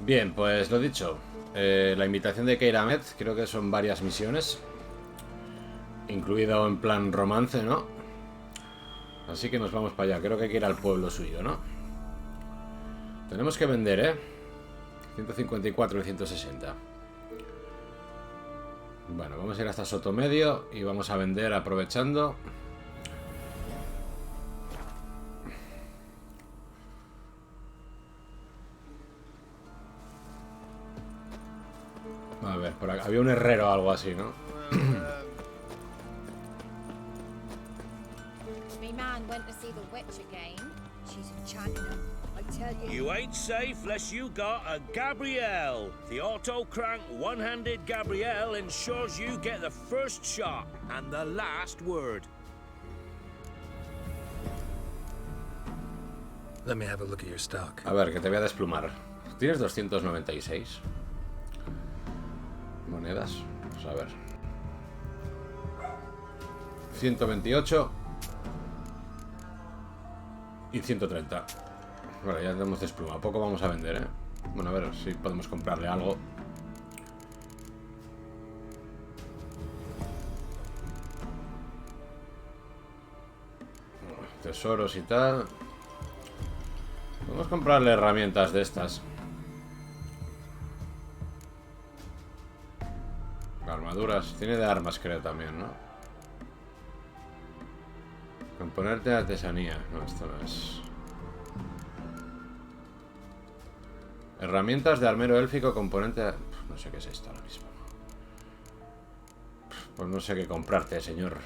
Bien, pues lo dicho. La invitación de Keira Metz, creo que son varias misiones. Incluido en plan romance, ¿no? Así que nos vamos para allá. Creo que hay que ir al pueblo suyo, ¿no? Tenemos que vender, ¿eh? 154 y 160. Bueno, vamos a ir hasta Sotomedio y vamos a vender aprovechando. A ver, por acá había un herrero o algo así, ¿no? Me man went to see the witch again. She's enchanting him, I tell you. You ain't safe unless you got a Gabrielle. The auto-crank one-handed Gabrielle ensures you get the first shot and the last word. Let me have a look at your stock. A ver, que te voy a desplumar. Tienes 296 monedas. Vamos a ver. 128 y 130. Bueno, ya tenemos desplumado. Poco vamos a vender, ¿eh? Bueno, a ver si podemos comprarle algo. Tesoros y tal. Podemos comprarle herramientas de estas. Armaduras. Tiene de armas, creo, también, ¿no? Componente de artesanía. No, esto no es. Herramientas de armero élfico, componente de... No sé qué es esto ahora mismo. Pues no sé qué comprarte, señor.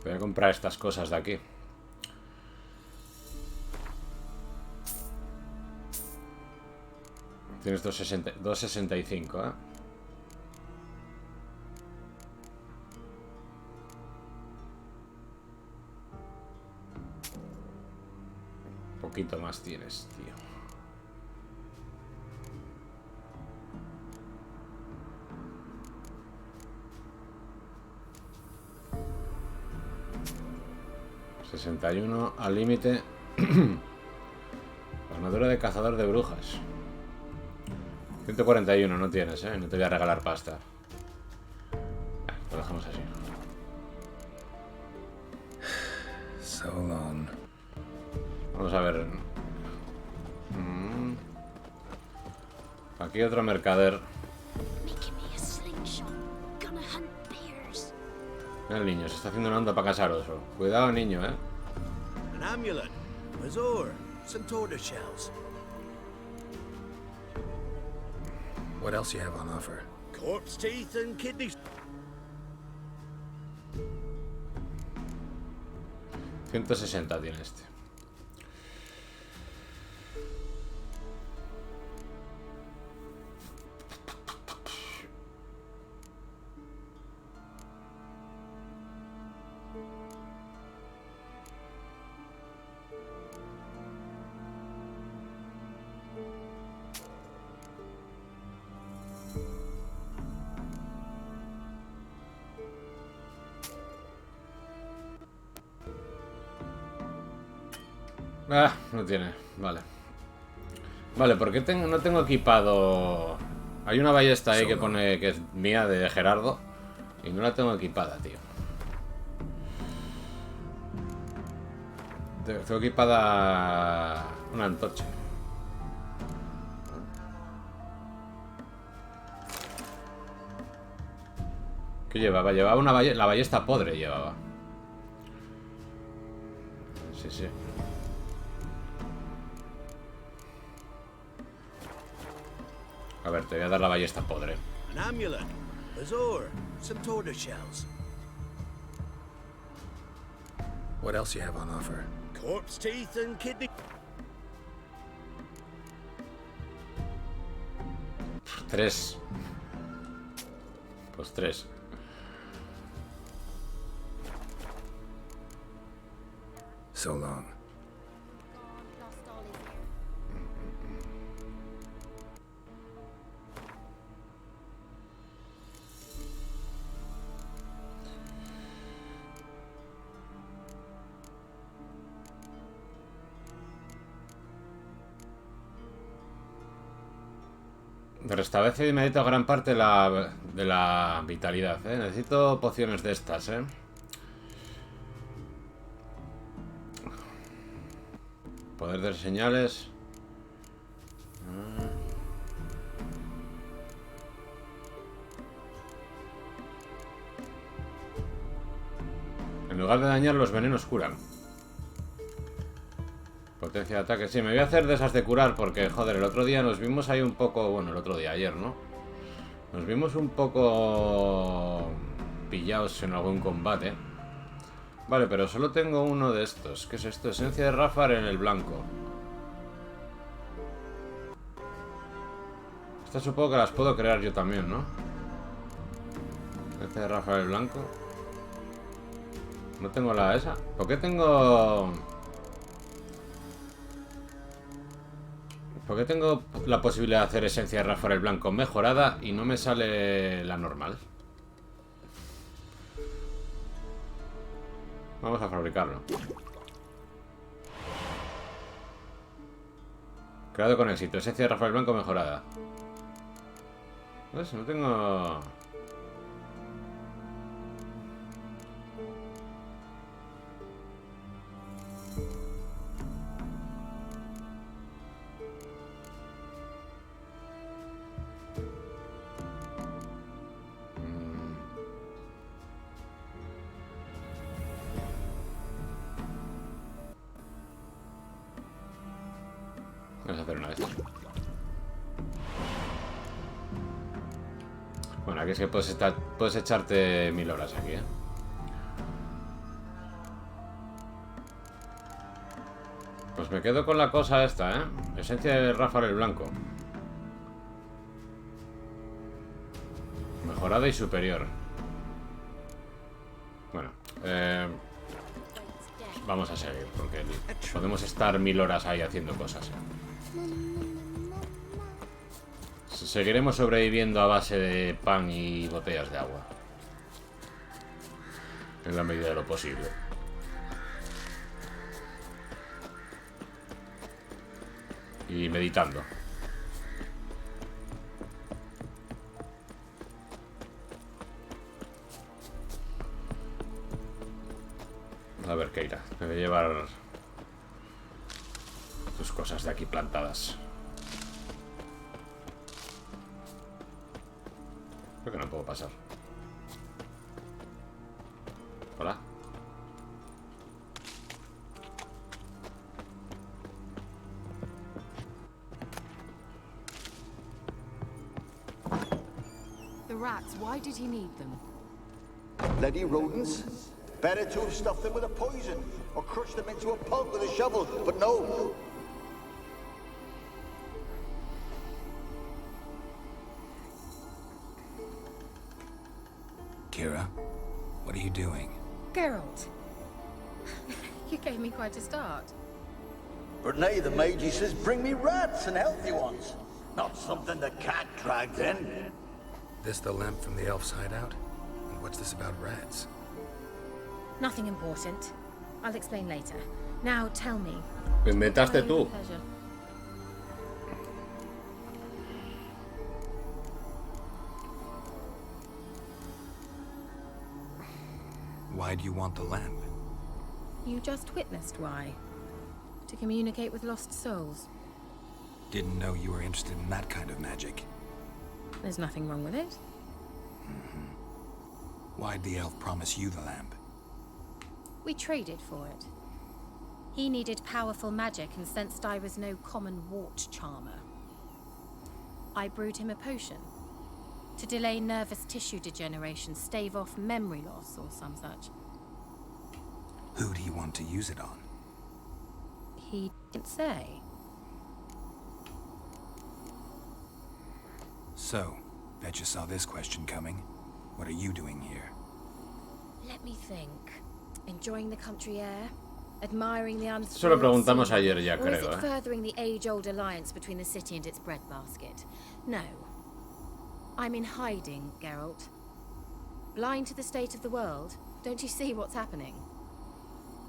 Voy a comprar estas cosas de aquí. Tienes 265, ¿eh? Un poquito más tienes, tío. $61 al límite. Armadura de cazador de brujas. 141 no tienes, ¿eh? No te voy a regalar pasta. Lo dejamos así. So long. Vamos a ver. Aquí otro mercader. Mira el niño, se está haciendo una onda para casaros. Cuidado, niño, ¿eh? An amulet, mazur, some tortoise shells. What else you have on offer? Corpse teeth and kidneys. 160 tiene este. Ah, no tiene, vale. Vale, ¿por qué no tengo equipado? Hay una ballesta ahí que pone que es mía, de Gerardo, y no la tengo equipada, tío. Tengo equipada una antorcha. ¿Qué llevaba? Llevaba una ballesta, la ballesta podre llevaba. Sí, sí. A ver, te voy a dar la ballesta podre. An amulet, mazur, some tortoise shells. What else you have on offer? Corpse teeth and kidney. Tres. Pues tres. So long. Restablece de inmediato gran parte de la vitalidad, ¿eh? Necesito pociones de estas, ¿eh? Poder de señales. En lugar de dañar, los venenos curan. Potencia de ataque. Sí, me voy a hacer de esas de curar porque, joder, el otro día nos vimos ahí un poco... Bueno, el otro día, ayer, ¿no? Nos vimos un poco pillados en algún combate. Vale, pero solo tengo uno de estos. ¿Qué es esto? Esencia de Ráfar en el blanco. Estas supongo que las puedo crear yo también, ¿no? Esencia de Ráfar en el blanco. No tengo la esa. ¿Por qué tengo...? ¿Por qué tengo la posibilidad de hacer esencia de Rafael Blanco mejorada y no me sale la normal? Vamos a fabricarlo. Creado con éxito. Esencia de Rafael Blanco mejorada. ¿Ves? No tengo... Vamos a hacer una de estas. Bueno, aquí es que puedes echarte 1000 horas aquí, ¿eh? Pues me quedo con la cosa esta, ¿eh? Esencia de Rafael el Blanco. Mejorada y superior. Bueno, vamos a seguir, porque podemos estar 1000 horas ahí haciendo cosas, ¿eh? Seguiremos sobreviviendo a base de pan y botellas de agua. En la medida de lo posible. Y meditando. A ver, Keira, me voy a llevar tus cosas de aquí plantadas. Creo que no puedo pasar. Hola. The rats, why did he need them? Bloody rodents. Better to have stuffed them with a poison or crushed them into a pulp with a shovel, but no. Keira, what are you doing? Geralt. You gave me quite a start. But nay, the mage, he says, bring me rats and healthy ones. Not something the cat dragged in. This the lamp from the elf's hideout? And what's this about rats? Nothing important. I'll explain later. Now tell me. Lo inventaste tú. Pleasure. Why do you want the lamp? You just witnessed why. To communicate with lost souls. Didn't know you were interested in that kind of magic. There's nothing wrong with it. Why'd the elf promise you the lamp? We traded for it. He needed powerful magic and sensed I was no common wart charmer. I brewed him a potion. To delay nervous tissue degeneration, stave off memory loss or some such. Who'd he want to use it on? He didn't say. So, bet you saw this question coming. What are you doing here? Let me think. Enjoying the country air? Admiring the unspoiled Eso lo preguntamos scene? ayer ya, Or creo, is it ¿eh? furthering the age-old alliance between the city and its breadbasket? No. I'm in hiding, Geralt. Blind to the state of the world? Don't you see what's happening?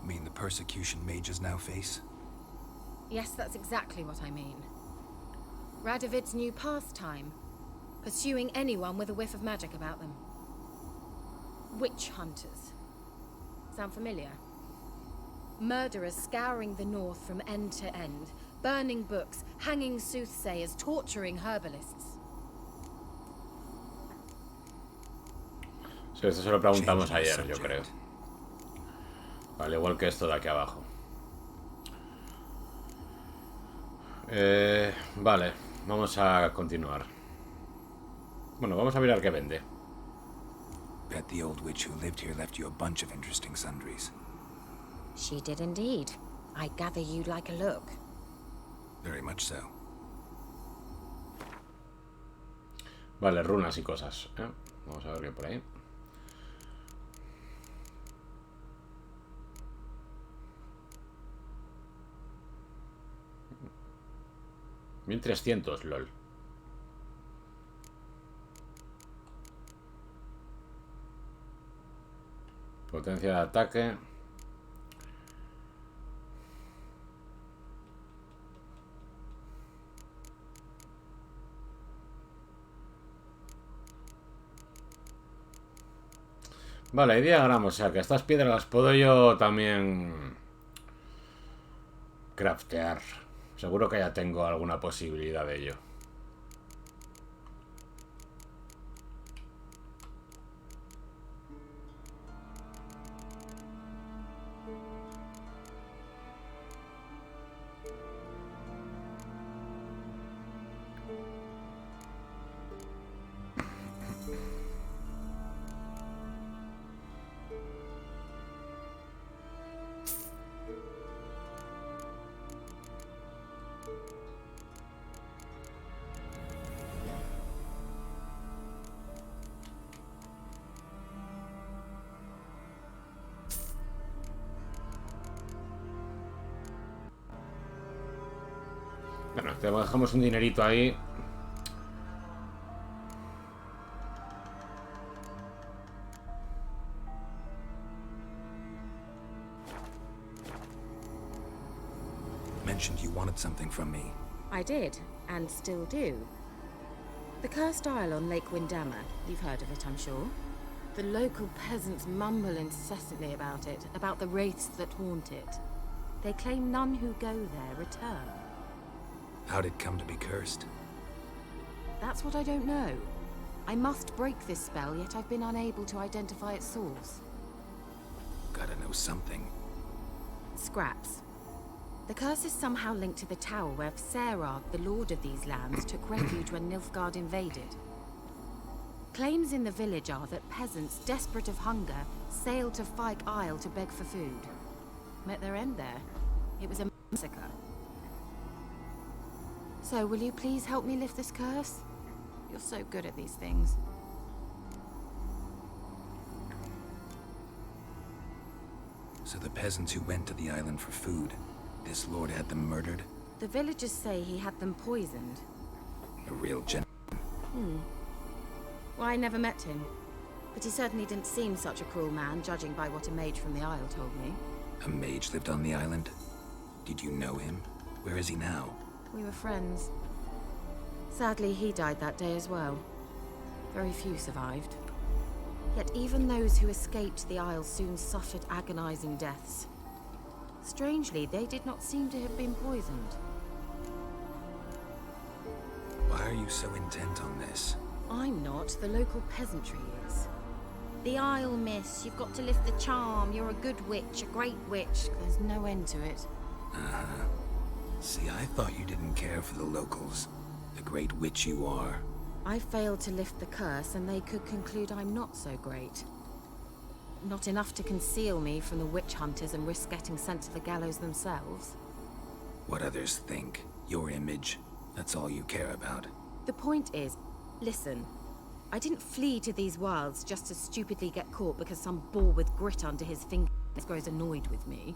Mean the persecution mages now face? Yes, that's exactly what I mean. Radovid's new pastime. Pursuing anyone with a whiff of magic about them. Witch hunters. Sound familiar? Murderers scouring the north from end to end, burning books, hanging soothsayers, torturing herbalists. Sí, esto se lo preguntamos ayer, yo creo. Al igual que esto de aquí abajo. Vale, vamos a continuar. Bueno, vamos a mirar qué vende. Bet the old witch who lived here left you a bunch of interesting sundries. She did indeed. I gather you'd like a look. Very much so. Vale, runas y cosas, ¿eh? Vamos a ver qué por ahí. $1300, lol. Potencia de ataque. Vale, hay diagramas, o sea que estas piedras las puedo yo también craftear. Seguro que ya tengo alguna posibilidad de ello. Bueno, te dejamos un dinerito ahí. Mentioned you wanted something from me. I did, and still do. The cursed isle on Lake Windammer. You've heard of it, I'm sure. The local peasants mumble incessantly about it, about the wraiths that haunt it. They claim none who go there return. How'd it come to be cursed? That's what I don't know. I must break this spell, yet I've been unable to identify its source. Gotta know something. Scraps. The curse is somehow linked to the tower where Serard, the lord of these lands, took refuge when Nilfgaard invaded. Claims in the village are that peasants, desperate of hunger, sailed to Fyke Isle to beg for food. Met their end there. It was a massacre. So, will you please help me lift this curse? You're so good at these things. So the peasants who went to the island for food, this lord had them murdered? The villagers say he had them poisoned. A real Well, I never met him. But he certainly didn't seem such a cruel man, judging by what a mage from the Isle told me. A mage lived on the island? Did you know him? Where is he now? We were friends. Sadly, he died that day as well. Very few survived. Yet even those who escaped the Isle soon suffered agonizing deaths. Strangely, they did not seem to have been poisoned. Why are you so intent on this? I'm not. The local peasantry is. The Isle, miss. You've got to lift the charm. You're a good witch, a great witch. There's no end to it. Uh-huh. See, I thought you didn't care for the locals. The great witch you are. I failed to lift the curse, and they could conclude I'm not so great. Not enough to conceal me from the witch hunters and risk getting sent to the gallows themselves. What others think. Your image. That's all you care about. The point is, listen. I didn't flee to these wilds just to stupidly get caught because some boar with grit under his fingers grows annoyed with me.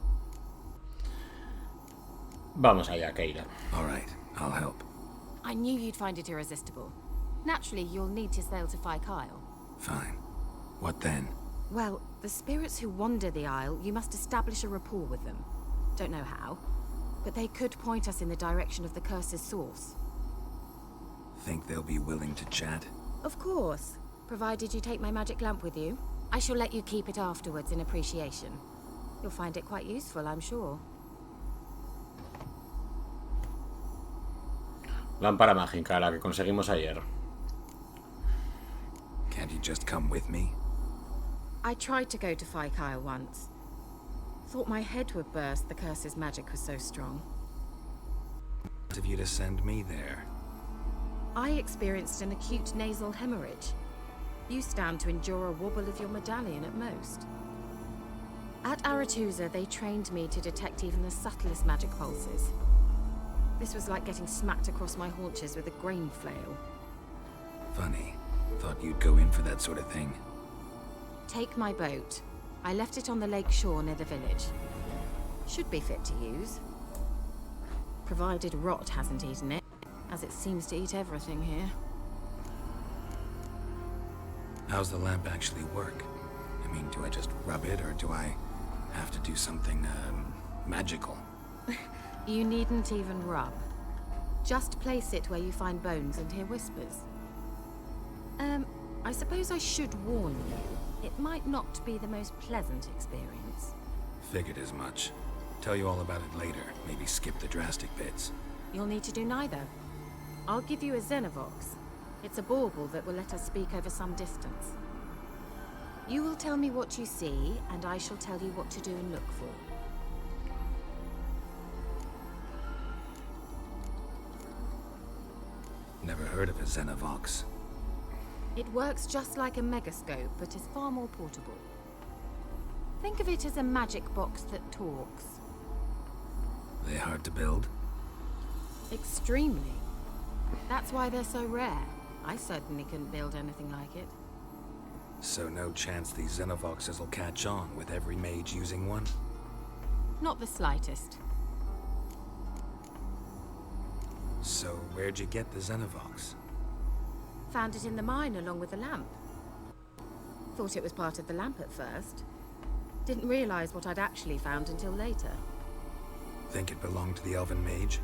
Vamos allá, Keira. All right, I'll help. I knew you'd find it irresistible. Naturally, you'll need to sail to Fyke Isle. Fine. What then? Well, the spirits who wander the Isle, you must establish a rapport with them. Don't know how, but they could point us in the direction of the curse's source. think they'll be willing to chat? Of course, provided you take my magic lamp with you. I shall let you keep it afterwards in appreciation. You'll find it quite useful, I'm sure. Lámpara mágica, la que conseguimos ayer. Can't you just come with me? I tried to go to Kyle once. Thought my head would burst, the curse's magic was so strong. Of you to send me there. I experienced an acute nasal hemorrhage. You stand to endure a wobble of your medallion at most. At Aretusa, they trained me to detect even the subtlest magic pulses. This was like getting smacked across my haunches with a grain flail. Funny. Thought you'd go in for that sort of thing. Take my boat. I left it on the lake shore near the village. Should be fit to use. Provided rot hasn't eaten it, as it seems to eat everything here. How's the lamp actually work? I mean, do I just rub it, or do I have to do something, magical? You needn't even rub. Just place it where you find bones and hear whispers. I suppose I should warn you. It might not be the most pleasant experience. Figured as much. Tell you all about it later. Maybe skip the drastic bits. You'll need to do neither. I'll give you a Xenovox. It's a bauble that will let us speak over some distance. You will tell me what you see, and I shall tell you what to do and look for. Never heard of a Xenovox. It works just like a megascope, but is far more portable. Think of it as a magic box that talks. They hard to build? Extremely. That's why they're so rare. I certainly couldn't build anything like it. So no chance these Xenovoxes will catch on with every mage using one? Not the slightest. So where'd you get the Xenovox? Found it in the mine along with the lamp. Thought it was part of the lamp at first. Didn't realize what I'd actually found until later. Think it belonged to the elven mage?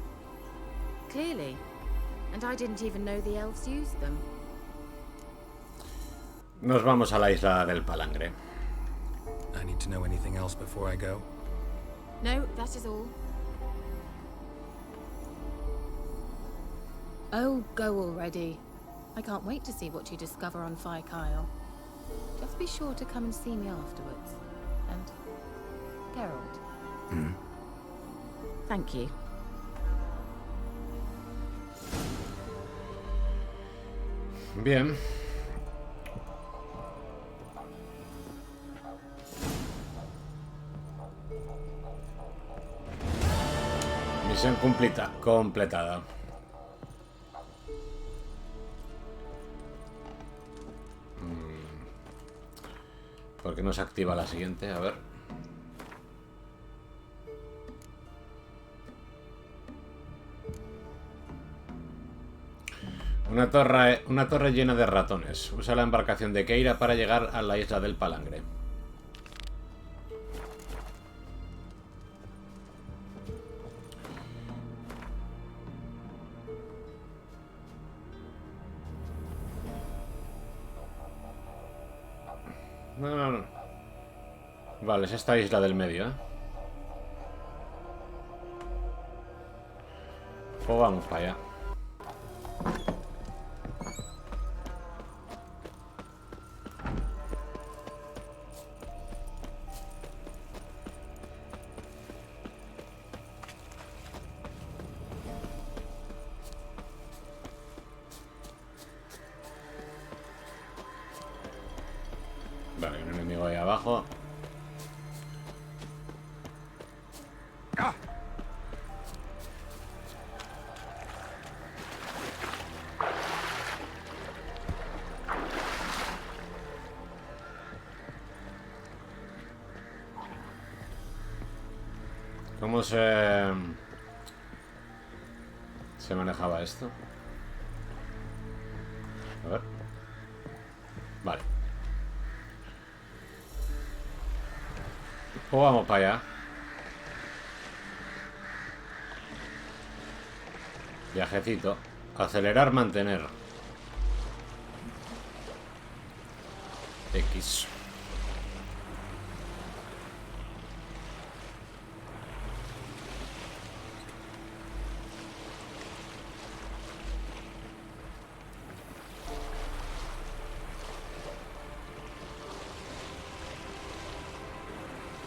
Clearly. And I didn't even know the elves used them. Nos vamos a la isla del Palangre. I need to know anything else before I go? No, that is all. Oh, go already. I can't wait to see what you discover on Kyle. Just be sure to come and see me afterwards. And Geralt. Hmm? Thank you. Bien. Misión completada. ¿Por qué no se activa la siguiente? A ver. Una torre llena de ratones. Usa la embarcación de Keira para llegar a la isla del Palangre. No. Vale, es esta isla del medio, ¿eh? Pues vamos para allá. Vale, hay un enemigo ahí abajo. ¿Cómo se manejaba esto? A ver. Vale. Pues vamos para allá. Viajecito. Acelerar, mantener. X.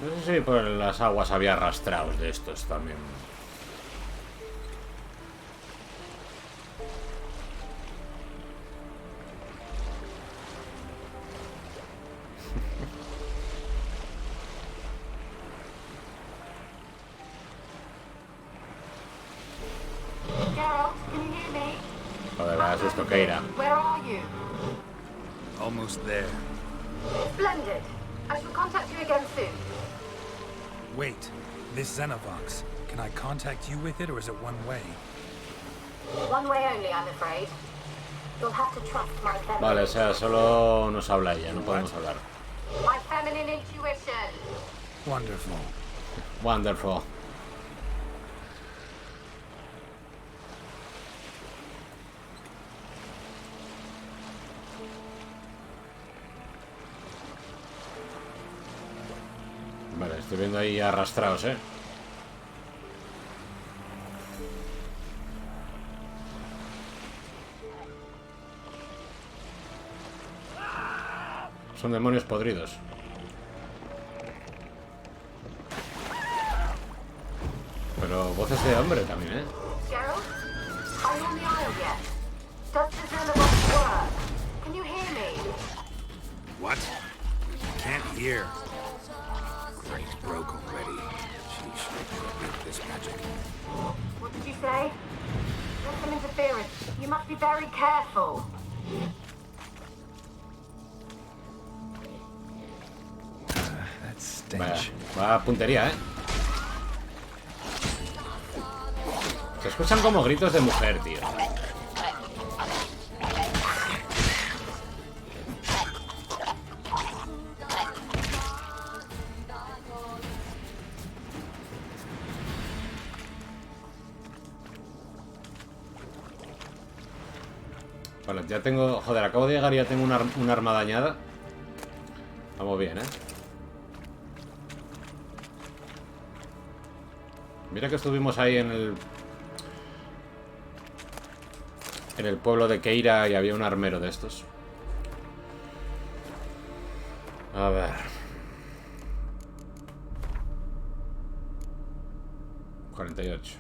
No sé si por las aguas había arrastrados de estos también. Geralt, can you hear me? Joder, me asusto, Keira. Where are you? Almost there. Splendid. I shall contact you again soon. Wait, this Xenovox. Can I contact you with it, or is it one way? One way only, I'm afraid. You'll have to trust my feminine. Vale, o sea, solo nos habla ella, no podemos hablar. My feminine intuition. Wonderful. Wonderful. Vale, estoy viendo ahí arrastrados, ¿eh? Son demonios podridos. Pero voces de hombre también, ¿eh? Geralt, are you on the isle yet? Does the Xenovox work? Can you hear me? What? Can't hear. Great, broke already. Sheesh, I this magic. What did you say? There's some interference. You must be very careful. That Vaya, stench. va a puntería, ¿eh? Se escuchan como gritos de mujer, tío. Vale, ya tengo... Joder, acabo de llegar y ya tengo una arma dañada. Vamos bien, ¿eh? Mira que estuvimos ahí en el pueblo de Keira y había un armero de estos. A ver. 48.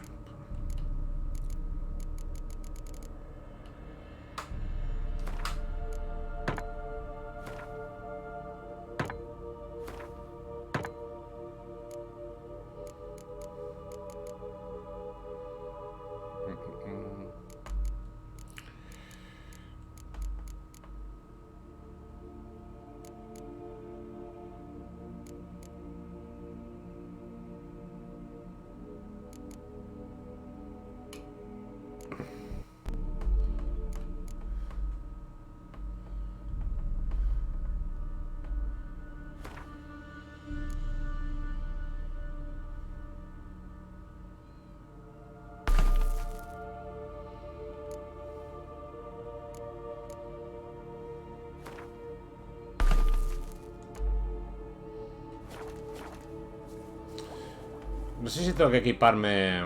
No sé si tengo que equiparme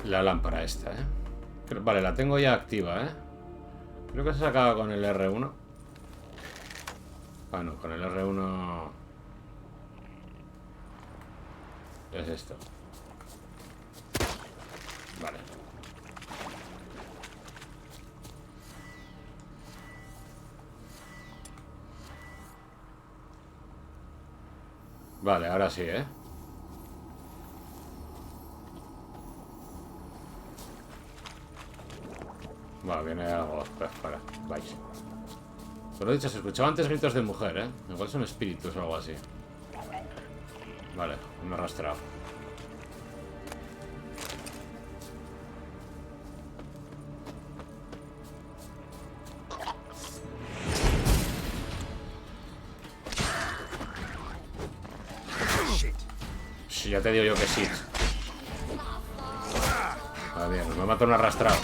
la lámpara esta, ¿eh? Vale, la tengo ya activa, ¿eh? Creo que se acaba con el R1. Ah, no, con el R1 es esto. Vale. Vale, ahora sí, ¿eh? Vale, viene algo. Espera, vais. Por lo dicho, se escuchaba antes gritos de mujer, ¿eh? Igual son espíritus o algo así. Vale, me he arrastrado. Sí, ya te digo yo que sí. A Adiós, nos va a matar un arrastrado.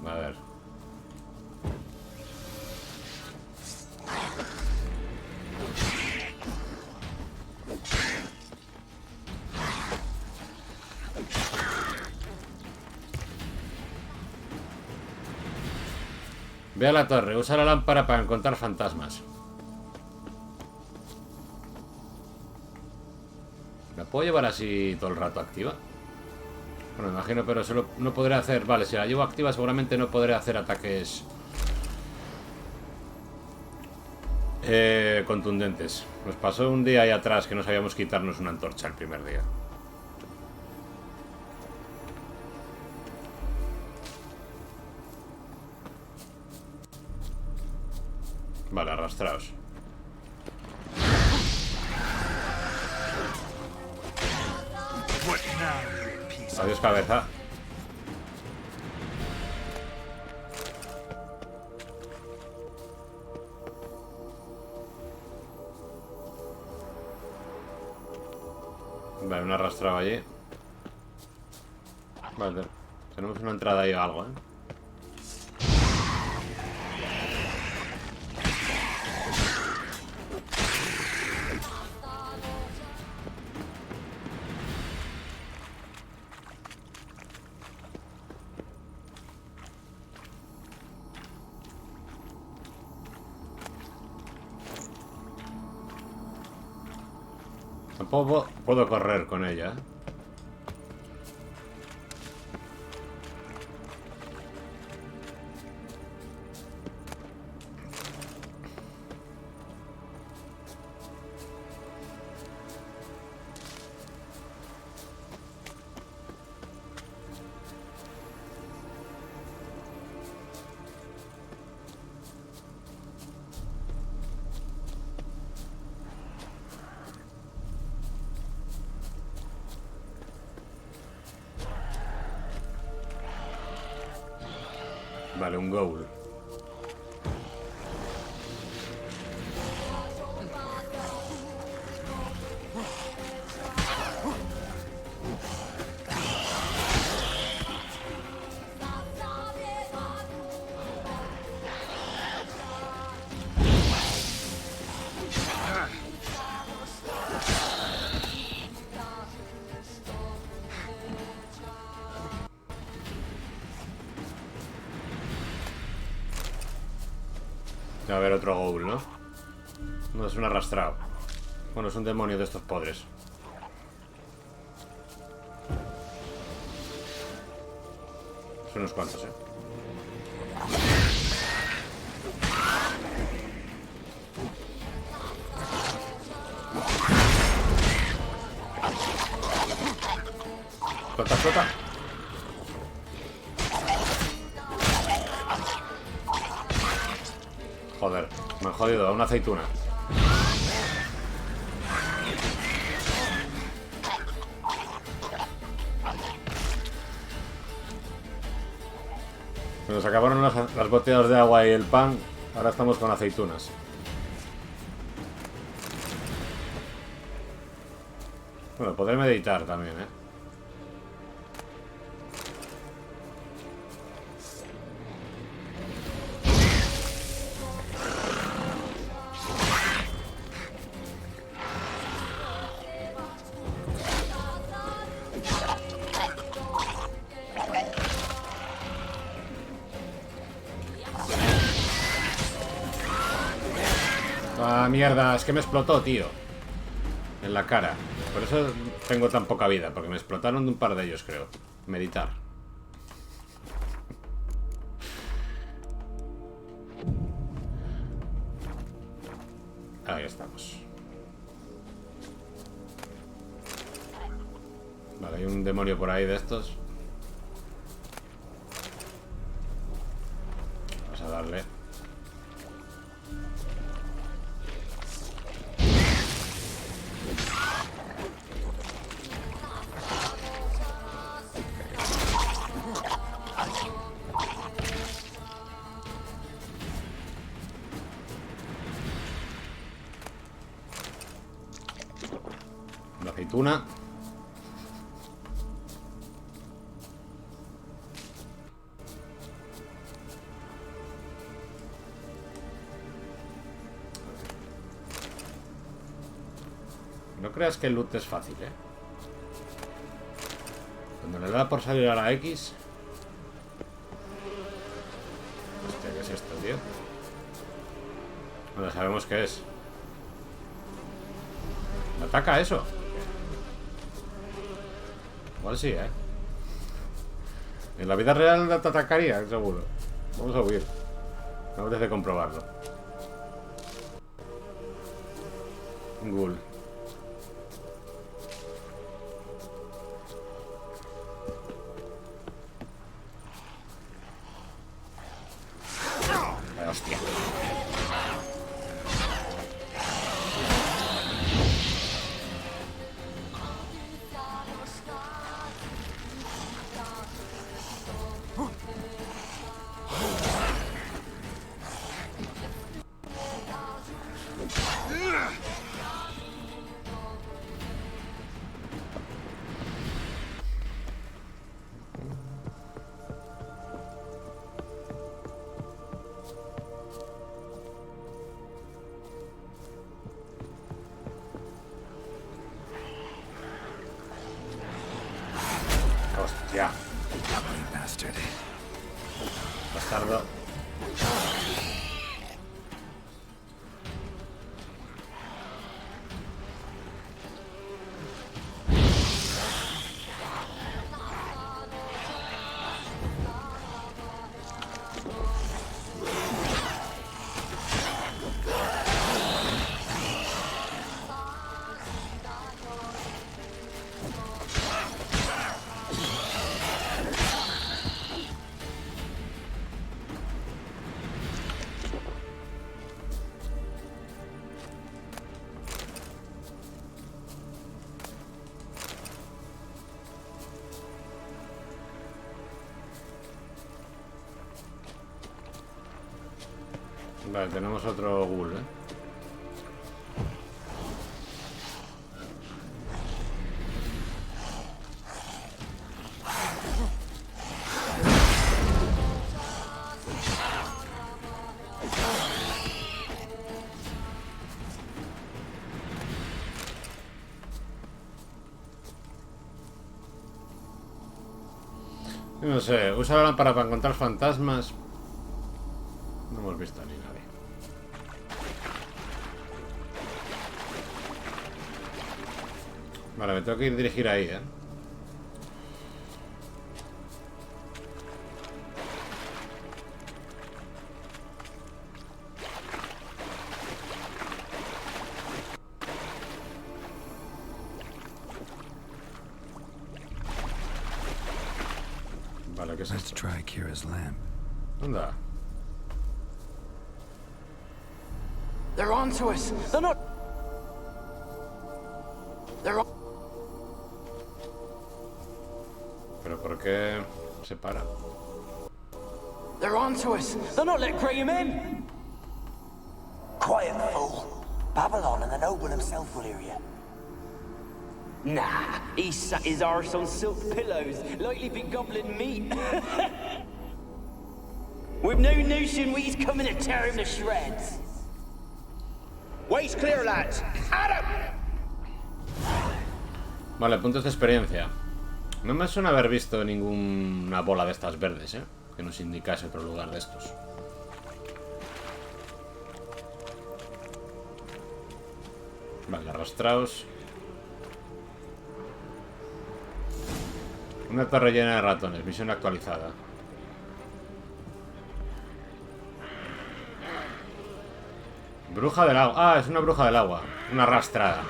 A ver. Ve a la torre, usa la lámpara para encontrar fantasmas. ¿La puedo llevar así todo el rato activa? Bueno, me imagino, pero solo no podré hacer... Vale, si la llevo activa seguramente no podré hacer ataques contundentes. Nos pasó un día ahí atrás que no sabíamos quitarnos una antorcha el primer día. Vale, arrastraos. Adiós, cabeza. Vale, un arrastrado allí. Vale, tenemos una entrada ahí o algo, ¿eh? Tampoco puedo correr con ella, ¿eh? Vale, un goal. Va a haber otro ghoul, ¿no? No, es un arrastrado. Bueno, es un demonio de estos podres. Son unos cuantos, ¿eh? Flota, flota. Joder, me han jodido a una aceituna. Se nos acabaron las botellas de agua y el pan. Ahora estamos con aceitunas. Bueno, podré meditar también, ¿eh? Ah, mierda, es que me explotó, tío. En la cara. Por eso tengo tan poca vida, porque me explotaron de un par de ellos, creo. Meditar. Ahí estamos. Vale, hay un demonio por ahí de estos. Vamos a darle. aceituna. No creas que el loot es fácil, ¿eh? Cuando le da por salir a la X... Hostia, ¿qué es esto, tío? Bueno, sabemos qué es. ¿Me ataca eso? Igual sí, ¿eh? En la vida real te atacaría, seguro. Vamos a huir. Me apetece comprobarlo. Un ghoul. Hostia. Hostia. Bastardo. Vale, tenemos otro ghoul, ¿eh? No sé, usa la lámpara para encontrar fantasmas. No hemos visto ni nadie. Vale, me tengo que ir dirigir ahí, ¿eh? Vale, ¿qué es Let's esto? try Kira's lamp. Anda. They're on to us. They're not. They're on. ¿Pero por qué se para? They're on to us. They're not letting Graham in. Quiet, fool. Babylon and the noble himself will hear you. Nah, he sat his arse on silk pillows, like he'd been gobbling meat. We've no notion he's coming to tear him to shreds. Way's clear, lads. Adam! Vale, puntos de experiencia. No me suena haber visto ninguna bola de estas verdes, ¿eh? Que nos indicase otro lugar de estos. Vale, arrastraos. Una torre llena de ratones. Misión actualizada. Bruja del agua. Ah, es una bruja del agua. Una arrastrada.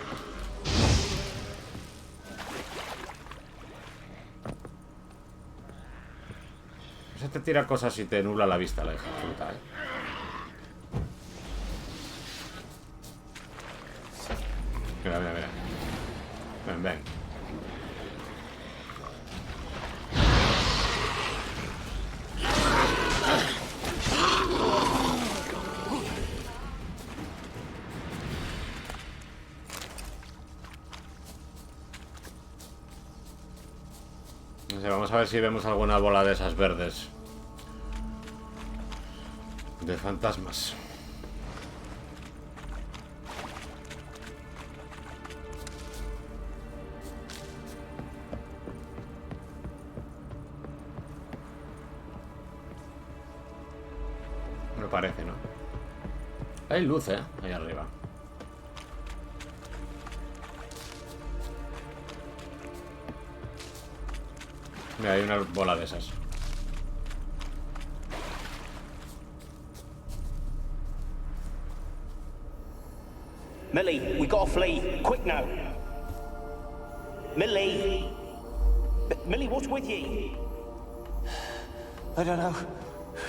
Se te tira cosas y te nubla la vista, la hija fruta, ¿eh? Mira, mira, mira. Ven, ven. vamos a ver si vemos alguna bola de esas verdes. De fantasmas. No parece, ¿no? Hay luz, ahí arriba. Mira, hay una bola de esas. Millie, we gotta flee. Quick now. Millie. Millie, what's with you? I don't know.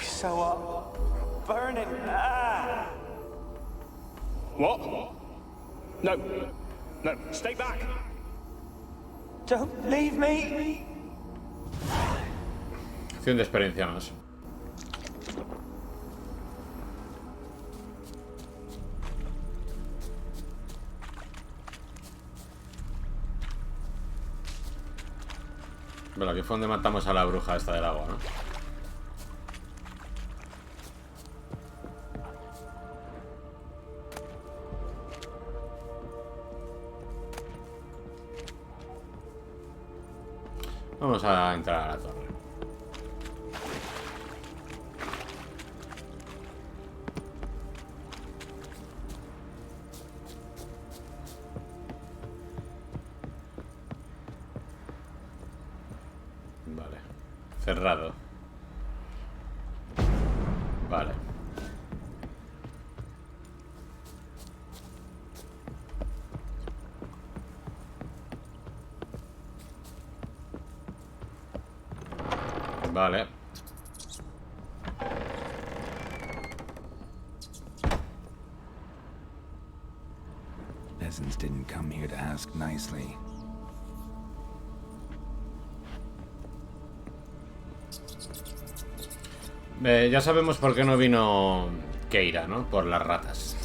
So what? Burning. Ah! What? No. No, stay back. Don't leave me. Acción de experiencia más. Bueno, aquí fue donde matamos a la bruja esta del agua, ¿no? Vamos a entrar a la torre. Vale. Cerrado. Vale. Vale. Peasants didn't come here to ask nicely. Ya sabemos por qué no vino Keira, ¿no? Por las ratas.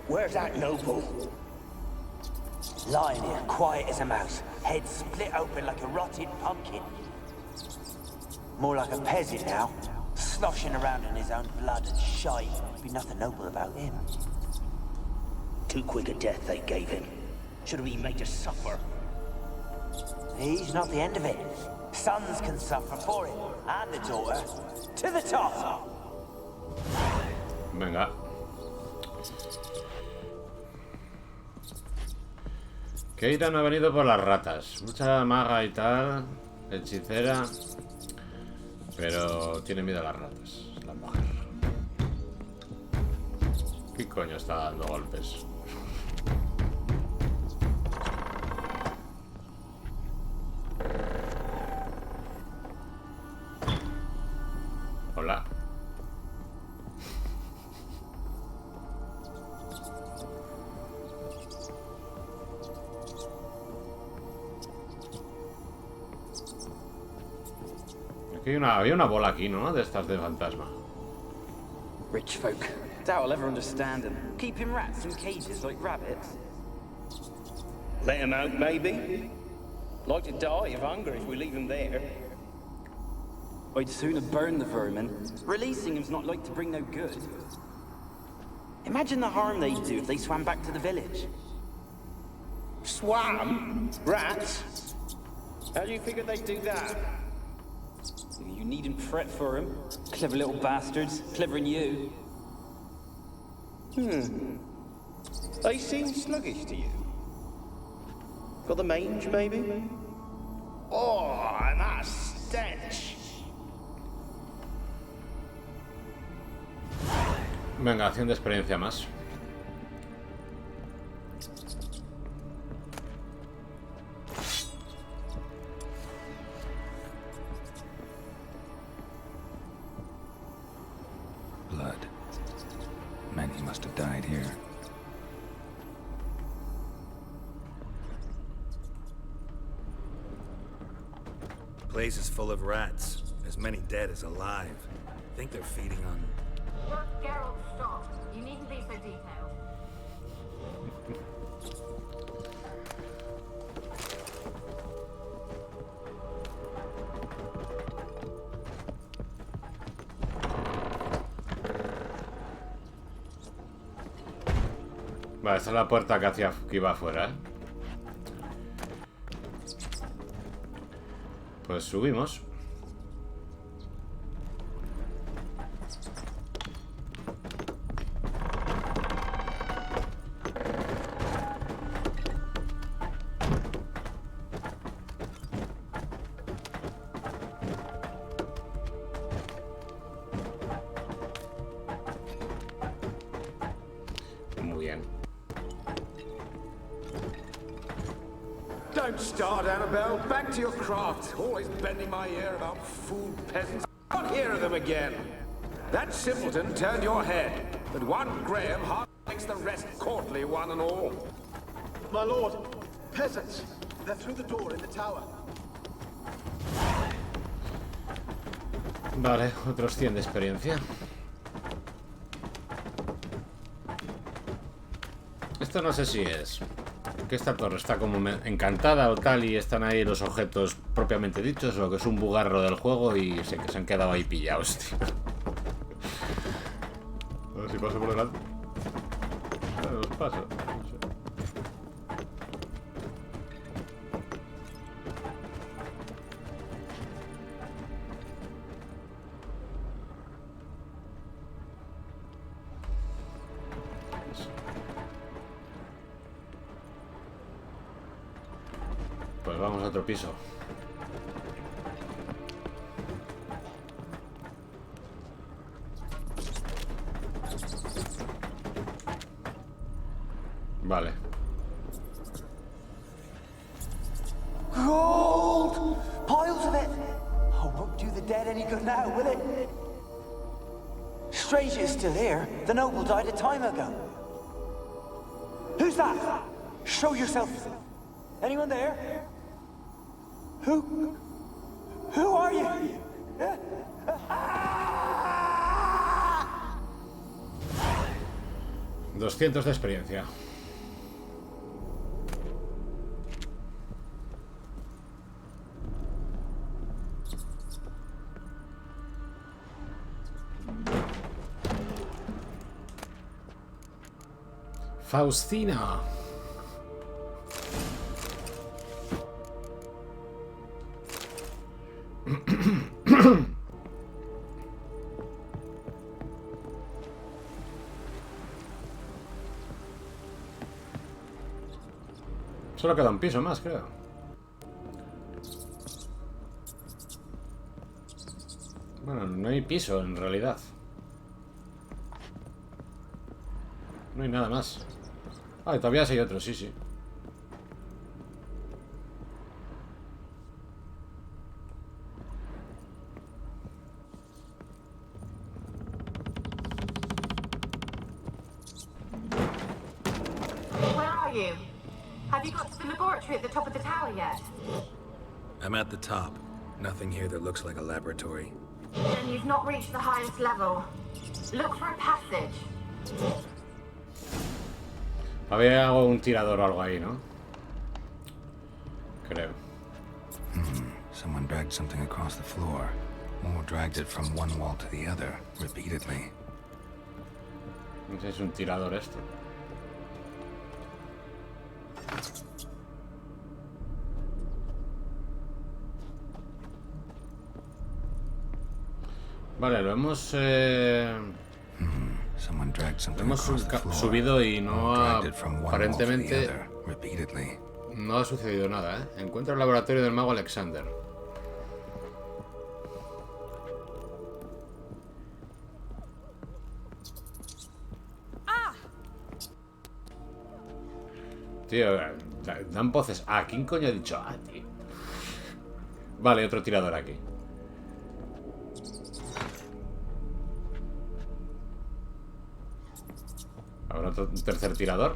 Where's that noble? Lying here, quiet as a mouse, head split open like a rotted pumpkin. More like a peasant now, sloshing around in his own blood and shite. Be nothing noble about him. Too quick a death they gave him. Should have been made to suffer. He's not the end of it. Sons can suffer for him, and the daughter. To the top! Venga. Keira no ha venido por las ratas. Mucha maga y tal. Hechicera. Pero tiene miedo a las ratas. La mujer. ¿Qué coño está dando golpes? Hola. Aquí había una bola aquí, ¿no? De estas de fantasma. Rich folk. Doubt I'll ever understand them. Keeping rats in cages like rabbits. Let him out, maybe. Like to die of hunger if we leave him there. I'd sooner burn the vermin. Releasing him's not like to bring no good. Imagine the harm they'd do if they swam back to the village. Swam? Rats? How do you figure they'd do that? You needn't fret for him. Clever little bastards. Clever than you. They seem sluggish to you. Got the mange, maybe? Oh, and that stench! Venga, acción de experiencia más. Blood. Many must have died here. The place is full of rats. As many dead as alive. Think they're feeding on... Geralt, stop. You needn't be so detailed. Vale, esta es la puerta que iba afuera, ¿eh? Pues subimos. Muy bien. Don't start, Annabelle. Back to your craft. Always bending my ear about food peasants. I can't hear of them again. That simpleton turned your head, but one Graham hardly makes the rest courtly, one and all. My lord, peasants. They're through the door in the tower. Vale, otros 100 de experiencia. Esto no sé si es que esta torre está como encantada o tal y están ahí los objetos propiamente dichos, o que es un bugarro del juego y sé que se han quedado ahí pillados, tío. A ver si paso por delante. Los paso. No sé. Pues vamos a otro piso. Vale. Gold! Piles of it! Oh, won't do the dead any good now, will it? Strange it's still here. The noble died a time ago. Who's that? Show yourself. Anyone there? Who are you? 200 de experiencia. Faustina. Solo queda un piso más, creo. Bueno, no hay piso en realidad. No hay nada más. Ah, y todavía hay otro, sí, sí. Where are you? Have you got to the laboratory at the top of the tower yet? I'm at the top. Nothing here that looks like a laboratory. Then you've not reached the highest level. Look for a passage. Había un tirador o algo ahí, ¿no? Creo. Someone dragged something across the floor. Or dragged it from one wall to the other, repeatedly. No sé si es un tirador esto. Vale, lo hemos subido y no ha, aparentemente no ha sucedido nada, ¿eh? Encuentra el laboratorio del mago Alexander. Tío, dan voces. Ah, ¿quién coño ha dicho? Ah, tío. Vale, otro tirador aquí. Habrá otro tercer tirador.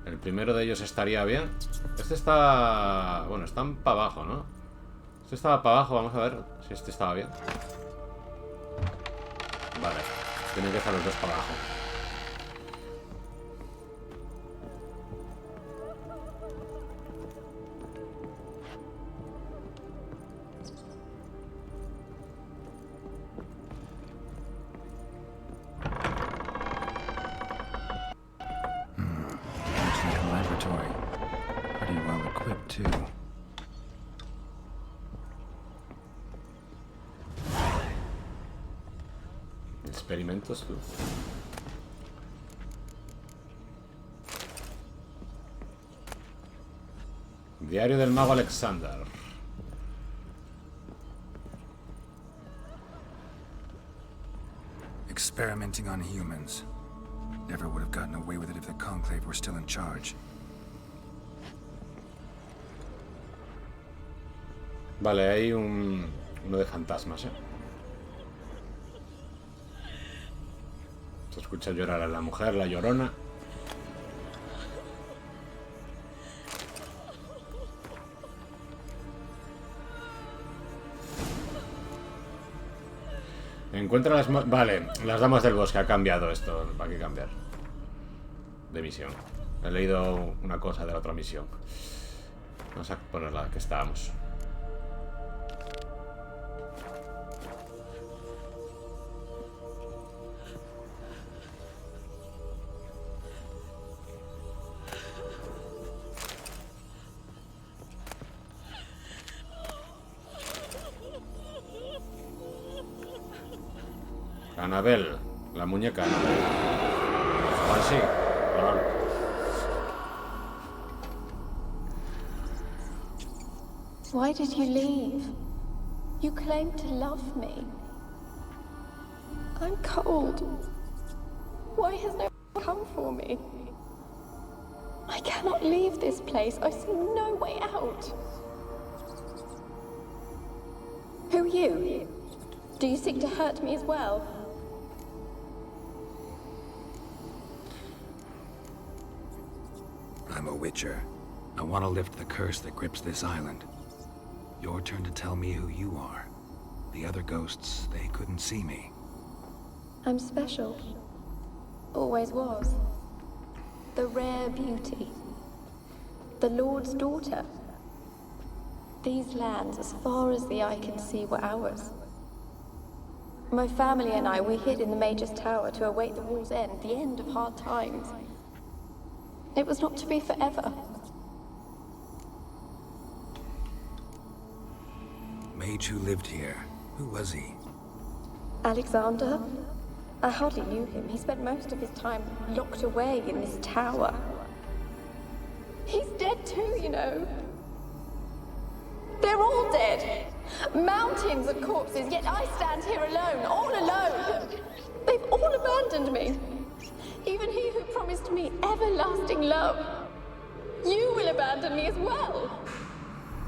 El primero de ellos estaría bien. Este está... Bueno, están para abajo, ¿no? Este estaba para abajo, vamos a ver si este estaba bien. Vale, tienen que estar los dos para abajo. equipped too. Experimentos, tú. Diario del mago Alexander. Experimenting on humans. Never would have gotten away with it if the Conclave were still in charge. Vale, hay uno de fantasmas, ¿eh? Se escucha llorar a la mujer, la llorona. Encuentra las... Vale, las damas del bosque. Ha cambiado esto. ¿Para qué cambiar? De misión. He leído una cosa de la otra misión. Vamos a poner la que estábamos. Anabel, la muñeca Anabel. Ah, sí, claro. Why did you leave? You claimed to love me. I'm cold. Why has no one come for me? I cannot leave this place. I see no way out. Who are you? Do you seek to hurt me as well? I'm a witcher. I want to lift the curse that grips this island. Your turn to tell me who you are. The other ghosts, they couldn't see me. I'm special. Always was. The rare beauty. The Lord's daughter. These lands, as far as the eye can see, were ours. My family and I, we hid in the Mage's Tower to await the war's end, the end of hard times. It was not to be forever. Mage who lived here. Who was he? Alexander? I hardly knew him. He spent most of his time locked away in this tower. He's dead too, you know. They're all dead. Mountains of corpses, yet I stand here alone, all alone. They've all abandoned me. Even he who promised me everlasting love. You will abandon me as well.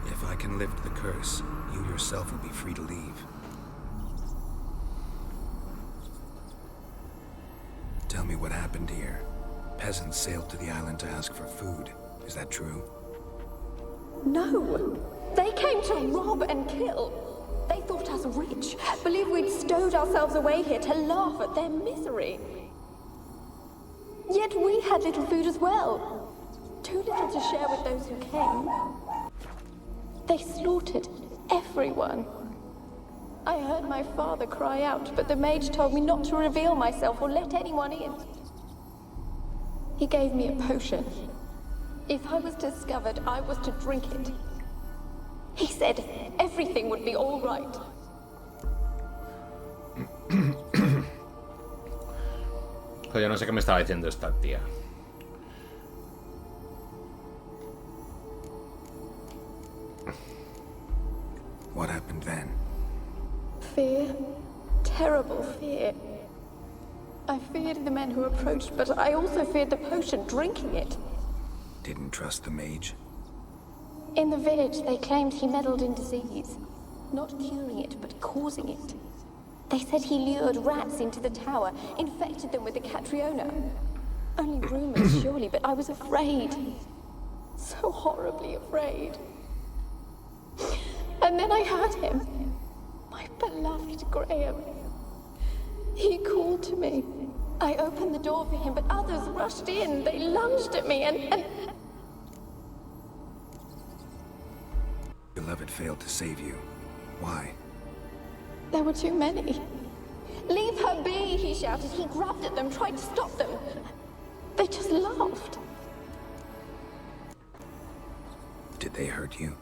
If I can lift the curse, you yourself will be free to leave. Tell me what happened here. Peasants sailed to the island to ask for food. Is that true? No. They came to rob and kill. They thought us rich, believed we'd stowed ourselves away here to laugh at their misery. Yet we had little food as well. Too little to share with those who came. They slaughtered everyone. I heard my father cry out, but the mage told me not to reveal myself or let anyone in. He gave me a potion. If I was discovered, I was to drink it. He said everything would be all right. Yo no sé qué me estaba diciendo esta tía. What happened then? Fear. Terrible fear. I feared the men who approached, but I also feared the potion, drinking it. Didn't trust the mage? In the village, they claimed he meddled in disease. Not curing it, but causing it. They said he lured rats into the tower, infected them with the Catriona. Only rumors, surely, but I was afraid. So horribly afraid. And then I heard him. My beloved Graham. He called to me. I opened the door for him, but others rushed in. They lunged at me and... Beloved failed to save you. Why? There were too many. Leave her be, he shouted. He grabbed at them, tried to stop them. They just laughed. Did they hurt you?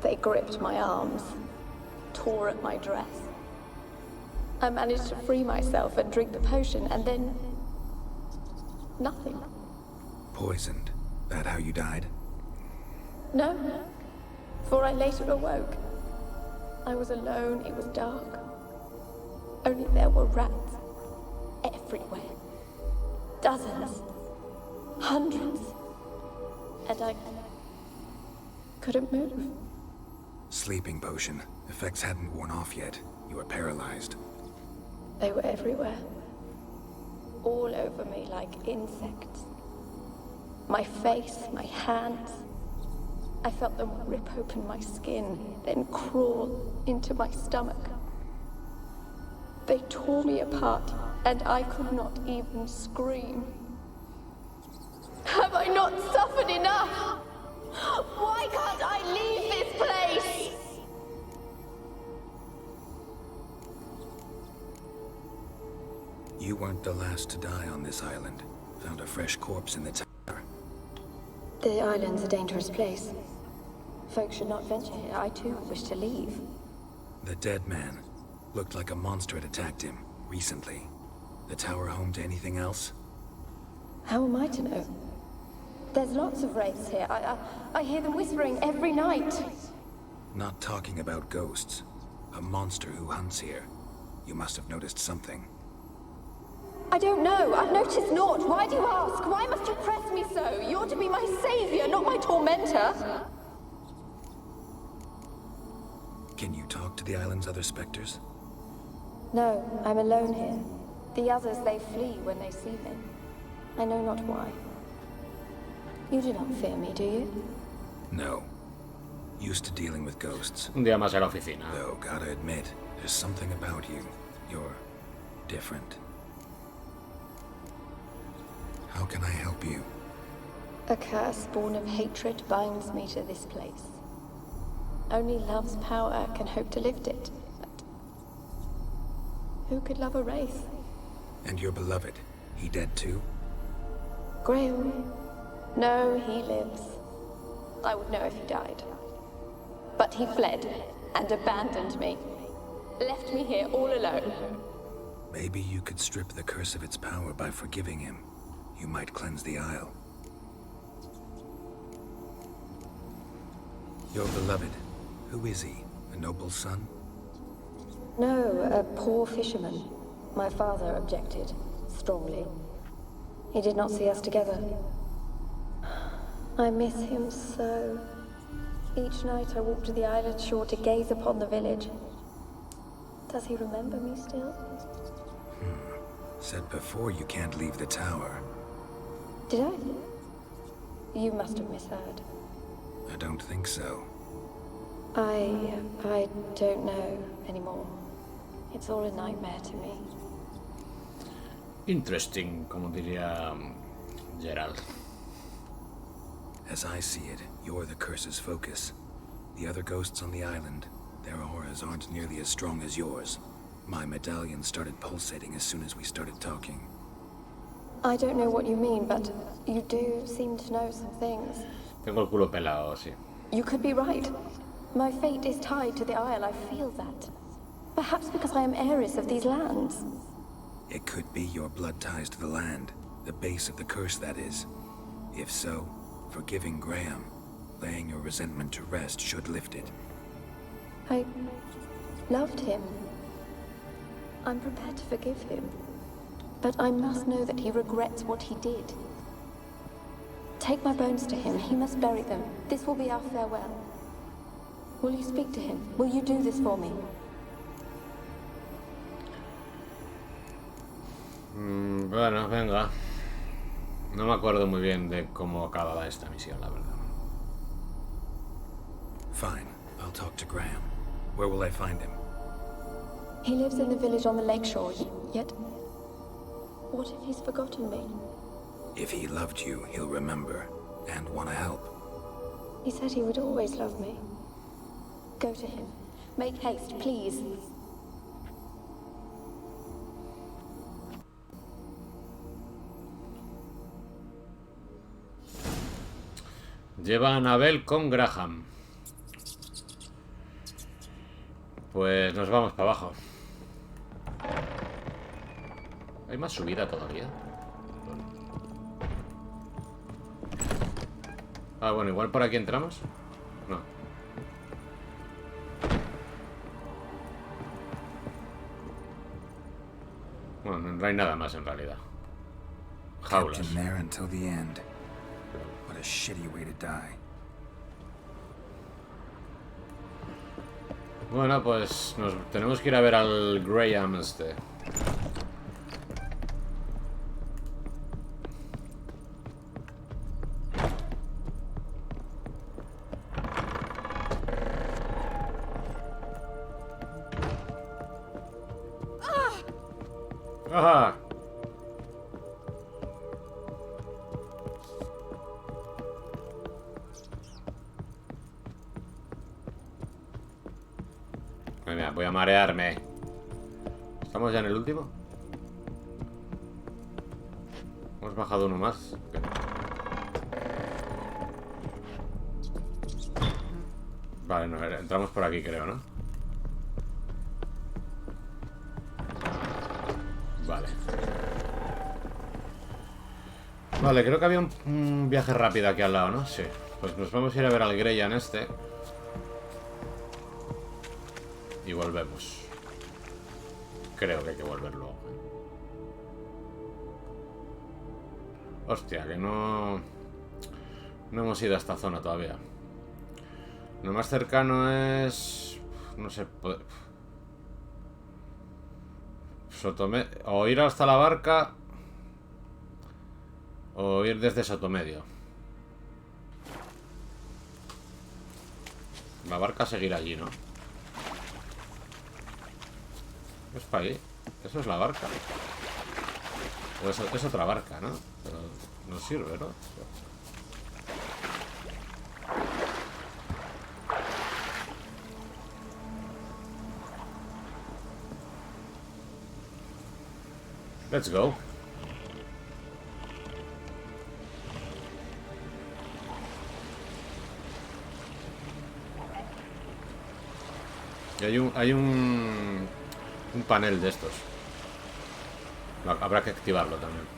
They gripped my arms, tore at my dress. I managed to free myself and drink the potion, and then... nothing. Poisoned. That how you died? No, for I later awoke. I was alone, it was dark. Only there were rats everywhere. Dozens. Hundreds. And I couldn't move. Sleeping potion. Effects hadn't worn off yet. You were paralyzed. They were everywhere. All over me like insects. My face, my hands. I felt them rip open my skin, then crawl into my stomach. They tore me apart, and I could not even scream. Have I not suffered enough? Why can't I leave this place? You weren't the last to die on this island. Found a fresh corpse in the tower. The island's a dangerous place. Folks should not venture here. I too wish to leave. The dead man. Looked like a monster had attacked him, recently. The tower home to anything else? How am I to know? There's lots of wraiths here. I hear them whispering every night. Not talking about ghosts. A monster who hunts here. You must have noticed something. I don't know. I've noticed naught. Why do you ask? Why must you press me so? You're to be my savior, not my tormentor. Can you talk to the island's other specters? No, I'm alone here. The others, they flee when they see me. I know not why. You do not fear me, do you? No. Used to dealing with ghosts. Un día más en la oficina. Though, gotta admit, there's something about you. You're different. How can I help you? A curse born of hatred binds me to this place. Only love's power can hope to lift it. But who could love a wraith? And your beloved, he dead too? Graham? No, he lives. I would know if he died. But he fled and abandoned me. Left me here all alone. Maybe you could strip the curse of its power by forgiving him. You might cleanse the Isle. Your beloved, who is he? A noble son? No, a poor fisherman. My father objected, strongly. He did not see us together. I miss him so. Each night I walk to the island shore to gaze upon the village. Does he remember me still? Said before you can't leave the tower. Did I? You must have misheard. I don't think so. I don't know anymore. It's all a nightmare to me. Interesting, como diría Gerald. As I see it, you're the curse's focus. The other ghosts on the island, their auras aren't nearly as strong as yours. My medallion started pulsating as soon as we started talking. I don't know what you mean, but you do seem to know some things. Tengo el culo pelado, sí. You could be right. My fate is tied to the Isle, I feel that. Perhaps because I am heiress of these lands. It could be your blood ties to the land, the base of the curse, that is. If so, forgiving Graham, laying your resentment to rest should lift it. I loved him. I'm prepared to forgive him. But I must know that he regrets what he did. Take my bones to him. He must bury them. This will be our farewell. Will you speak to him? Will you do this for me? Bueno, venga. No me acuerdo muy bien de cómo acababa esta misión, la verdad. Fine. I'll talk to Graham. Where will I find him? He lives in the village on the lakeshore, yet... What if he's forgotten me? If he loved you, he'll remember, and want to help. He said he would always love me. Go to him. Make haste, please. Lleva a Anabel con Graham. Pues nos vamos para abajo. ¿Hay más subida todavía? Ah, bueno, igual por aquí entramos. No. Bueno, no hay nada más en realidad. Jaulas. Kept in there until the end. What a shitty way to die. Bueno, pues nos tenemos que ir a ver al Graham este. ¡Ajá! Mira, voy a marearme. ¿Estamos ya en el último? Hemos bajado uno más. Vale, no, entramos por aquí, creo, ¿no? Vale. Vale, creo que había un viaje rápido aquí al lado, ¿no? Sí. Pues nos vamos a ir a ver al Greyan este. Y volvemos. Creo que hay que volver luego. Hostia, que no... No hemos ido a esta zona todavía. Lo más cercano es... No sé... O ir hasta la barca... O ir desde Sotomedio. La barca seguirá allí, ¿no? ¿Es para ahí? ¿Eso es la barca? O es otra barca, ¿no? Pero no sirve, ¿no? Let's go. Y hay un panel de estos. Habrá que activarlo también.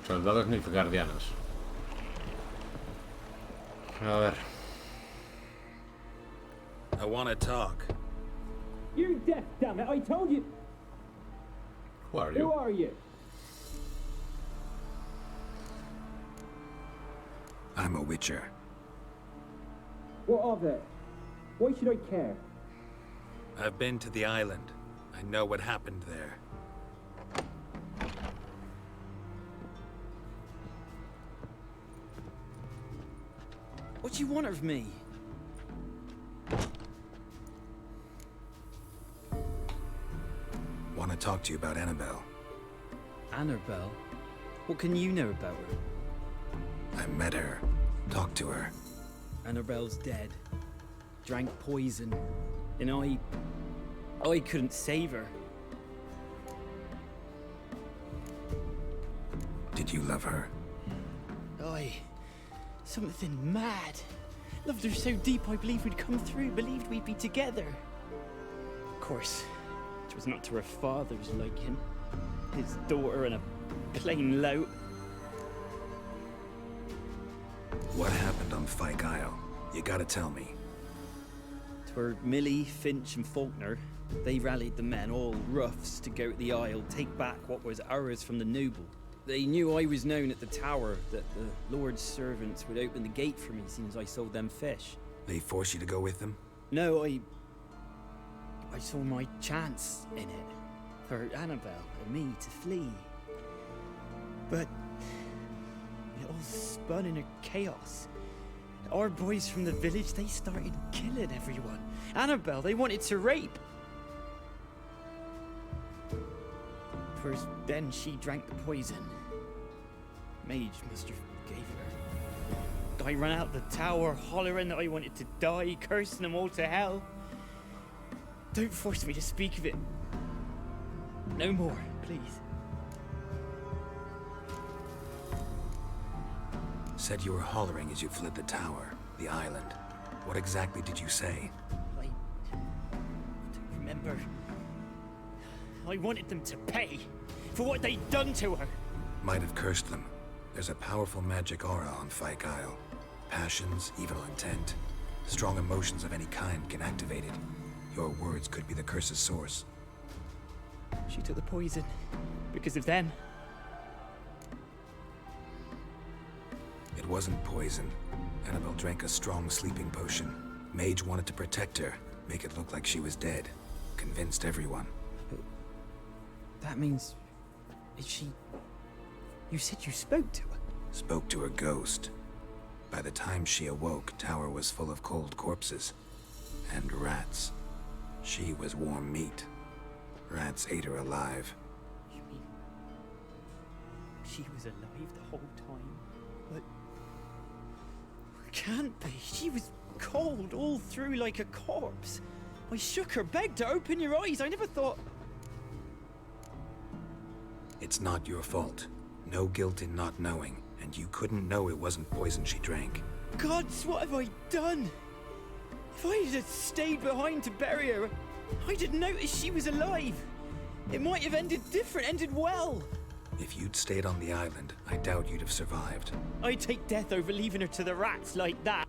Soldados nilfgaardianos. A ver. I want to talk. You're deaf, damn it! I told you. Who are you? Who are you? I'm a witcher. What of it? Why should I care? I've been to the island. I know what happened there. What do you want of me? Want to talk to you about Annabelle. Annabelle? What can you know about her? I met her. Talked to her. Annabelle's dead. Drank poison. And I couldn't save her. Did you love her? Something mad. Loved her so deep I believed we'd come through, believed we'd be together. Of course, it was not to her father's liking. His daughter and a plain lout. What happened on Fyke Isle? You gotta tell me. 'Twere Millie, Finch and Faulkner. They rallied the men, all roughs, to go to the Isle, take back what was ours from the noble. They knew I was known at the tower, that the Lord's servants would open the gate for me as soon as I sold them fish. They forced you to go with them? No, I saw my chance in it. For Annabelle and me to flee. But it all spun in a chaos. Our boys from the village, they started killing everyone. Annabelle, they wanted to rape. First, then she drank the poison. Mage must have gave her. I ran out the tower, hollering that I wanted to die, cursing them all to hell. Don't force me to speak of it. No more, please. Said you were hollering as you fled the tower, the island. What exactly did you say? I don't remember. I wanted them to pay for what they'd done to her. Might have cursed them. There's a powerful magic aura on Fyke Isle. Passions, evil intent, strong emotions of any kind can activate it. Your words could be the curse's source. She took the poison because of them. It wasn't poison. Annabelle drank a strong sleeping potion. Mage wanted to protect her, make it look like she was dead. Convinced everyone. That means... Is she... You said you spoke to her? Spoke to her ghost. By the time she awoke, Tower was full of cold corpses. And rats. She was warm meat. Rats ate her alive. You mean... She was alive the whole time? But... Can't be. She was cold all through like a corpse. I shook her, begged her, open your eyes. I never thought... It's not your fault. No guilt in not knowing, and you couldn't know it wasn't poison she drank. Gods, what have I done? If I had stayed behind to bury her, I didn't notice she was alive. It might have ended different, ended well. If you'd stayed on the island, I doubt you'd have survived. I'd take death over leaving her to the rats like that.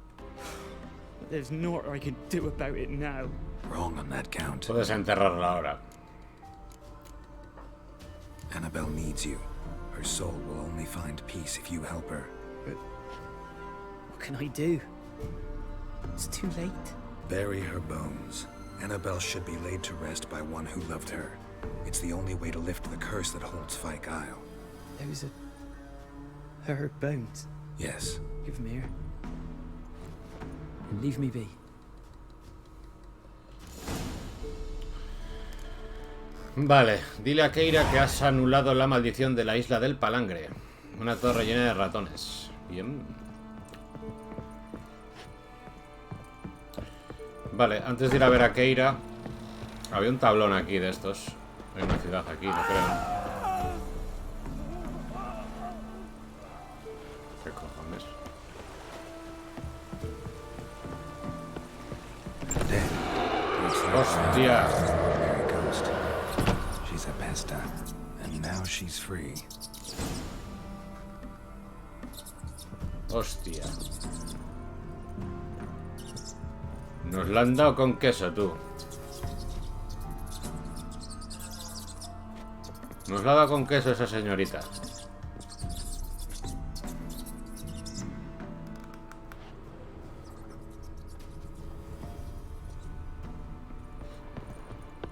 But there's naught I can do about it now. Wrong on that count. Puedes enterrarla ahora. Annabelle needs you. Her soul will only find peace if you help her. But what can I do? It's too late. Bury her bones. Annabelle should be laid to rest by one who loved her. It's the only way to lift the curse that holds Fyke Isle. Those are... her bones? Yes. Give them here. And leave me be. Vale, dile a Keira que has anulado la maldición de la isla del palangre. Una torre llena de ratones. Bien. Vale, antes de ir a ver a Keira, había un tablón aquí de estos. Hay una ciudad aquí, no creo. ¿Qué cojones? ¡Hostia! She's a pesta, and now she's free. Hostia. Nos la han dado con queso, tú. Nos la ha dado con queso esa señorita.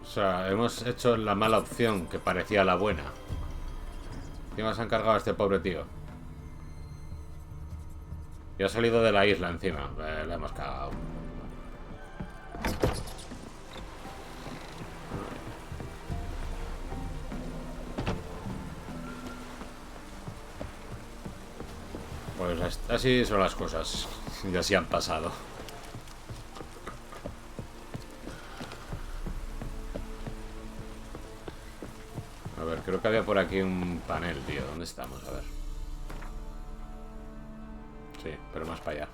O sea, hemos hecho la mala opción que parecía la buena. Encima se han cargado a este pobre tío. Y ha salido de la isla encima. La hemos cagado. Pues así son las cosas. Y así han pasado. A ver, creo que había por aquí un panel, tío. ¿Dónde estamos? A ver. Sí, pero más para allá.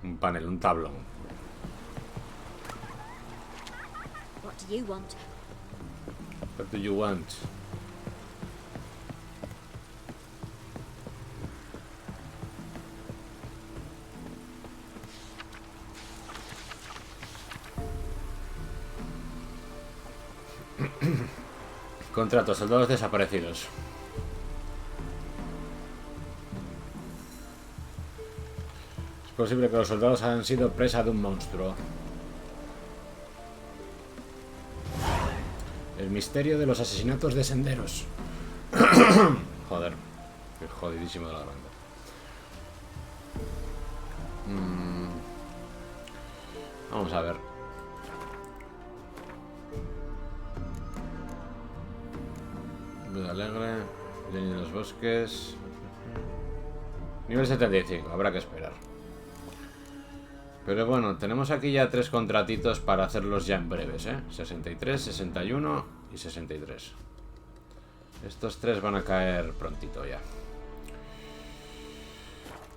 Un panel, un tablón. What do you want? What do you want? Contrato, soldados desaparecidos. posible que los soldados hayan sido presa de un monstruo. El misterio de los asesinatos de senderos. Joder, qué jodidísimo de la banda. Vamos a ver. Vida alegre, Lenny de los bosques. Nivel 75, habrá que esperar. Pero bueno, tenemos aquí ya 3 contratitos para hacerlos ya en breves, ¿eh? 63, 61 y 63. Estos 3 van a caer prontito ya.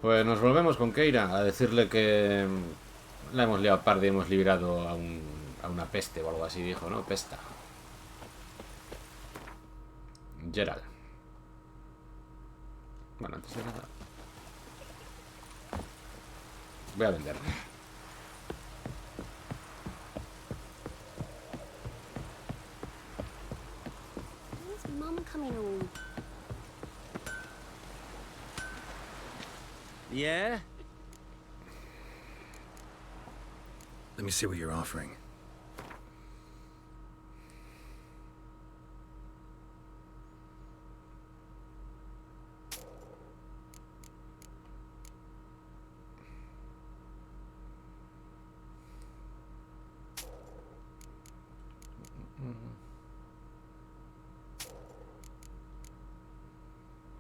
Pues nos volvemos con Keira a decirle que la hemos liado parda y hemos liberado a una peste o algo así, dijo, ¿no? Pesta. Gerald. Bueno, antes de nada voy a vender. Where's Mum coming all? Yeah? Let me see what you're offering.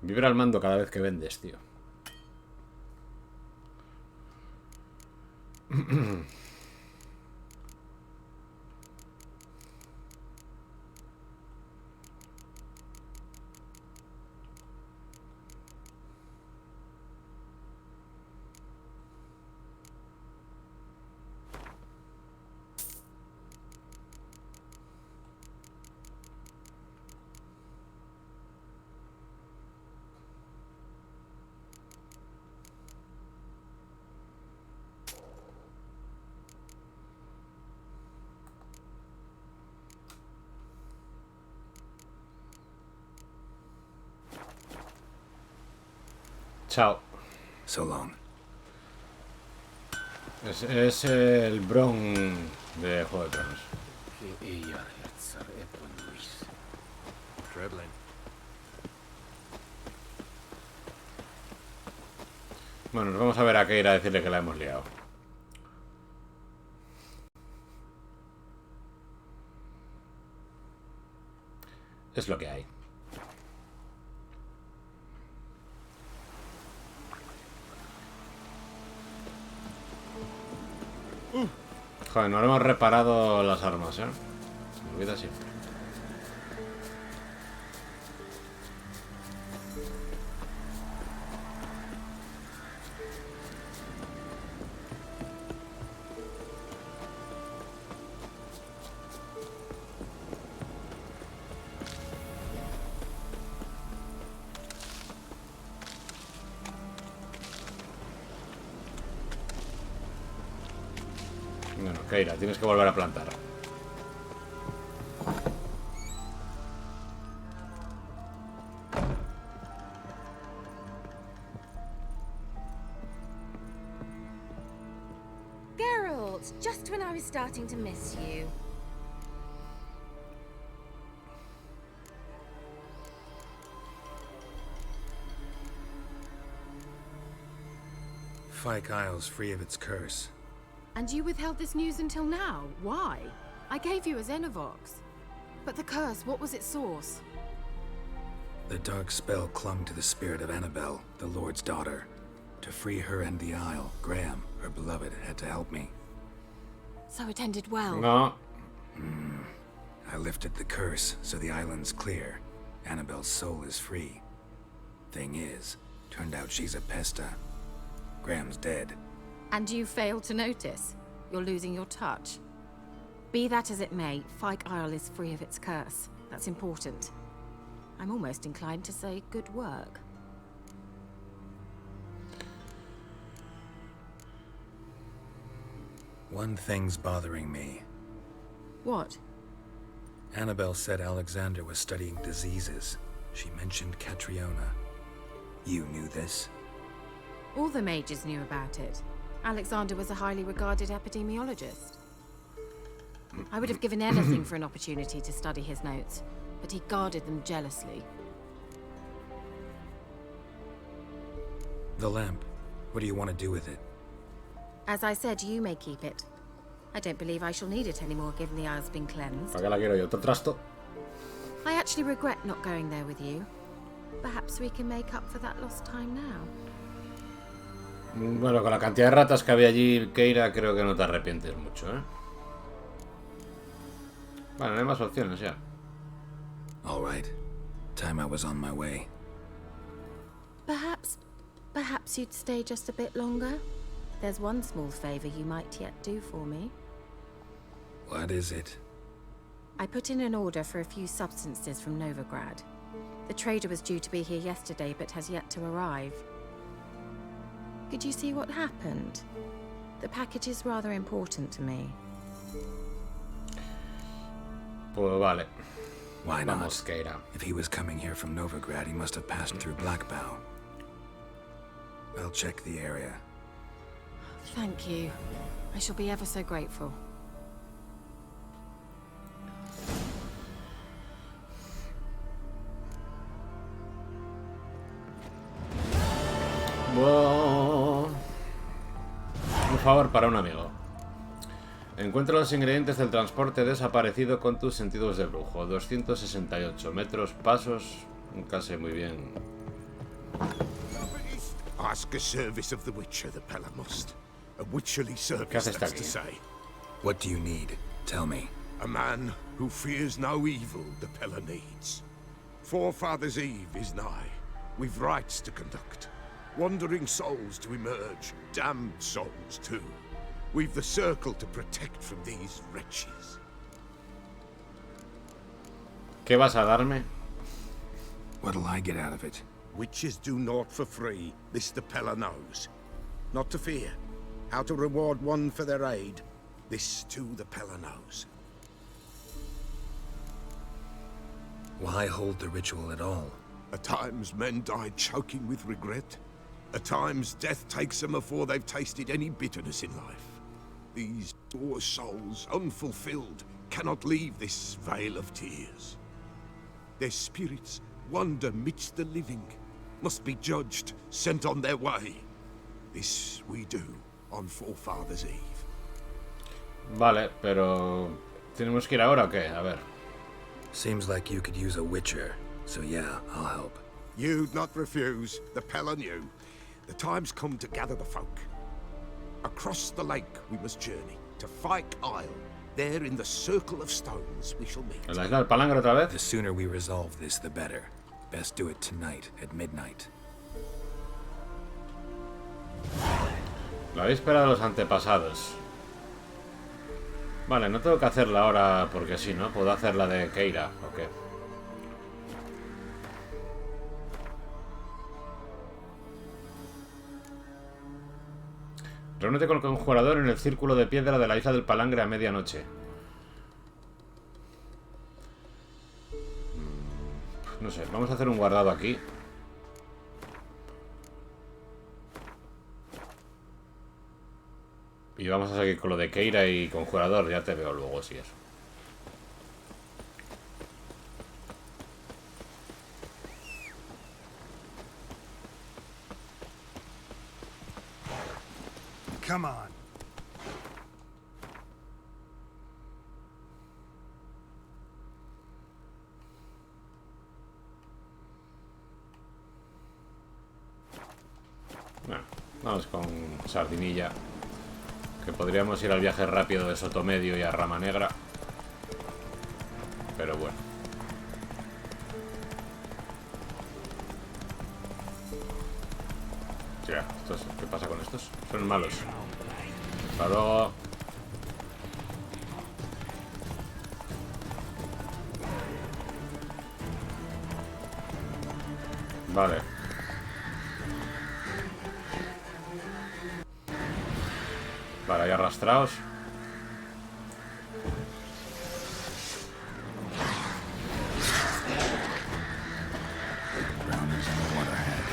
Vibra el mando cada vez que vendes, tío. Chao. So long. Es el Bron de Juego de Tronos. Trebling. Bueno, nos vamos a ver a Keira a decirle que la hemos liado. Es lo que hay. Joder, no hemos reparado las armas, ¿eh? Se me olvida siempre. Bueno, Keira, tienes que volver a plantar. Geralt, just when I was starting to miss you. Fyke Isle's free of its curse. And you withheld this news until now? Why? I gave you a Xenovox. But the curse, what was its source? The dark spell clung to the spirit of Annabelle, the Lord's daughter. To free her and the Isle, Graham, her beloved, had to help me. So it ended well. No. I lifted the curse, so the island's clear. Annabelle's soul is free. Thing is, turned out she's a pesta. Graham's dead. And you failed to notice? You're losing your touch. Be that as it may, Fyke Isle is free of its curse. That's important. I'm almost inclined to say good work. One thing's bothering me. What? Annabelle said Alexander was studying diseases. She mentioned Catriona. You knew this? All the mages knew about it. Alexander was a highly regarded epidemiologist. I would have given anything for an opportunity to study his notes, but he guarded them jealously. The lamp. What do you want to do with it? As I said, you may keep it. I don't believe I shall need it anymore, given the Isle's been cleansed. ¿Para qué la quiero yo? ¿Te trasto? I actually regret not going there with you. Perhaps we can make up for that lost time now. Bueno, con la cantidad de ratas que había allí, Keira, creo que no te arrepientes mucho, ¿eh? Bueno, no hay más opciones ya. All right. Time I was on my way. Perhaps you'd stay just a bit longer? There's one small favor you might yet do for me. What is it? I put in an order for a few substances from Novigrad. The trader was due to be here yesterday, but has yet to arrive. Could you see what happened? The package is rather important to me. Pues vale. Why not? Vamos, Keira. If he was coming here from Novigrad, he must have passed through Blackbow. I'll check the area. Thank you. I shall be ever so grateful. Wow. Un favor para un amigo. Encuentra los ingredientes del transporte desaparecido con tus sentidos de brujo. 268 metros, pasos. Nunca sé muy bien. Ask a service of the Witcher, the Pella must. A witcherly service, that's to say. What do you need? Tell me. A man who fears no evil the Pella needs. Forefathers' Eve is nigh. We've rites to conduct. Wandering souls to emerge. Damned souls, too. We've the circle to protect from these wretches. ¿Qué vas a darme? What'll I get out of it? Witches do naught for free, this the Pella knows. Not to fear. How to reward one for their aid, this too the Pella knows. Why hold the ritual at all? At times men die choking with regret. At times death takes them before they've tasted any bitterness in life. These poor souls, unfulfilled, cannot leave this vale of tears. Their spirits wander midst the living, must be judged, sent on their way. This we do on Forefathers' Eve. Vale, pero... ¿tenemos que ir ahora o qué? A ver. Seems like you could use a witcher, so yeah, I'll help. You'd not refuse, the Pella knew. The time's come to gather the folk. Across the lake we must journey, to Fyke Isle. There in the circle of stones we shall meet. ¿En la isla del Palangre otra vez? The sooner we resolve this, the better. Best do it tonight, at midnight. La víspera de los antepasados. Vale, no tengo que hacerla ahora porque sí, ¿no? Puedo hacer la de Keira, ¿o qué? Reúnete con el conjurador en el círculo de piedra de la isla del Palangre a medianoche. No sé, vamos a hacer un guardado aquí. Y vamos a seguir con lo de Keira y conjurador. Ya te veo luego, si eso. Come on. Bueno, vamos con Sardinilla. Que podríamos ir al viaje rápido de Sotomedio y a Rama Negra. Pero bueno. Ya, ¿qué pasa con estos? Son malos. Hasta luego. Vale. Vale, ahí arrastraos.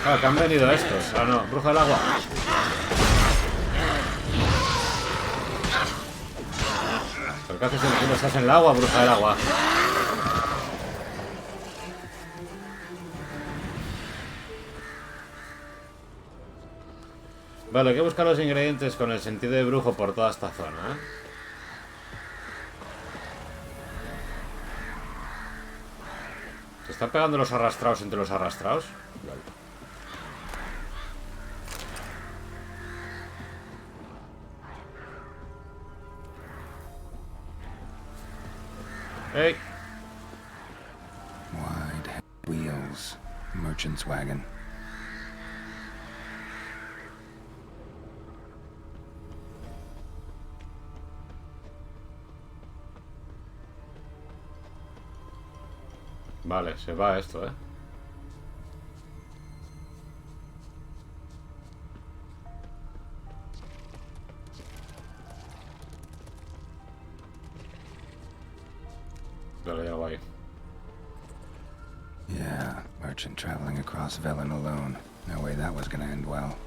Ah, que han venido estos. Ah, no, bruja del agua. ¿Qué haces cuando estás en el agua, bruja del agua? Vale, hay que buscar los ingredientes con el sentido de brujo por toda esta zona, ¿eh? ¿Se están pegando los arrastrados entre los arrastrados? ¡Hey! Wide wheels. Merchant's wagon. Vale, se va esto, ¿eh? Vale, ya guay. Yeah, merchant traveling across Velen alone. No way that was gonna end well.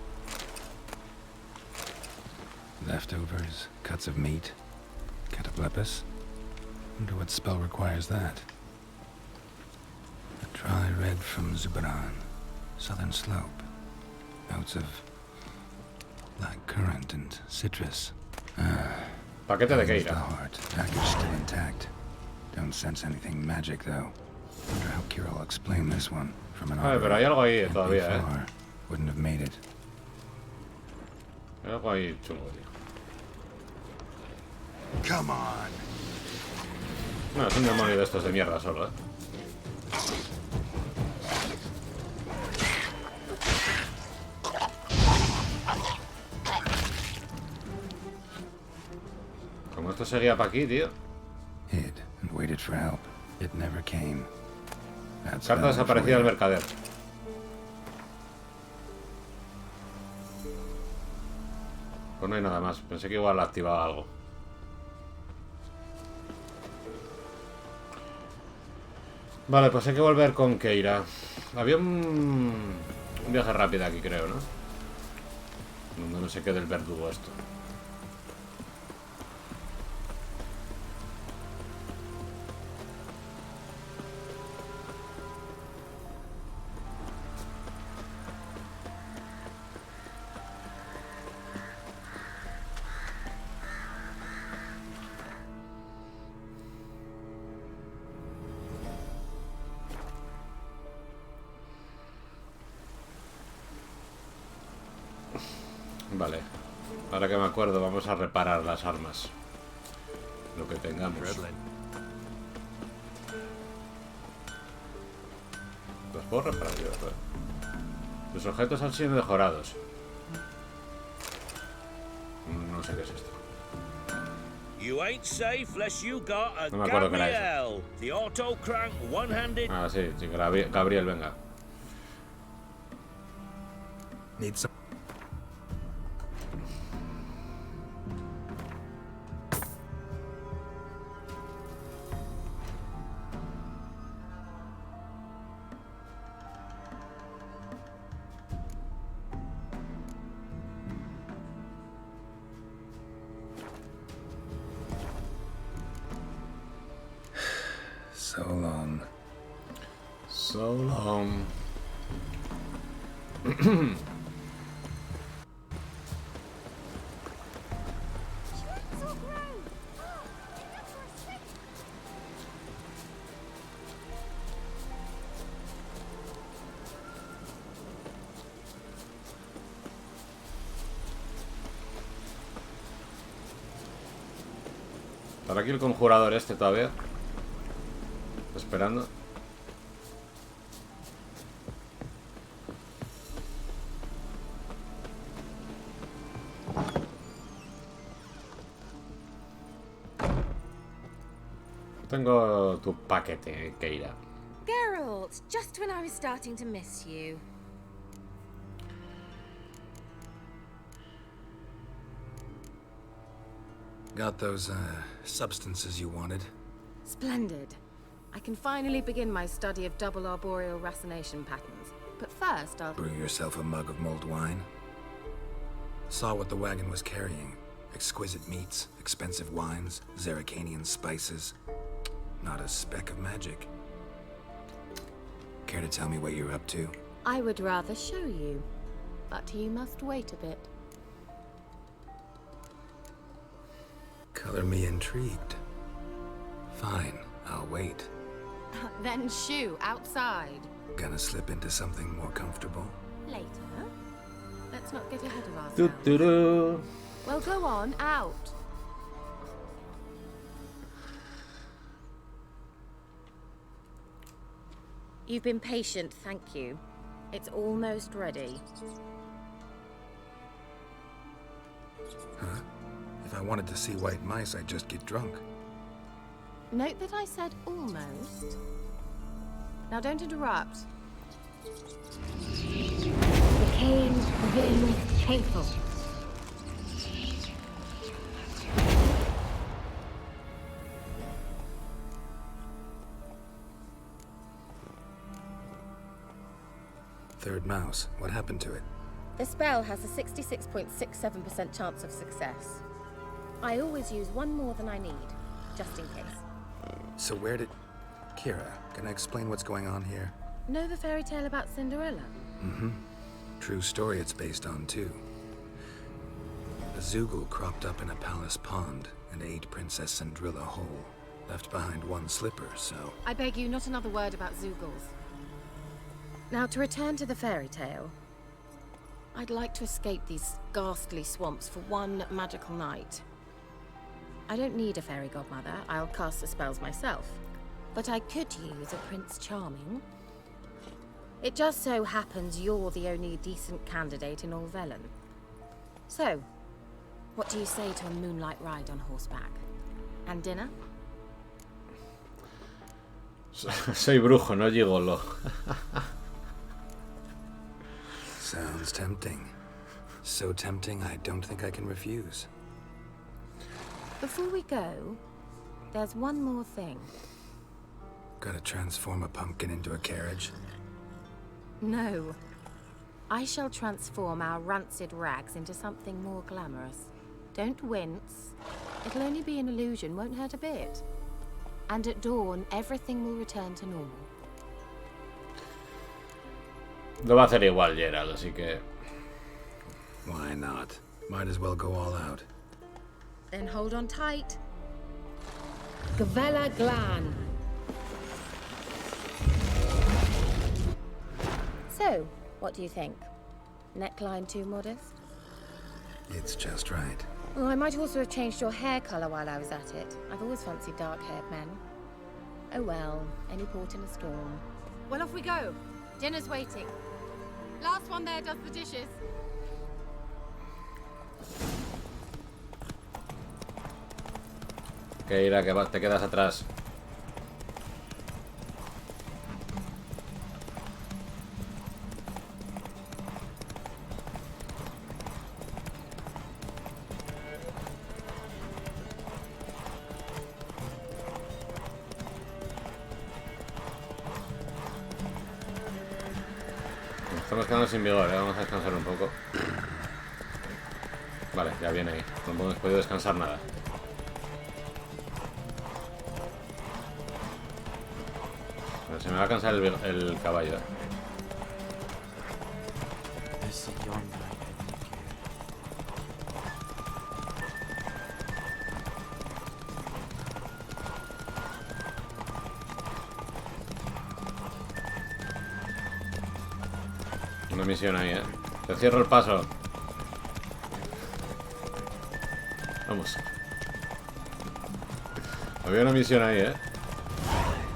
Leftovers, cuts of meat, cataplepis. Wonder what spell requires that. A dry red from Zubaran, southern slope. Notes of black currant and citrus. Paquete de Keira. The heart, package still intact. Don't sense anything magic though. Wonder how Keira will explain this one from an pero hay algo ahí todavía, ¿eh? Wouldn't have made it. Hay algo ahí chungo, tío. Come on. No, es un demonio de estos de mierda solo, ¿eh? Como esto seguía para aquí, tío. Hid and waited for help. It never came. Carta desaparecida del mercader. Pues no hay nada más. Pensé que igual activaba algo. Vale, pues hay que volver con Keira. Había un viaje rápido aquí, creo, ¿no? Donde no se quede el verdugo esto. Vale, ahora que me acuerdo vamos a reparar las armas. Lo que tengamos. Los puedo reparar yo, ¿eh? Los objetos han sido mejorados. No sé qué es esto. No me acuerdo qué era eso. Ah, sí, sí, Gabriel, venga. Need some. So long. So long. ¿Estará aquí el conjurador este todavía? Esperando. Tengo tu paquete, Keira. Geralt, just when I was starting to miss you. Got those, substances you wanted? Splendid. I can finally begin my study of double arboreal racination patterns. But first, I'll... Brew yourself a mug of mulled wine? Saw what the wagon was carrying. Exquisite meats, expensive wines, Zerrikanian spices. Not a speck of magic. Care to tell me what you're up to? I would rather show you, but you must wait a bit. Color me intrigued. Fine, I'll wait. Then shoo, outside. Gonna slip into something more comfortable? Later. Let's not get ahead of ourselves. Doo-doo-doo. Well, go on, out. You've been patient, thank you. It's almost ready. Huh? If I wanted to see white mice, I'd just get drunk. Note that I said almost. Now don't interrupt. The cane within faithful. Third mouse. What happened to it? The spell has a 66.67% chance of success. I always use one more than I need, just in case. So where did... Keira, can I explain what's going on here? Know the fairy tale about Cinderella? Mm-hmm. True story it's based on, too. A Zoogle cropped up in a palace pond and ate Princess Cinderella whole. Left behind one slipper, so... I beg you, not another word about Zoogles. Now, to return to the fairy tale, I'd like to escape these ghastly swamps for one magical night. I don't need a fairy godmother, I'll cast the spells myself. But I could use a Prince Charming. It just so happens you're the only decent candidate in all Velen. So, what do you say to a moonlight ride on horseback? And dinner? Soy brujo, no gigolo. Sounds tempting. So tempting, I don't think I can refuse. Before we go, there's one more thing. Gotta transform a pumpkin into a carriage? No. I shall transform our rancid rags into something more glamorous. Don't wince. It'll only be an illusion, won't hurt a bit. And at dawn, everything will return to normal. Lo va a hacer igual, Gerald, así que... Why not? Might as well go all out. Then hold on tight. Gavella Glan. So, what do you think? Neckline too modest? It's just right. Well, I might also have changed your hair colour while I was at it. I've always fancied dark-haired men. Oh well, any port in a storm. Well, off we go. Dinner's waiting. Last one there does the dishes. Keira, que te quedas atrás. Estamos quedando sin vigor, vamos a descansar un poco. Vale, ya viene ahí. No hemos podido descansar nada. Pero se me va a cansar el caballo. Una misión ahí, Te cierro el paso. Vamos. Había una misión ahí,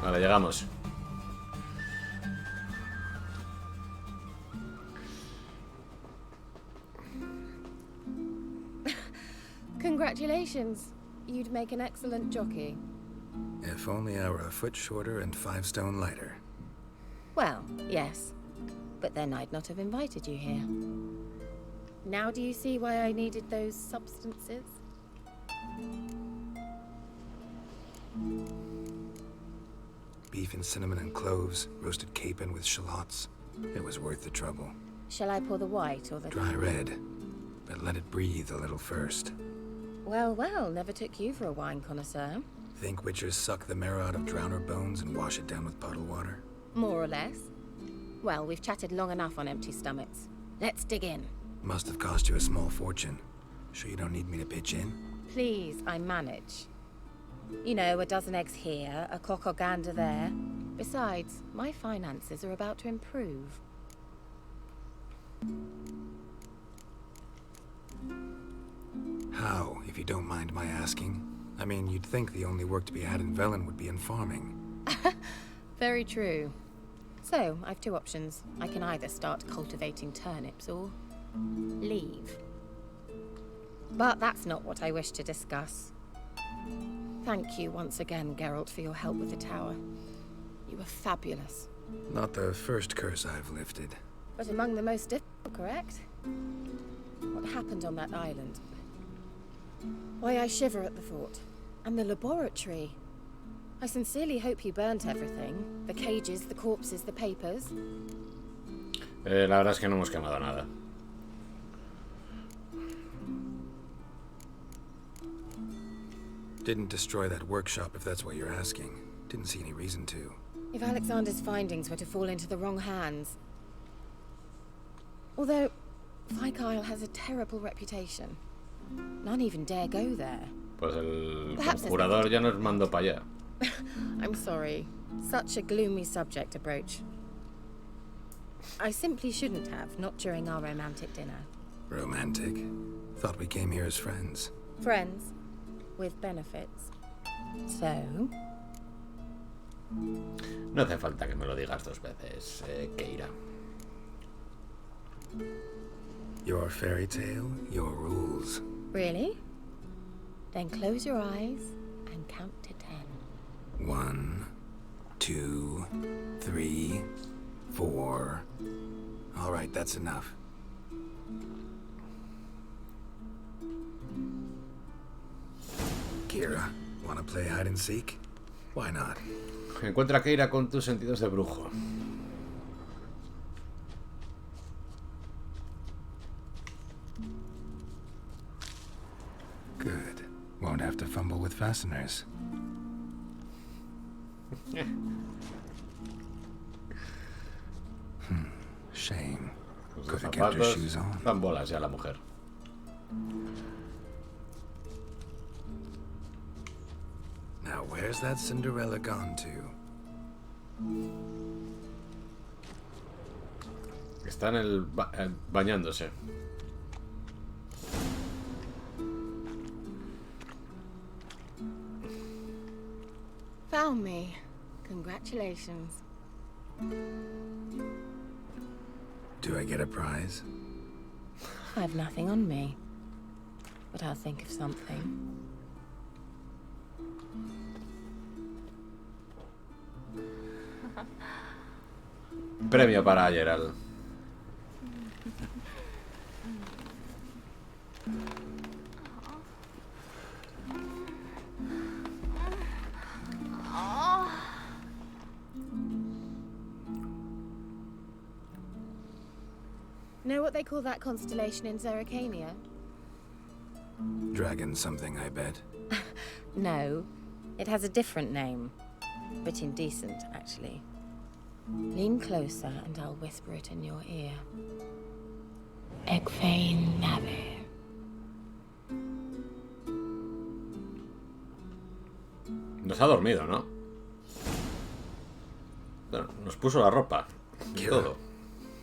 Vale, llegamos. Congratulations. You'd make an excellent jockey. If only I were a foot shorter and 5 stone lighter. Well, yes. But then I'd not have invited you here. Now do you see why I needed those substances? Beef and cinnamon and cloves, roasted capon with shallots. It was worth the trouble. Shall I pour the white or the... Dry red, but let it breathe a little first. Well, well, never took you for a wine connoisseur. Think witchers suck the marrow out of drowner bones and wash it down with puddle water? More or less. Well, we've chatted long enough on empty stomachs. Let's dig in. Must have cost you a small fortune. Sure you don't need me to pitch in? Please, I manage. You know, a dozen eggs here, a cock or gander there. Besides, my finances are about to improve. How, if you don't mind my asking? I mean, you'd think the only work to be had in Velen would be in farming. Very true. So, I've two options. I can either start cultivating turnips or leave. But that's not what I wish to discuss. Thank you once again, Geralt, for your help with the tower. You were fabulous. Not the first curse I've lifted. But among the most difficult, correct? What happened on that island? Why, I shiver at the thought. And the laboratory. I sincerely hope you burnt everything. The cages, the corpses, the papers. La verdad es que no hemos quemado nada. Didn't destroy that workshop, if that's what you're asking. Didn't see any reason to. If Alexander's findings were to fall into the wrong hands... Although, Vikyle has a terrible reputation. None even dare go there. Pues el conjurador ya nos mandó para allá. I'm sorry. Such a gloomy subject to broach. I simply shouldn't have, not during our romantic dinner. Romantic? Thought we came here as friends. Friends. With benefits. So... No hace falta que me lo digas dos veces, Keira. Your fairy tale, your rules. Really? Then close your eyes and count to 10. 1, 2, 3, 4. All right, that's enough. Keira, wanna play hide and seek? Why not? Encuentra a Keira con tus sentidos de brujo. Good. Won't have to fumble with fasteners. Shame. Could have kept her shoes on. Dan bolas ya la mujer. Now where's that Cinderella gone to? Está en bañándose. Found me. Congratulations. Do I get a prize? I've nothing on me. But I'll think of something. Premio para Gerald. Know what they call that constellation in Zerrikania? Dragon something, I bet. No, it has a different name. Bit indecent, actually. Lean closer and I'll whisper it in your ear. Acompañame. Nos ha dormido, ¿no? Bueno, nos puso la ropa. Y todo.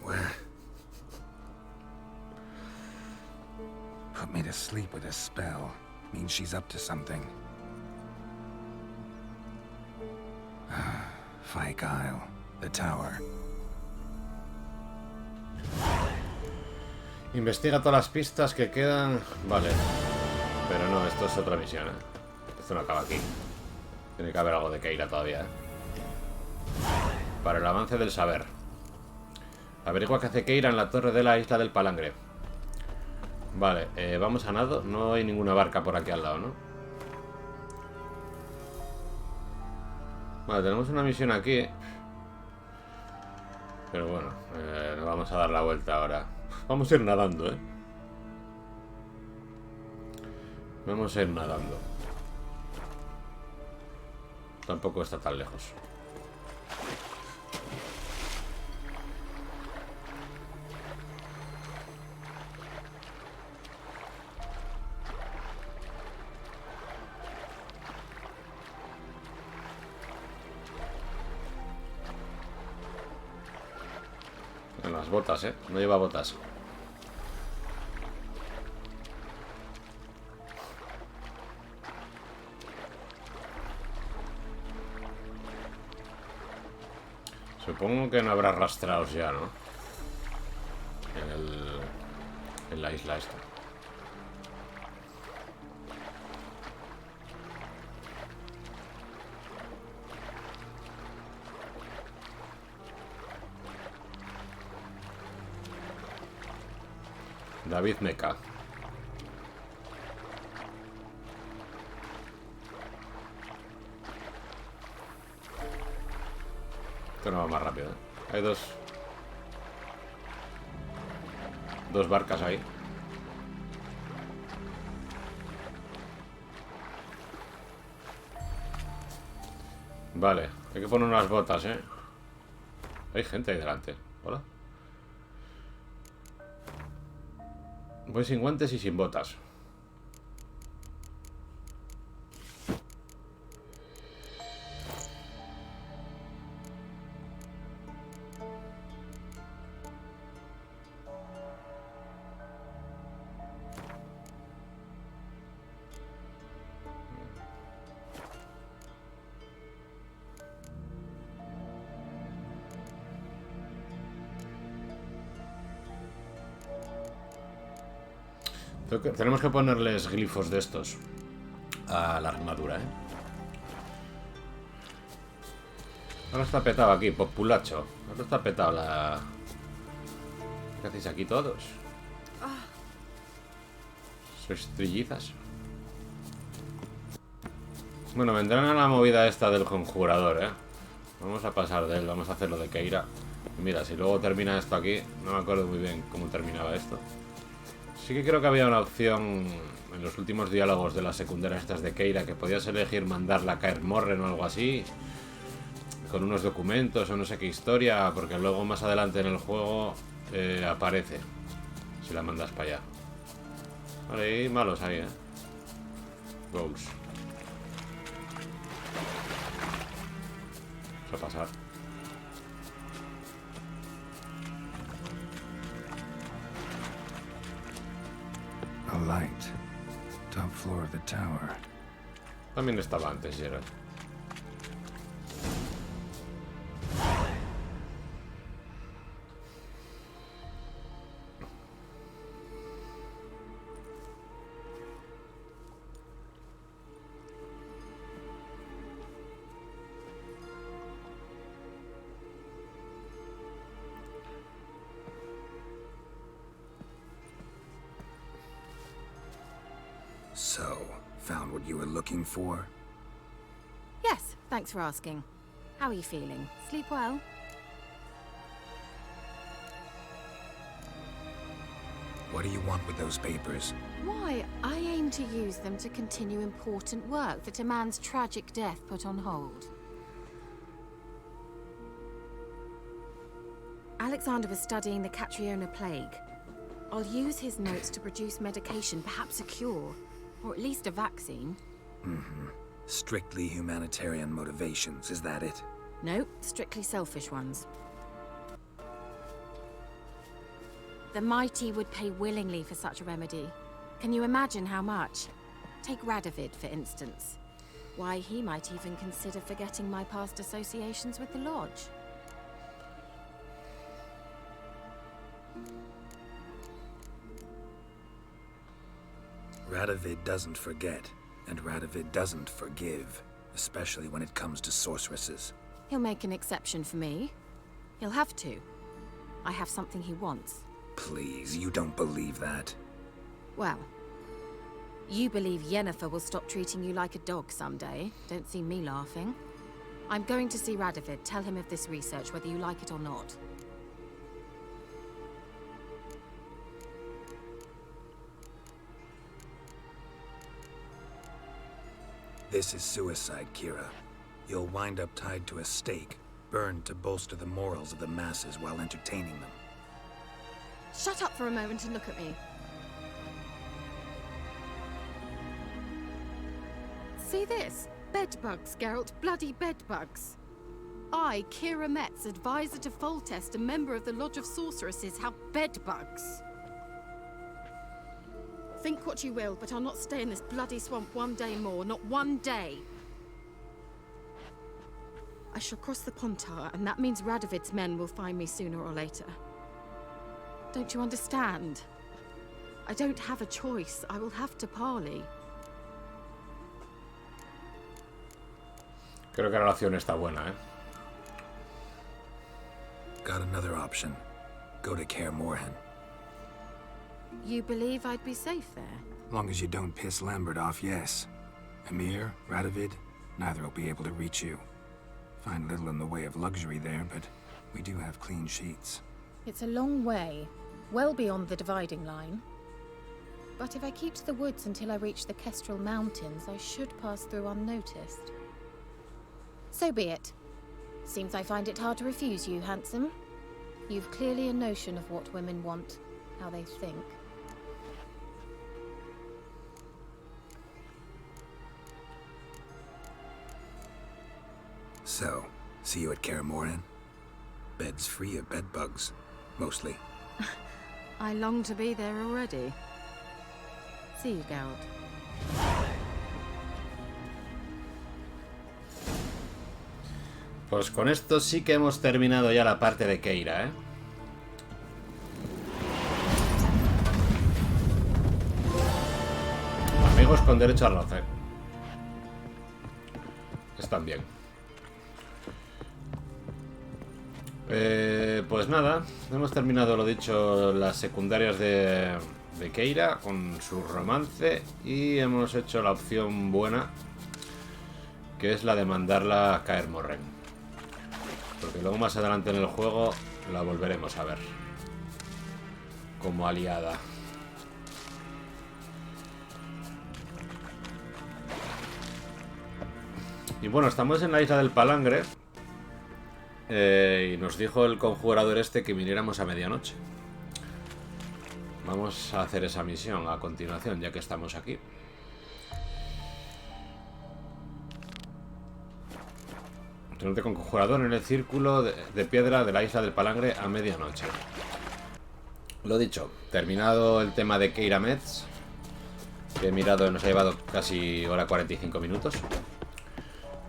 Where? Put me to sleep with a spell. Means she's up to something. Vikyle. The tower. Investiga todas las pistas que quedan. Vale. Pero no, esto es otra misión, ¿eh? Esto no acaba aquí. Tiene que haber algo de Keira todavía, ¿eh? Para el avance del saber. Averigua qué hace Keira en la torre de la isla del Palangre. Vale, vamos a nado. No hay ninguna barca por aquí al lado, ¿no? Vale, tenemos una misión aquí. Pero bueno, nos vamos a dar la vuelta ahora. Vamos a ir nadando, ¿eh? Vamos a ir nadando. Tampoco está tan lejos. En las botas, ¿eh? No lleva botas. Supongo que no habrá rastreados ya, ¿no? En la isla esta. David Meca. Esto no va más rápido, ¿eh? Hay dos barcas ahí. Vale, hay que poner unas botas, ¿eh? Hay gente ahí delante. Hola. Voy sin guantes y sin botas. Tenemos que ponerles glifos de estos a la armadura, ¿eh? Ahora está petado aquí, populacho. Ahora está petado la... ¿Qué hacéis aquí todos? ¿Sois trillizas? Bueno, vendrán a la movida esta del conjurador, ¿eh? Vamos a pasar de él, vamos a hacer lo de Keira. Y mira, si luego termina esto aquí, no me acuerdo muy bien cómo terminaba esto. Sí que creo que había una opción en los últimos diálogos de las secundarias estas de Keira que podías elegir mandarla a caer Morren o algo así, con unos documentos o no sé qué historia, porque luego más adelante en el juego aparece si la mandas para allá. Vale, hay malos ahí, ¿eh? Goals. Vamos a pasar. A light. Top floor of the tower. También estaba antes, Gerard. So, found what you were looking for? Yes, thanks for asking. How are you feeling? Sleep well? What do you want with those papers? Why, I aim to use them to continue important work that a man's tragic death put on hold. Alexander was studying the Catriona plague. I'll use his notes to produce medication, perhaps a cure. Or at least a vaccine. Mm-hmm. Strictly humanitarian motivations, is that it? No, strictly selfish ones. The mighty would pay willingly for such a remedy. Can you imagine how much? Take Radovid, for instance. Why, he might even consider forgetting my past associations with the Lodge. Radovid doesn't forget, and Radovid doesn't forgive, especially when it comes to sorceresses. He'll make an exception for me. He'll have to. I have something he wants. Please, you don't believe that. Well, you believe Yennefer will stop treating you like a dog someday. Don't see me laughing. I'm going to see Radovid. Tell him of this research, whether you like it or not. This is suicide, Keira. You'll wind up tied to a stake, burned to bolster the morals of the masses while entertaining them. Shut up for a moment and look at me. See this? Bedbugs, Geralt. Bloody bedbugs. I, Keira Metz, advisor to Foltest, a member of the Lodge of Sorceresses, have bedbugs. Think what you will, but I'll not stay in this bloody swamp one day more. Not one day. I shall cross the Pontar, and that means Radovid's men will find me sooner or later. Don't you understand? I don't have a choice. I will have to parley. Creo que la relación está buena, ¿eh? Got another option. Go to Kaer Morhen. You believe I'd be safe there? Long as you don't piss Lambert off, yes. Emir, Radovid, neither will be able to reach you. Find little in the way of luxury there, but we do have clean sheets. It's a long way, well beyond the dividing line. But if I keep to the woods until I reach the Kestrel Mountains, I should pass through unnoticed. So be it. Seems I find it hard to refuse you, handsome. You've clearly a notion of what women want, how they think. So, see you at Kaer Morhen? Beds free of bedbugs, mostly. I long to be there already. See you, Geralt. Pues con esto sí que hemos terminado ya la parte de Keira, ¿eh? Amigos con derecho al roce. Están bien. Pues nada, hemos terminado, lo dicho, las secundarias de Keira con su romance y hemos hecho la opción buena, que es la de mandarla a Kaer Morhen, porque luego más adelante en el juego la volveremos a ver como aliada. Y bueno, estamos en la isla del Palangre. Y nos dijo el conjurador este que viniéramos a medianoche. Vamos a hacer esa misión a continuación, ya que estamos aquí. Reúnete con conjurador en el círculo de piedra de la isla del Palangre a medianoche. Lo dicho, terminado el tema de Keira Metz, que he mirado, nos ha llevado casi hora 45 minutos.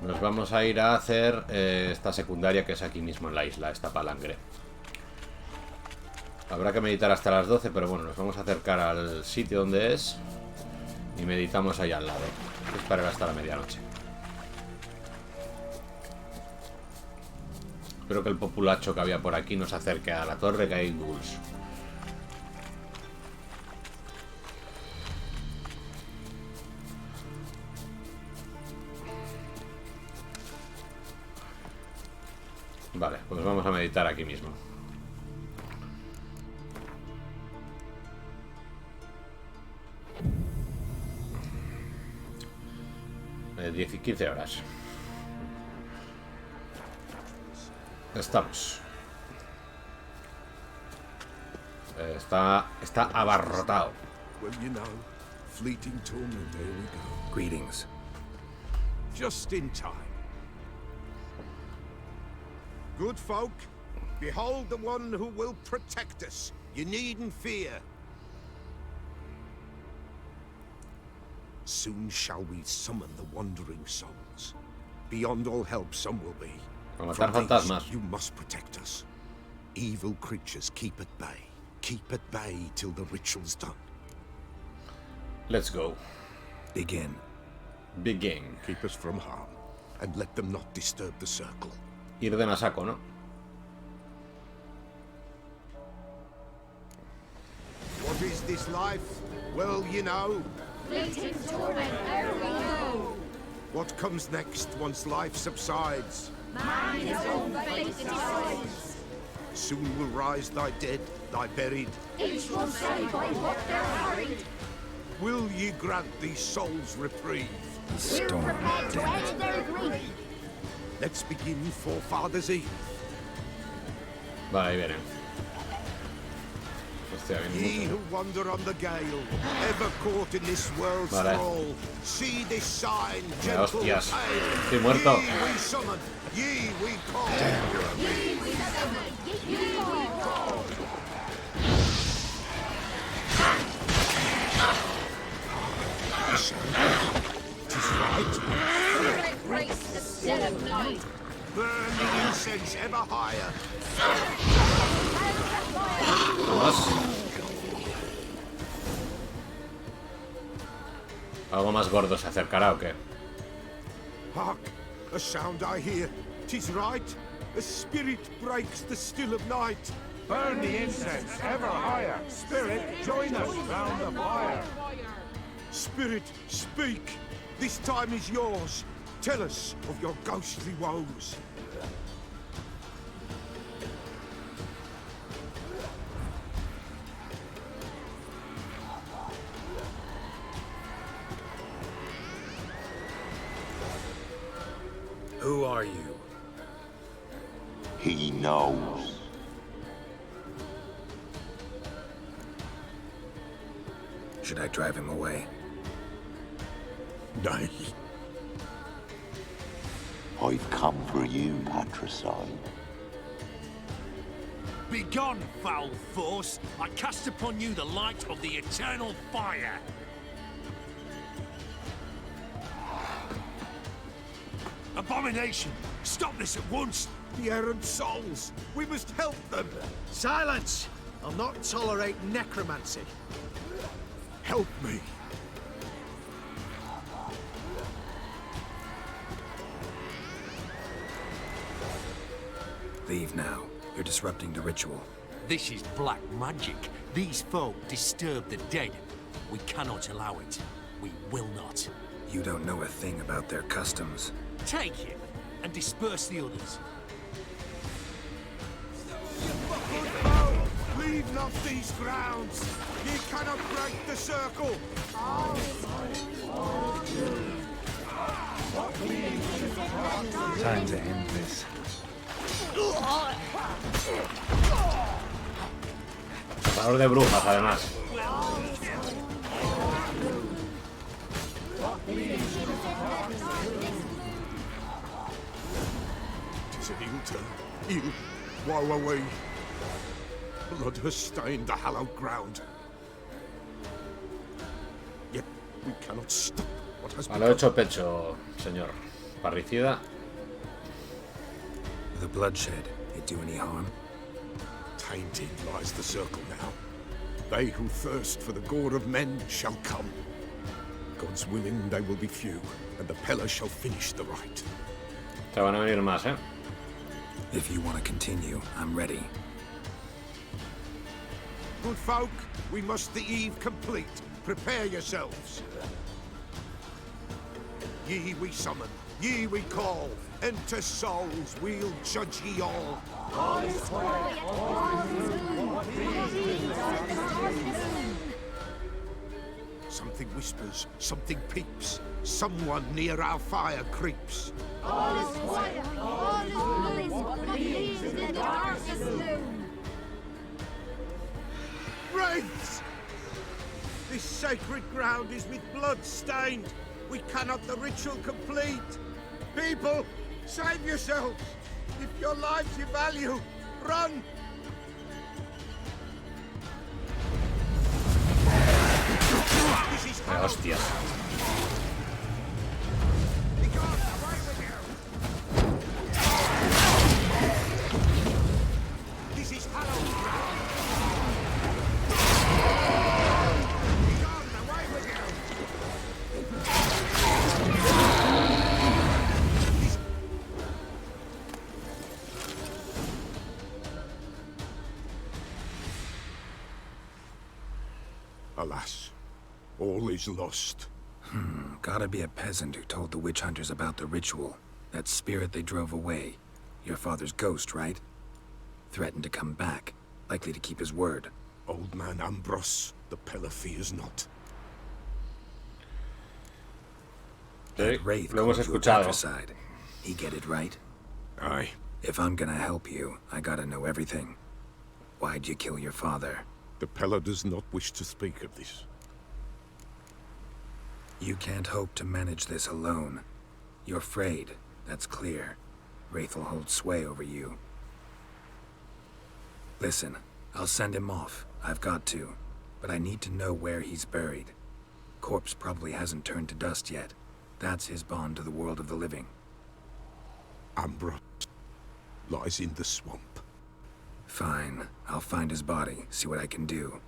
Nos vamos a ir a hacer esta secundaria que es aquí mismo en la isla, esta Palangre. Habrá que meditar hasta las 12, pero bueno, nos vamos a acercar al sitio donde es y meditamos ahí al lado. Hay que esperar hasta la medianoche. Espero que el populacho que había por aquí nos acerque a la torre, que hay ghouls. Vale, pues vamos a meditar aquí mismo. 10 y 15 horas. Estamos. Está abarrotado. Well, you know, fleeting torment, there we go. Greetings. Just in time. Good folk, behold the one who will protect us. You needn't fear. Soon shall we summon the wandering souls. Beyond all help, some will be. From these, you must protect us. Evil creatures keep at bay. Keep at bay till the ritual's done. Let's go. Begin. Begin. Keep us from harm, and let them not disturb the circle. Ir de masaco, ¿no? What is this life? Well, you know. Fleeting torment, there we go. What comes next once life subsides? Man his own fate decides. Soon will rise thy dead, thy buried. Each will say by what they're hurried. Will ye grant these souls reprieve? The storm, damn it. Let's begin Forefathers Eve. Vale, ahí vienen. Hostia, viene Ye mucho. who wander on the gale, ever caught in this world's Vale. thrall, see this sign, Mira, gentle hostias. tale. Estoy muerto. Ye we summon, ye we call. Tis right. Grace the still of night. Burn the incense ever higher. Vamos. ¿Algo más gordo se acercará o qué? Hark, a sound I hear. Tis right. A spirit breaks the still of night. Burn the incense ever higher. Spirit, join us round the fire. Spirit, speak. This time is yours. Tell us of your ghostly woes. Who are you? He knows. Should I drive him away? Nay. I've come for you, patricide. Begone, foul force! I cast upon you the light of the eternal fire! Abomination! Stop this at once! The errant souls. We must help them. Silence! I'll not tolerate necromancy. Help me. Leave now. You're disrupting the ritual. This is black magic. These folk disturb the dead. We cannot allow it. We will not. You don't know a thing about their customs. Take him and disperse the others. Leave not these grounds. Ye cannot break the circle. Time to end this. Cazador de brujas, además. Tis an ill turn. Ill. Woe away. Blood has stained the hallowed ground. Yet we cannot stop what has A lo hecho pecho, señor. Parricida. The bloodshed, it do any harm? Tainted lies the circle now. They who thirst for the gore of men shall come. God's willing, they will be few, and the Peller shall finish the rite. Te van a venir más, ¿eh? If you want to continue, I'm ready. Good folk, we must the eve complete. Prepare yourselves. Ye we summon, ye we call. Enter souls, we'll judge ye all. Something whispers, something peeps. Someone near our fire creeps. Wraiths! This sacred ground is with blood stained. We cannot the ritual complete. People, save yourselves. If your lives you value, run! Hostias. This is hallowed ground. Alas, all is lost. Gotta be a peasant who told the witch hunters about the ritual. That spirit they drove away. Your father's ghost, right? Threatened to come back. Likely to keep his word. Old man Ambros, the Peller fears not. That Wraith lo hemos called you a escuchado. patricide. He get it right? Aye. If I'm gonna help you, I gotta know everything. Why'd you kill your father? The Pella does not wish to speak of this. You can't hope to manage this alone. You're afraid, that's clear. Wraith will hold sway over you. Listen, I'll send him off. I've got to. But I need to know where he's buried. Corpse probably hasn't turned to dust yet. That's his bond to the world of the living. Ambros lies in the swamp. Fine. I'll find his body, see what I can do.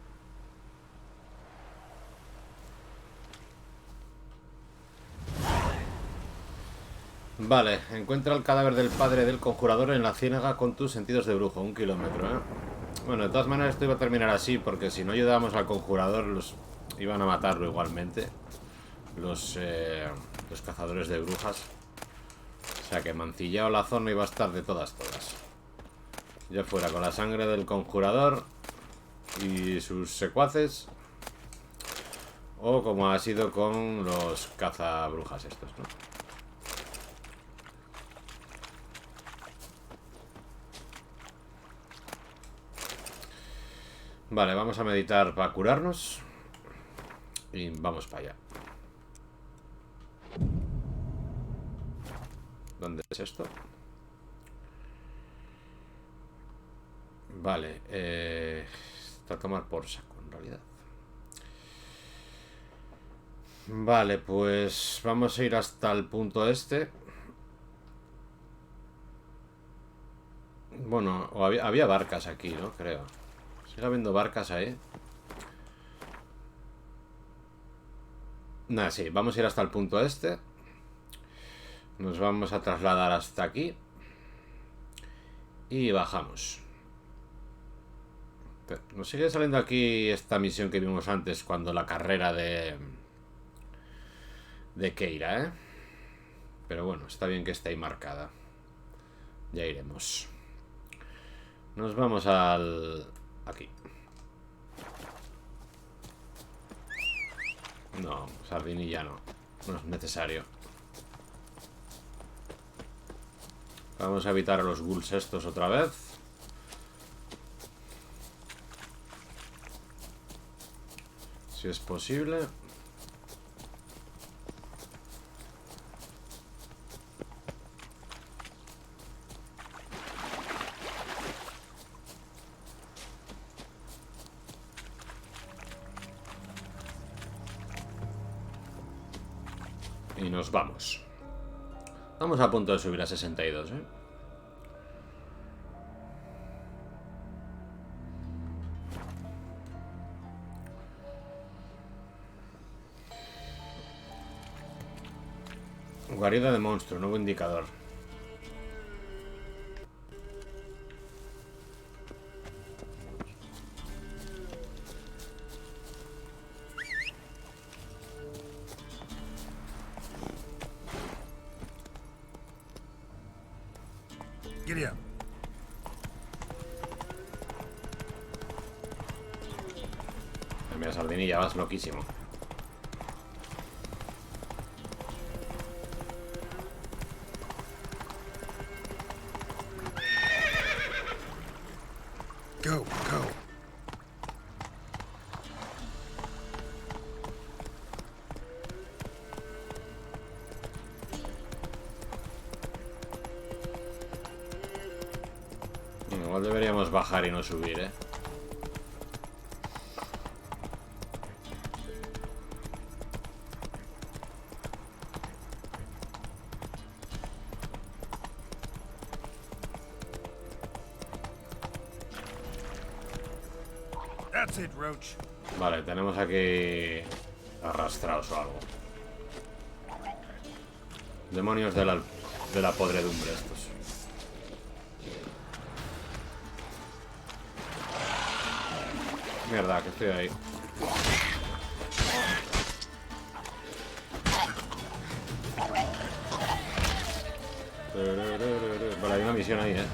Vale, encuentra el cadáver del padre del conjurador en la ciénaga con tus sentidos de brujo. 1 kilómetro, ¿eh? Bueno, de todas maneras esto iba a terminar así, porque si no ayudábamos al conjurador, los iban a matarlo igualmente. Los cazadores de brujas. O sea que mancillado la zona iba a estar de todas. Ya fuera con la sangre del conjurador y sus secuaces, o como ha sido con los cazabrujas estos, ¿no? Vale, vamos a meditar para curarnos y vamos para allá. ¿Dónde es esto? Vale, está a tomar por saco en realidad. Vale, pues vamos a ir hasta el punto este. Bueno, o había barcas aquí, ¿no? Creo. Sigue habiendo barcas ahí. Nada, sí, vamos a ir hasta el punto este. Nos vamos a trasladar hasta aquí. Y bajamos. Nos sigue saliendo aquí esta misión que vimos antes, cuando la carrera de Keira, ¿eh? Pero bueno, está bien que esté ahí marcada. Ya iremos. Nos vamos al... aquí. No, sardinilla no. No es necesario. Vamos a evitar a los ghouls estos otra vez. Si es posible. Y nos vamos. Estamos a punto de subir a 62, ¿eh? Guarida de monstruo, nuevo indicador. Giddy up. Mira, sardinilla, vas loquísimo. Go, go. Igual deberíamos bajar y no subir, ¿eh? That's it, Roach. Vale, tenemos aquí arrastrados o algo. Demonios de la podredumbre estos. Mierda, que estoy ahí. Vale, hay una misión ahí, ¿eh?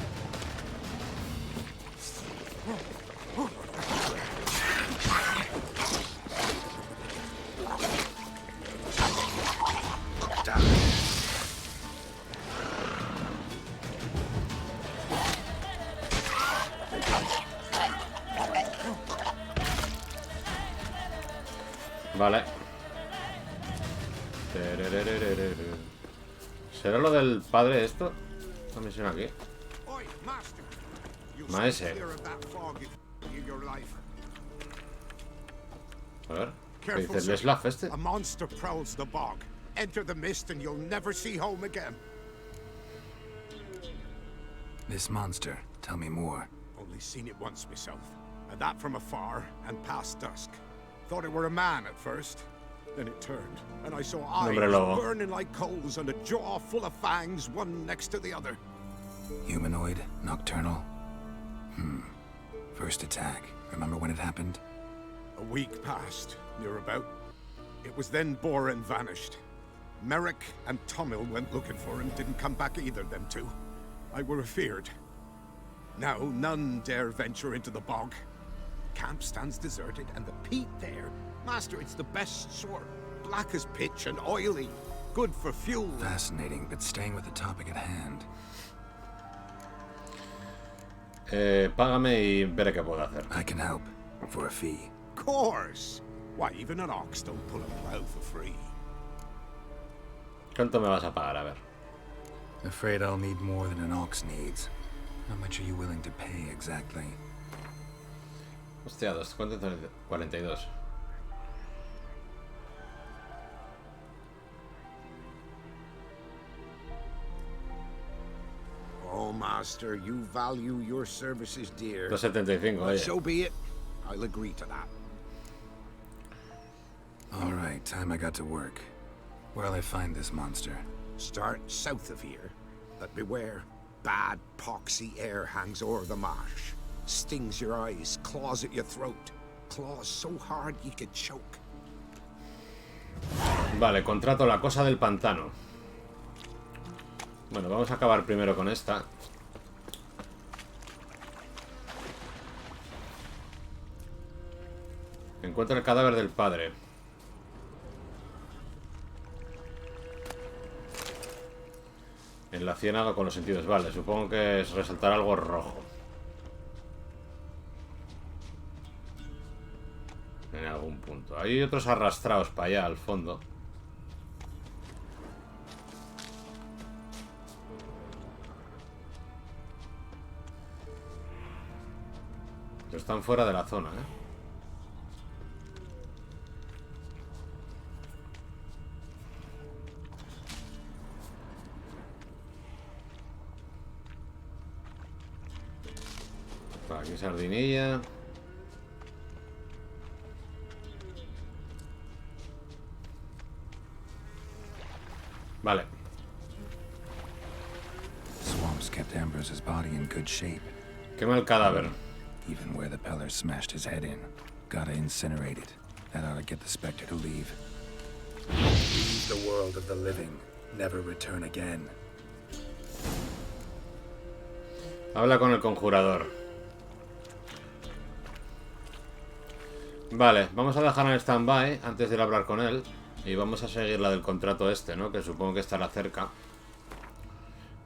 Vale. ¿Será lo del padre esto? Esta misión aquí. Maese. A ver. ¿Qué dice el Slav este? A monster prowls the bog. Enter the mist and you'll never see home again. This monster, tell me more. Only seen it once myself, and that from afar and past dusk. Thought it were a man at first. Then it turned, and I saw eyes burning like coals and a jaw full of fangs, one next to the other. Humanoid, nocturnal. First attack. Remember when it happened? A week passed, near about. It was then Boren vanished. Merrick and Tomil went looking for him, didn't come back either, them two. I were afeard. Now none dare venture into the bog. Camp stands deserted, and the peat there, Master, it's the best sort. Black as pitch and oily. Good for fuel. Fascinating, but staying with the topic at hand. Págame y veré qué puedo hacer. I can help. For a fee. Of course. Why, even an ox don't pull a plow for free. ¿Cuánto me vas a pagar? A ver. Afraid I'll need more than an ox needs. How much are you willing to pay exactly? Hostia, 242. Oh, Master, you value your services dear. 275, oye. So be it. I'll agree to that. All right, time I got to work. Where'll I find this monster? Start south of here, but beware. Bad, poxy air hangs o'er the marsh. Stings your eyes, claws at your throat. Claws so hard you could choke. Vale, contrato la cosa del pantano. Bueno, vamos a acabar primero con esta. Encuentra el cadáver del padre. En la ciénaga con los sentidos. Vale, supongo que es resaltar algo rojo. En algún punto. Hay otros arrastrados para allá, al fondo. Están fuera de la zona, ¿eh? Aquí sardinilla. Vale. Swamps kept Ambrose's body in good shape. Quema el cadáver. Even where the Peller smashed his head in. Gotta incinerate it. That ought to get the Spectre to leave. Leave the world of the living. Never return again. Habla con el conjurador. Vale, vamos a dejar en stand-by antes de ir a hablar con él. Y vamos a seguir la del contrato este, ¿no? Que supongo que estará cerca.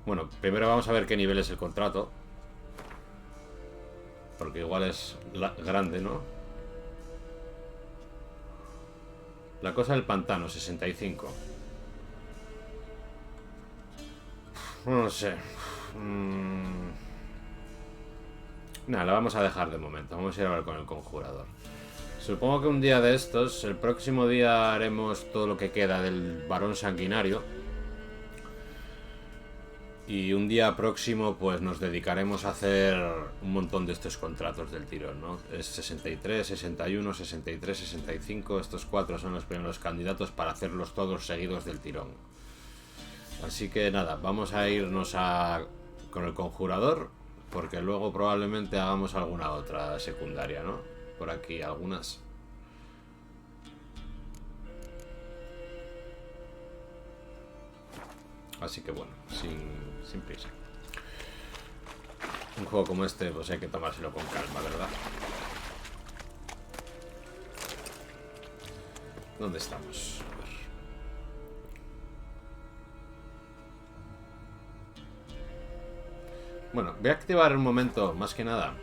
Bueno, primero vamos a ver qué nivel es el contrato. Porque igual es grande, ¿no? La cosa del pantano, 65. No sé. Nada, la vamos a dejar de momento. Vamos a ir a hablar con el conjurador. Supongo que un día de estos, el próximo día haremos todo lo que queda del varón sanguinario. Y un día próximo pues nos dedicaremos a hacer un montón de estos contratos del tirón, ¿no? Es 63, 61, 63, 65. Estos 4 son los primeros candidatos para hacerlos todos seguidos del tirón. Así que nada, vamos a irnos con el conjurador, porque luego probablemente hagamos alguna otra secundaria, ¿no? Por aquí algunas. Así que bueno, sin prisa. Un juego como este pues hay que tomárselo con calma, ¿verdad? ¿Dónde estamos? A ver. Bueno, voy a activar un momento, más que nada.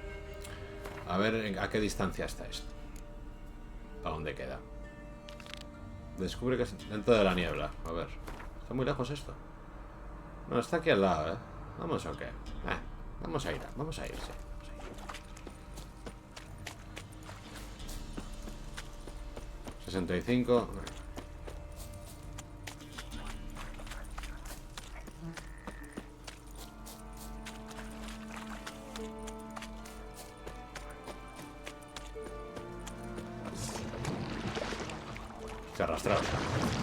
A ver a qué distancia está esto. ¿Para dónde queda? Descubre que es dentro de la niebla. A ver. ¿Está muy lejos esto? No, está aquí al lado, ¿eh? ¿Vamos o qué? Vamos a ir, vamos a irse. 65. Se ha arrastrado.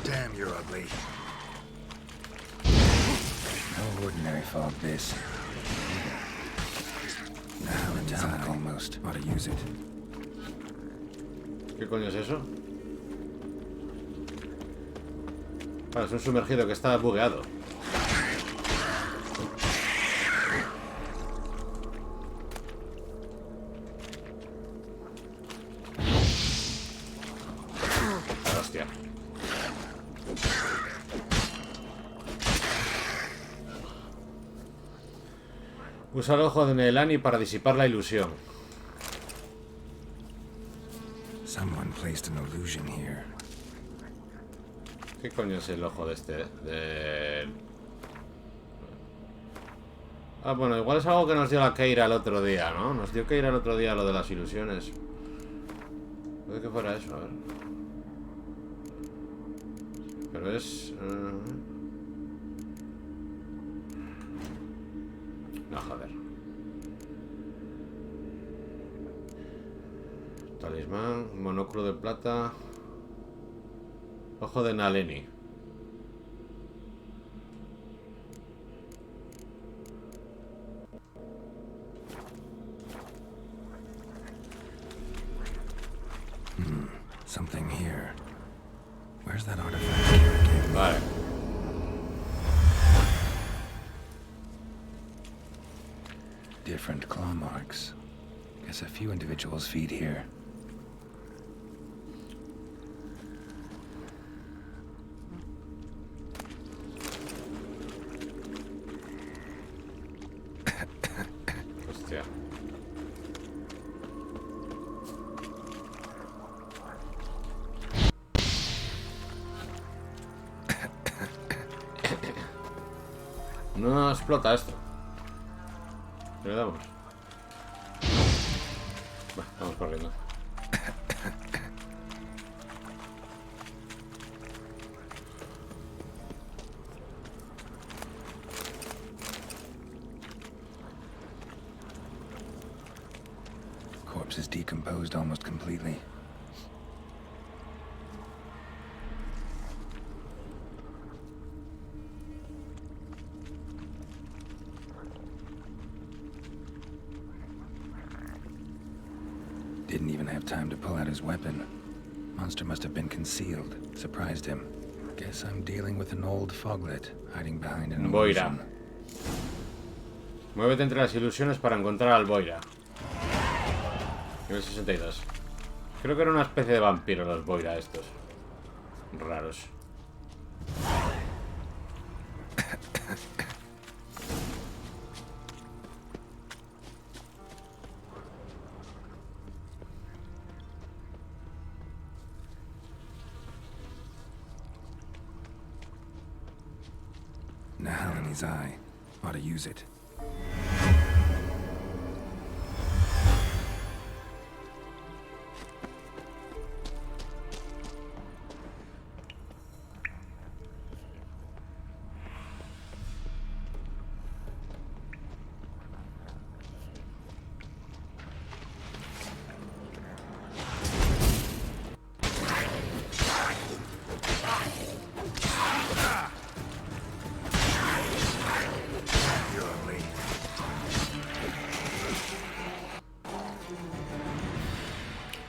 Damn, you're ugly. No ordinary fog, this. Now in town almost. Ought to use it. ¿Qué coño es eso? Vale, es un sumergido que está bugueado. Hostia. Usa el ojo de Melanie para disipar la ilusión. Someone placed an illusion here. ¿Qué coño es el ojo de este? Ah, bueno, igual es algo que nos dio la Keira el otro día, ¿no? Nos dio Keira el otro día lo de las ilusiones. Puede que fuera eso, a ver. Pero es... No, joder. Talismán, monóculo de plata. Ojo de Naleni. Something here. Where's that artifact? Vale. Different claw marks. Guess a few individuals feed here. Hostia. No explota esto. ¿Qué le damos? Vamos corriendo. Corpse is decomposed almost completely. Didn't even have time to pull out his weapon. Monster must have been concealed. Surprised him. Guess I'm dealing with an old foglet hiding behind an illusion. Muévete entre las ilusiones para encontrar al Boira. Nivel 62. Creo que era una especie de vampiro los Boira estos. Raros. Nahal in his eye. Ought to use it.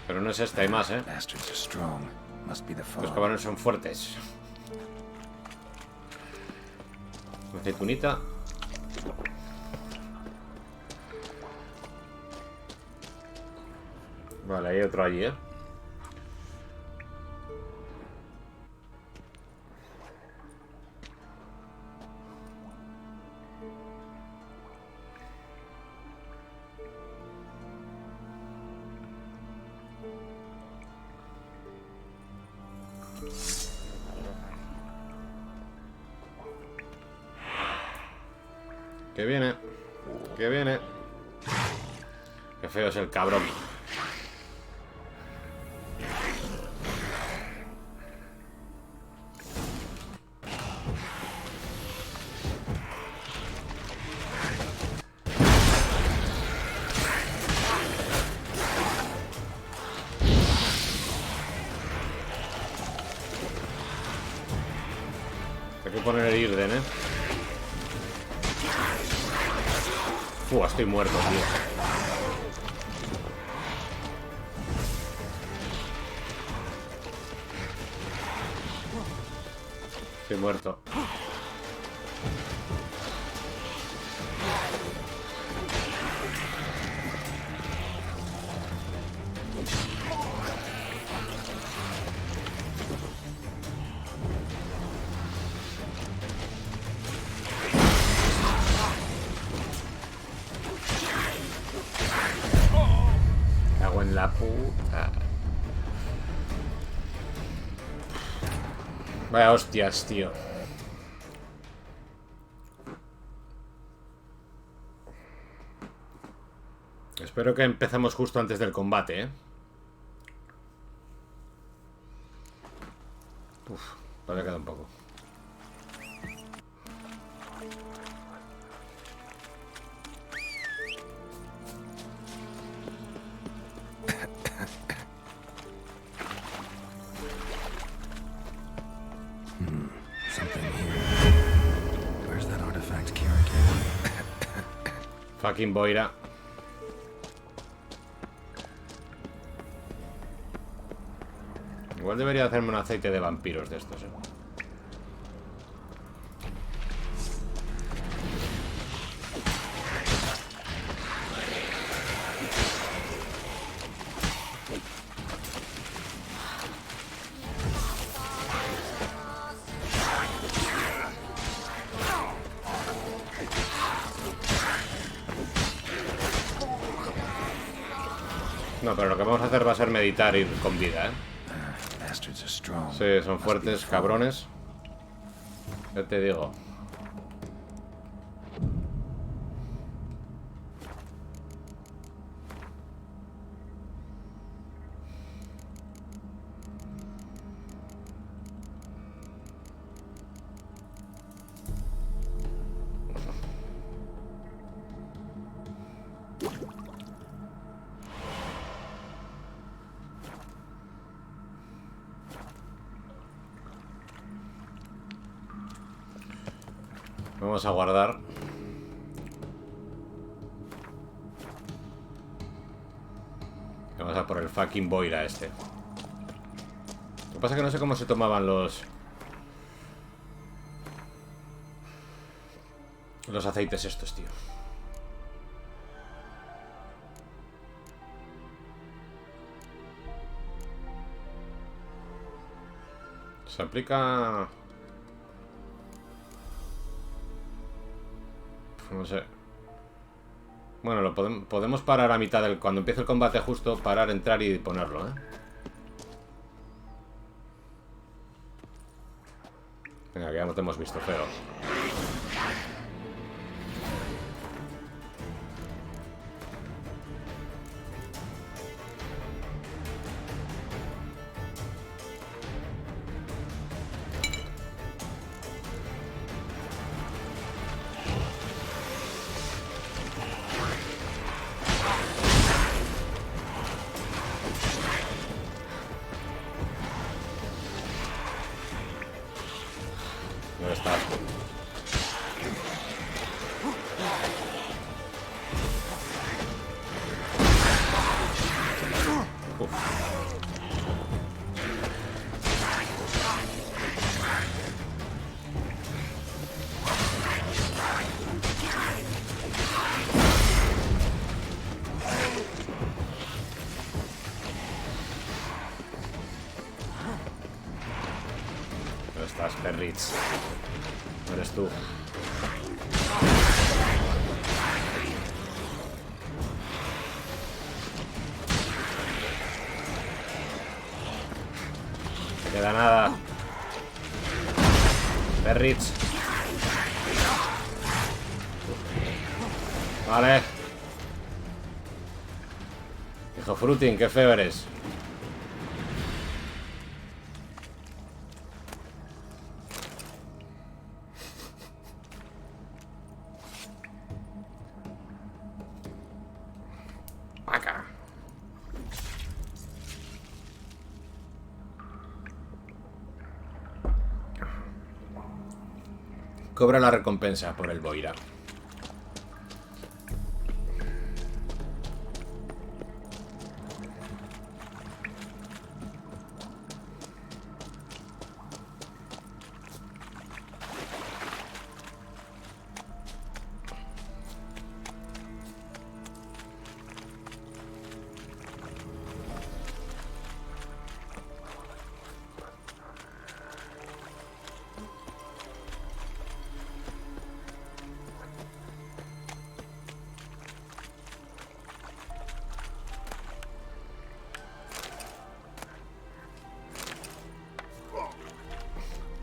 Pero no es este, hay más, ¿eh? Los caballos son fuertes. Aceitunita. Vale, hay otro allí, ¿eh? Que viene. Que viene. Qué feo es el cabrón. Hay que poner el Irden, ¿eh? Estoy muerto, tío. Estoy muerto. Cago en la puta. Vaya hostias, tío. Espero que empecemos justo antes del combate, ¿eh? Uf, todavía queda un poco. Something here. Where's that artifact Keira gave? Fucking boira. Igual debería hacerme un aceite de vampiros de estos, ¿eh? No, pero lo que vamos a hacer va a ser meditar y ir con vida, ¿eh? Sí, son fuertes, cabrones. Ya te digo. Vamos a guardar. Vamos a por el fucking boira este. Lo que pasa es que no sé cómo se tomaban los aceites estos, tío. Se aplica... No sé. Bueno, lo podemos parar a mitad del... Cuando empiece el combate justo, parar, entrar y ponerlo, ¿eh? Venga, que ya no te hemos visto, feo. ¿Dónde estás? ¿Dónde estás, Perritz? No eres tú. No queda nada. Perritz. Vale. Hijo Frutin, qué feo eres. Acá. Cobra la recompensa por el boira.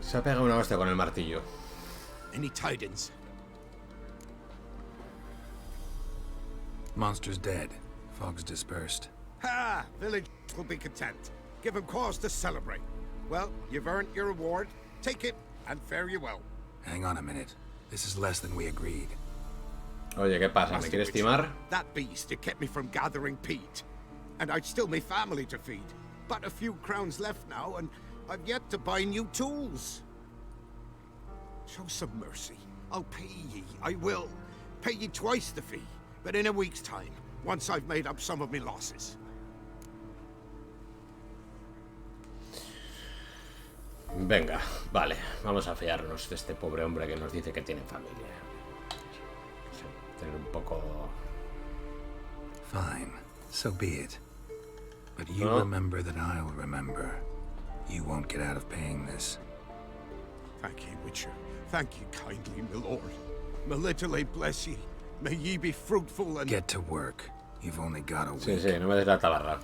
Se ha pegado una hostia con el martillo. Any tidings? Monster's dead. Fog's dispersed. Ha! Village will be content. Give him cause to celebrate. Well, you've earned your reward. Take it, and fare you well. Hang on a minute. This is less than we agreed. Oye, ¿qué pasa? ¿Me quieres timar? That beast, it kept me from gathering peat. And I'd still my family to feed. But a few crowns left now, and I've yet to buy new tools. Show some mercy. I'll pay ye. I will. Pay ye twice the fee. But in a week's time, once I've made up some of my losses. Venga, vale. Vamos a fiarnos de este pobre hombre que nos dice que tiene familia. Tener un poco... Fine. So be it. But you remember that I'll remember. You won't get out of paying this. Thank ye, Witcher. Thank ye kindly, my lord. Melitele bless ye. May ye be fruitful and... Get to work. You've only got a week. Sí, sí, no me des la tabarra.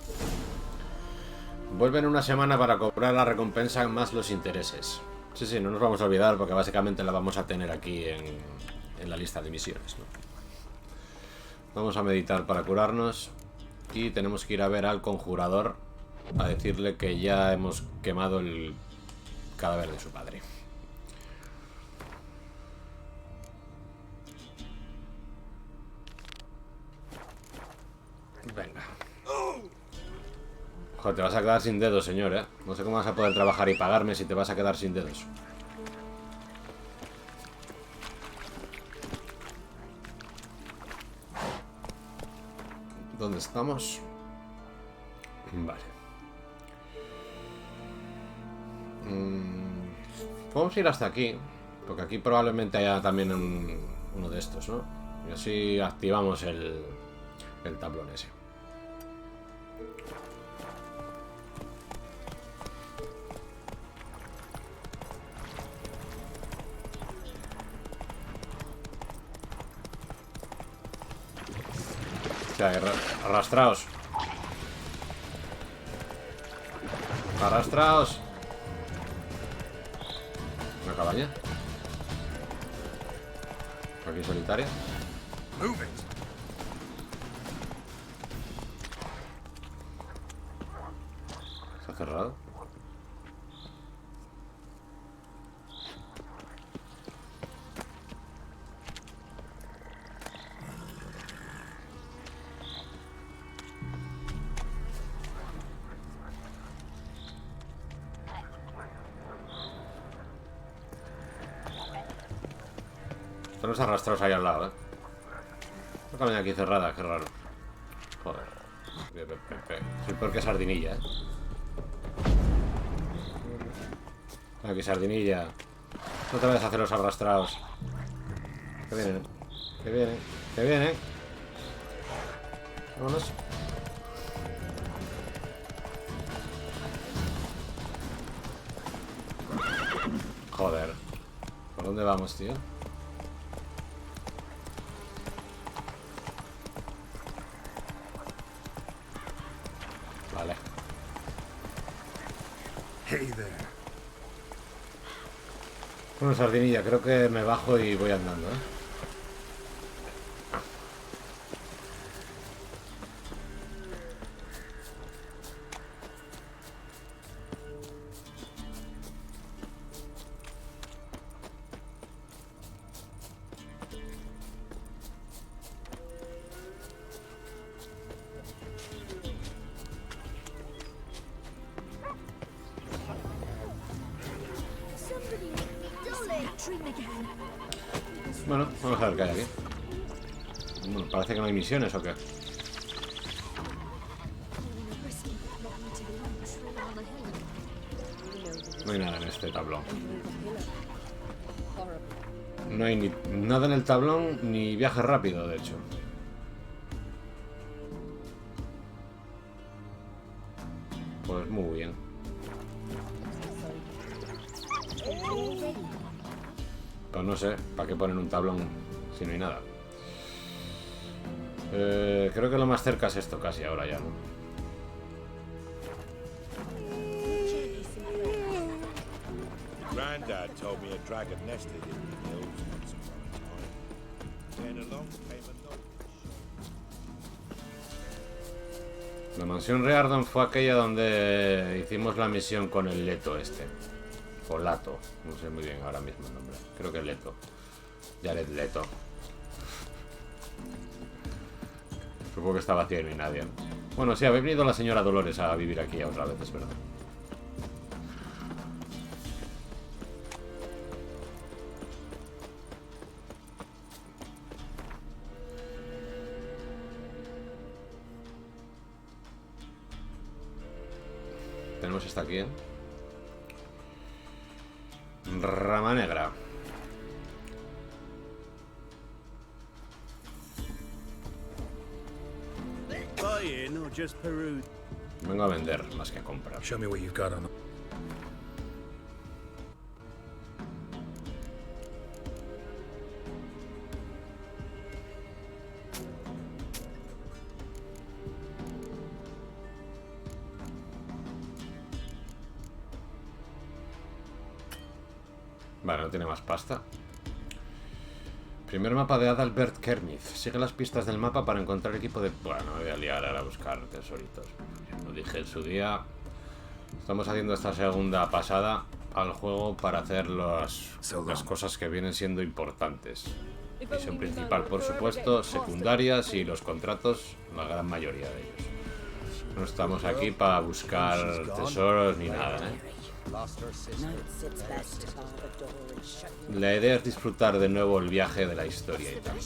Vuelven una semana para cobrar la recompensa más los intereses. Sí, sí, no nos vamos a olvidar porque básicamente la vamos a tener aquí en la lista de misiones, ¿no? Vamos a meditar para curarnos y tenemos que ir a ver al conjurador a decirle que ya hemos quemado el cadáver de su padre. Venga. Joder, te vas a quedar sin dedos, señor, ¿eh? No sé cómo vas a poder trabajar y pagarme si te vas a quedar sin dedos. ¿Dónde estamos? Vale. Vamos a ir hasta aquí, porque aquí probablemente haya también uno de estos, ¿no? Y así activamos el tablón ese. O sea, arrastraos. Arrastraos. Una cabaña. Aquí solitaria. ¿Está cerrado? Están los arrastrados ahí al lado, ¿eh? Una cabaña aquí cerrada, qué raro. Joder. Soy peor que sardinilla, ¿eh? Aquí, sardinilla. No te vayas a hacer los arrastrados. Que vienen, que vienen, que vienen. Vámonos. Joder. ¿Por dónde vamos, tío? Vale. Hey there. Bueno, sardinilla, creo que me bajo y voy andando, ¿eh? Bueno, vamos a ver qué hay aquí. Bueno, parece que no hay misiones o qué. No hay nada en este tablón. No hay ni nada en el tablón ni viaje rápido, de hecho. Pues muy bien. Pues no sé, ¿para qué ponen un tablón si no hay nada? Creo que lo más cerca es esto casi ahora ya, ¿no? Granddad told me a dragon nested in the hills once upon a time. Then along came a note. La mansión Riordan fue aquella donde hicimos la misión con el Leto este. O Lato, no sé muy bien ahora mismo el nombre. Creo que es Leto. Jared Leto. Supongo que está vacío y no hay nadie. Bueno, sí, habéis venido la señora Dolores a vivir aquí otra vez, es verdad. Tenemos esta aquí, ¿eh? Rama negra. Buying or just peruse? Vengo a vender más que a comprar. Show me what you've got on. Vale, no tiene más pasta. Primer mapa de Adalbert Kermith. Sigue las pistas del mapa para encontrar equipo de... Bueno, me voy a liar ahora a buscar tesoritos. Lo dije en su día. Estamos haciendo esta segunda pasada al juego para hacer las cosas que vienen siendo importantes. Misión principal, por supuesto, secundarias y los contratos, la gran mayoría de ellos. No estamos aquí para buscar tesoros ni nada, ¿eh? La idea es disfrutar de nuevo el viaje de la historia y tal.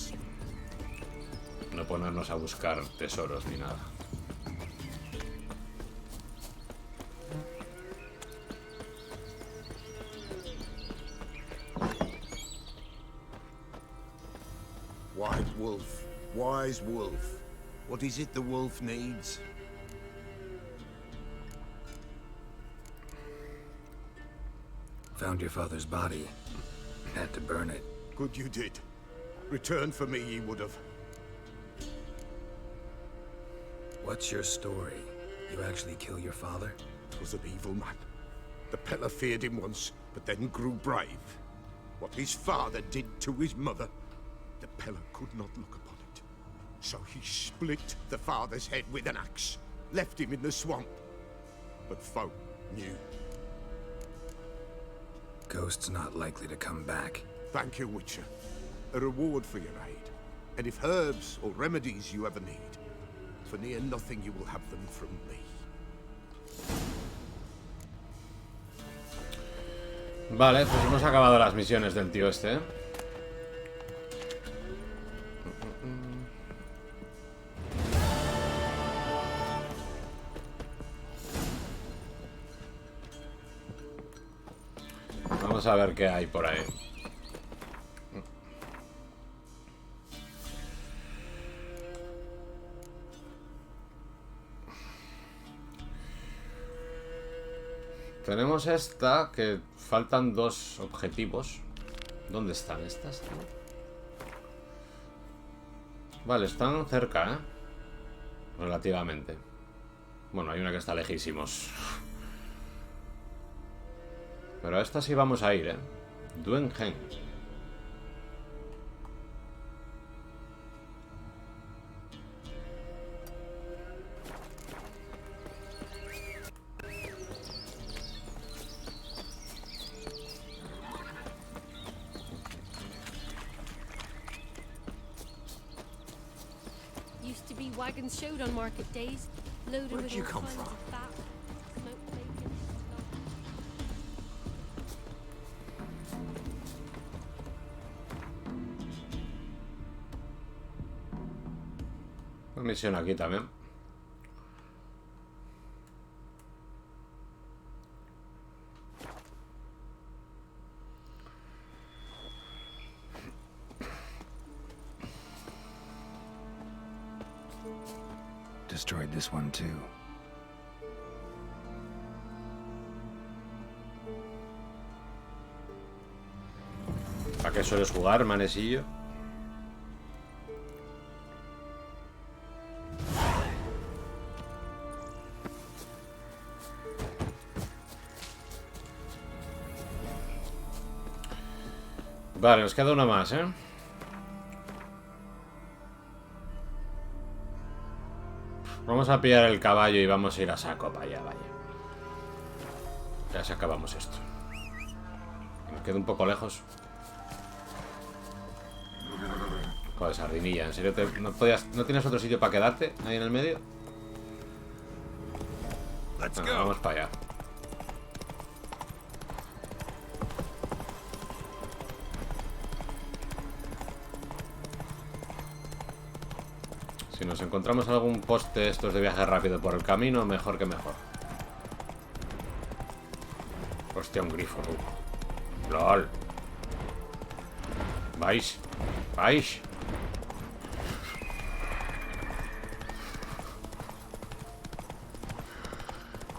No ponernos a buscar tesoros ni nada. White wolf, wise wolf. What is it the wolf needs? Found your father's body. Had to burn it. Good you did. Return for me ye would have. What's your story? You actually kill your father? 'Twas an evil man. The Peller feared him once, but then grew brave. What his father did to his mother, the Peller could not look upon it. So he split the father's head with an axe, left him in the swamp. But folk knew. Ghost's not likely to come back. Thank you, Witcher. A reward for your aid. And if herbs or remedies you ever need, for near nothing you will have them from me. Vale, pues hemos acabado las misiones del tío este, ¿eh? Vamos a ver qué hay por ahí. Tenemos esta, que faltan dos objetivos. ¿Dónde están estas, tío? Vale, están cerca, ¿eh? Relativamente. Bueno, hay una que está lejísimos. Pero a esta sí vamos a ir, ¿eh? Duengen. Used to be wagons showed on market days, loaded Where'd with you all come kinds from? of fat, smoked bacon. Una misión aquí también. Destroyed this one too. ¿A qué sueles jugar, manesillo? Vale, nos queda una más, ¿eh? Vamos a pillar el caballo y vamos a ir a saco para allá, vaya. Ya se acabamos esto. Nos queda un poco lejos. Joder, sardinilla, ¿en serio no tienes otro sitio para quedarte ahí en el medio? Bueno, vamos para allá. Si nos encontramos algún poste estos de viaje rápido por el camino, mejor que mejor. Hostia, un grifo, tú. LOL. ¿Vais? ¿Vais?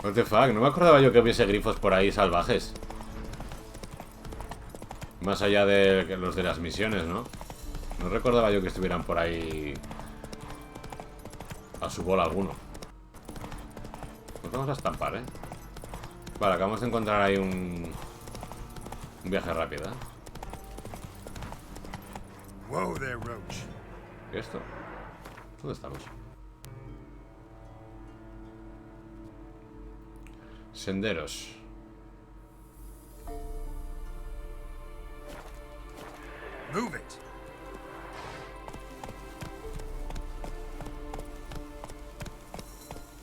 What the fuck, no me acordaba yo que hubiese grifos por ahí salvajes. Más allá de los de las misiones, ¿no? No recordaba yo que estuvieran por ahí a su bola alguno. Pues vamos a estampar, ¿eh? Vale, acabamos de encontrar ahí un viaje rápido, ¿eh? Whoa there, Roach. ¿Y esto? ¿Dónde estamos? Senderos. Move it.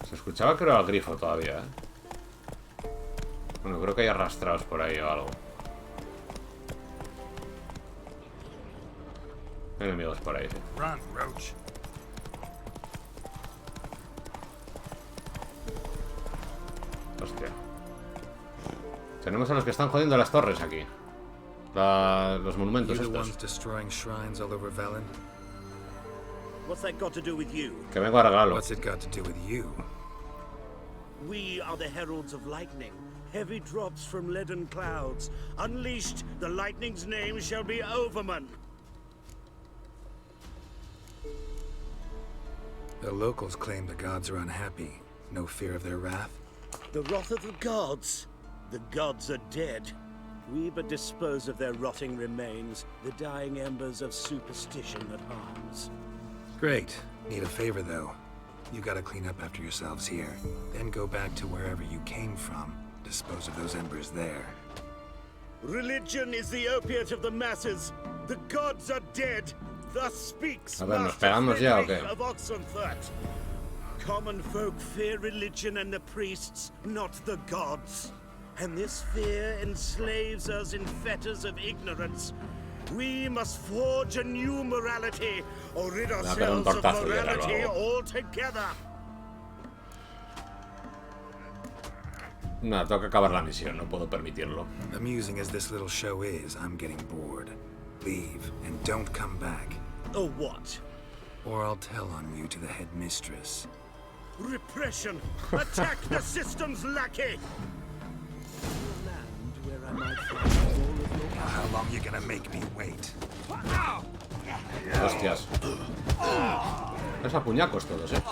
Se escuchaba, creo, al grifo todavía, ¿eh? Bueno, creo que hay arrastrados por ahí o algo. Hay enemigos por ahí, sí. Run, Roach. Hostia. Tenemos a los que están jodiendo las torres aquí. Los monumentos You the estos. ones destroying shrines all over Valen? What's that got to do with you? Que vengo a arreglarlo. What's it got to do with you? We are the heralds of lightning. Heavy drops from leaden clouds. Unleashed, the lightning's name shall be Overman. The locals claim the gods are unhappy. No fear of their wrath? The wrath of the gods. The gods are dead. We but dispose of their rotting remains, the dying embers of superstition that harms. Great. Need a favor, though. You gotta clean up after yourselves here. Then go back to wherever you came from. Dispose of those embers there. Religion is the opiate of the masses. The gods are dead. Thus speaks A ver, ¿nos Master pegamos ya o Friedrich qué? of Oxenfurt. Common folk fear religion and the priests, not the gods. And this fear enslaves us in fetters of ignorance. We must forge a new morality, or rid ourselves of morality altogether. No, tengo que acabar la misión, no puedo permitirlo. Amusing as this little show is, I'm getting bored. Leave, and don't come back. Oh, what? Or I'll tell on you to the headmistress. Repression! Attack the system's lackey! Land where I might find all of your... How long you gonna make me wait? Hostias. Es a puñacos todos, ¿eh?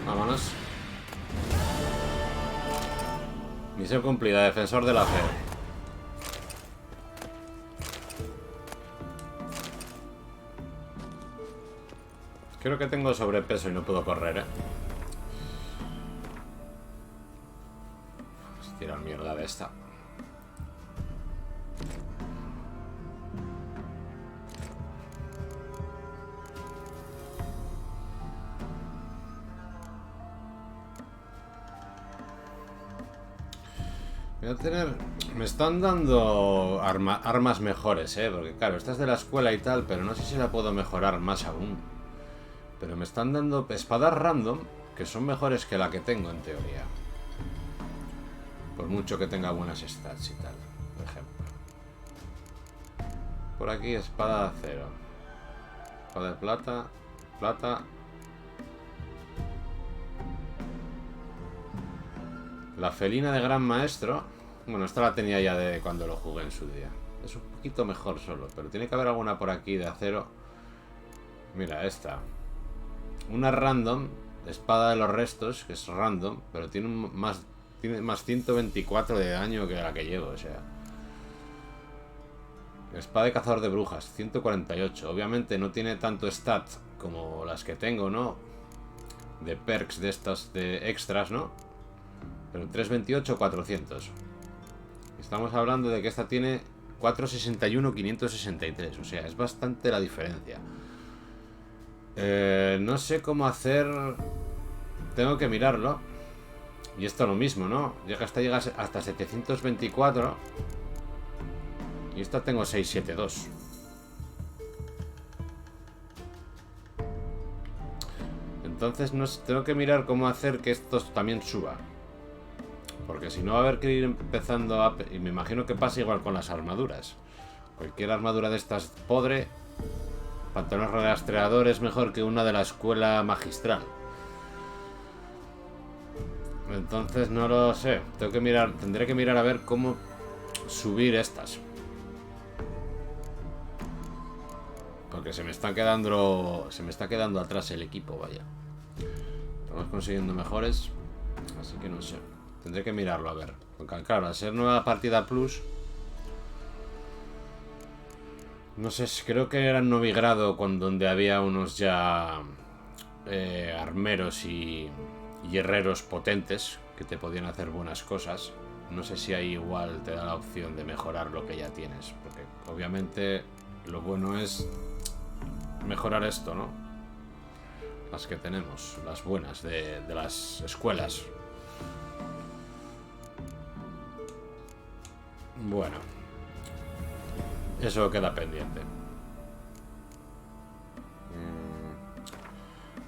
Vámonos. Misión cumplida, defensor de la fe. Creo que tengo sobrepeso y no puedo correr, ¿eh? Tirar mierda de esta. Voy a tener... Me están dando armas mejores, porque claro, esta es de la escuela y tal, pero no sé si la puedo mejorar más aún. Pero me están dando espadas random que son mejores que la que tengo en teoría. Por mucho que tenga buenas stats y tal, por ejemplo. Por aquí espada de acero. Espada de plata. Plata. La felina de gran maestro. Bueno, esta la tenía ya de cuando lo jugué en su día. Es un poquito mejor solo, pero tiene que haber alguna por aquí de acero. Mira, esta. Una random. Espada de los restos, que es random, pero tiene más 124 de daño que la que llevo, o sea. Espada de cazador de brujas, 148. Obviamente no tiene tanto stat como las que tengo, ¿no? De perks de estas, de extras, ¿no? Pero 328, 400. Estamos hablando de que esta tiene 461, 563. O sea, es bastante la diferencia. No sé cómo hacer... Tengo que mirarlo. Y esto lo mismo, ¿no? Llega hasta 724. Y esta tengo 672. Entonces tengo que mirar cómo hacer que esto también suba. Porque si no va a haber que ir empezando a... Y me imagino que pasa igual con las armaduras. Cualquier armadura de estas podre... Pantalones rastreador es mejor que una de la escuela magistral. Entonces no lo sé. Tengo que mirar, tendré que mirar a ver cómo subir estas. Porque se me está quedando atrás el equipo, vaya. Estamos consiguiendo mejores, así que no sé. Tendré que mirarlo a ver. Porque claro, al ser nueva partida plus, no sé, creo que era en Novigrado donde había unos ya armeros y herreros potentes que te podían hacer buenas cosas. No sé si ahí igual te da la opción de mejorar lo que ya tienes, porque obviamente lo bueno es mejorar esto, ¿no? Las que tenemos, las buenas de las escuelas. Bueno, eso queda pendiente.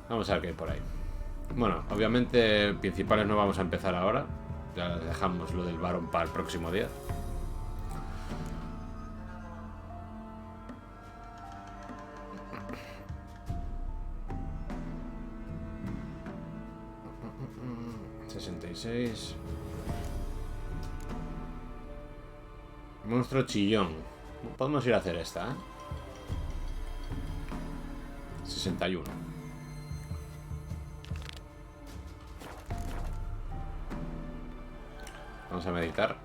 Vamos a ver qué hay por ahí. Bueno, obviamente principales no vamos a empezar ahora. Ya dejamos lo del varón para el próximo día. $66. Monstruo chillón. Podemos ir a hacer esta, ¿eh? 61. Vamos a meditar.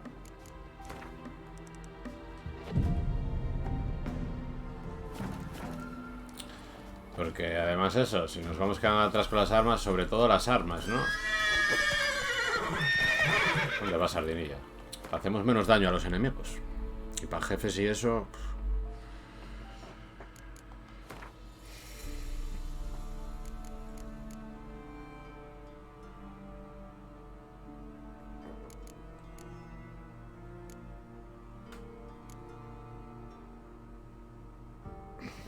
Porque además eso, si nos vamos quedando atrás con las armas, sobre todo las armas, ¿no? ¿Dónde va Sardinilla? Hacemos menos daño a los enemigos. Y para jefes y eso...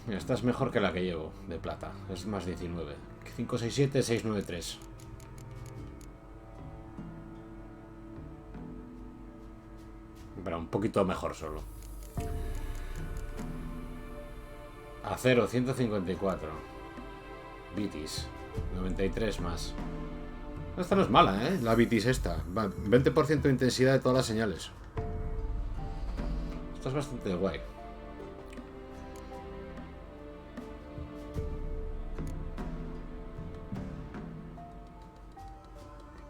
Mira, esta es mejor que la que llevo, de plata. Es más 19. 567, 693. Pero un poquito mejor solo. Acero, 154. Vitis, 93 más. Esta no es mala, ¿eh? La Vitis esta. 20% de intensidad de todas las señales. Esto es bastante guay.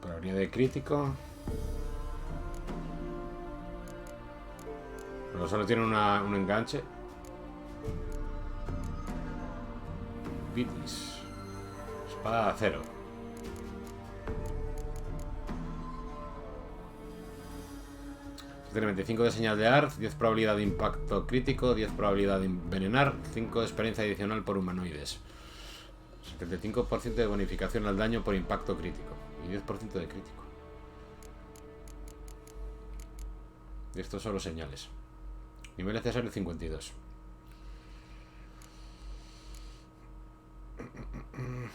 Probabilidad de crítico. Pero solo tiene un enganche. Vitis. Espada de acero. Tiene 25 de señal de ART, 10 probabilidad de impacto crítico, 10 probabilidad de envenenar, 5 de experiencia adicional por humanoides. 75% de bonificación al daño por impacto crítico. Y 10% de crítico. Y estos son los señales. Nivel necesario 52.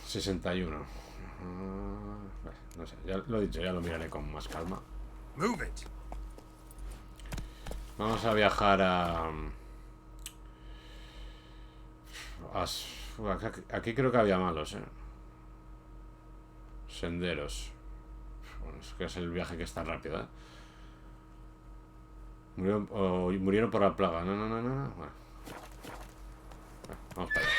61. No sé, ya lo he dicho, ya lo miraré con más calma. Vamos a viajar a... Aquí creo que había malos, senderos. Bueno, es que es el viaje que está rápido, Murieron por la plaga. No. Bueno. Vamos para allá.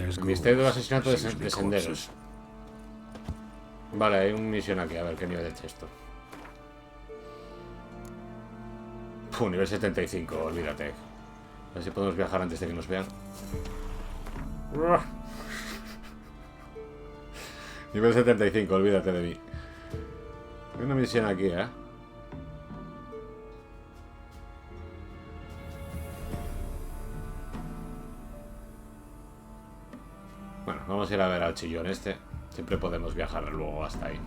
El misterio del asesinato de senderos. Vale, hay una misión aquí. A ver qué nivel es esto. Nivel 75, olvídate. A ver si podemos viajar antes de que nos vean. Nivel 75, olvídate de mí. Hay una misión aquí, Bueno, vamos a ir a ver al chillón este. Siempre podemos viajar luego hasta ahí.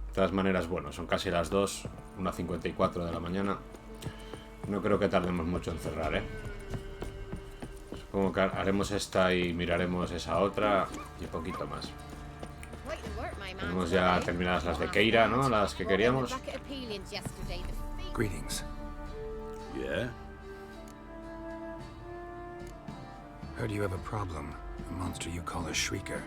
De todas maneras, bueno, son casi las 2, 1:54 de la mañana. No creo que tardemos mucho en cerrar, Supongo que haremos esta y miraremos esa otra y poquito más. Tenemos ya terminadas las de Keira, ¿no? Las que queríamos. Greetings. Yeah? Heard you have a problem. A monster you call a shrieker.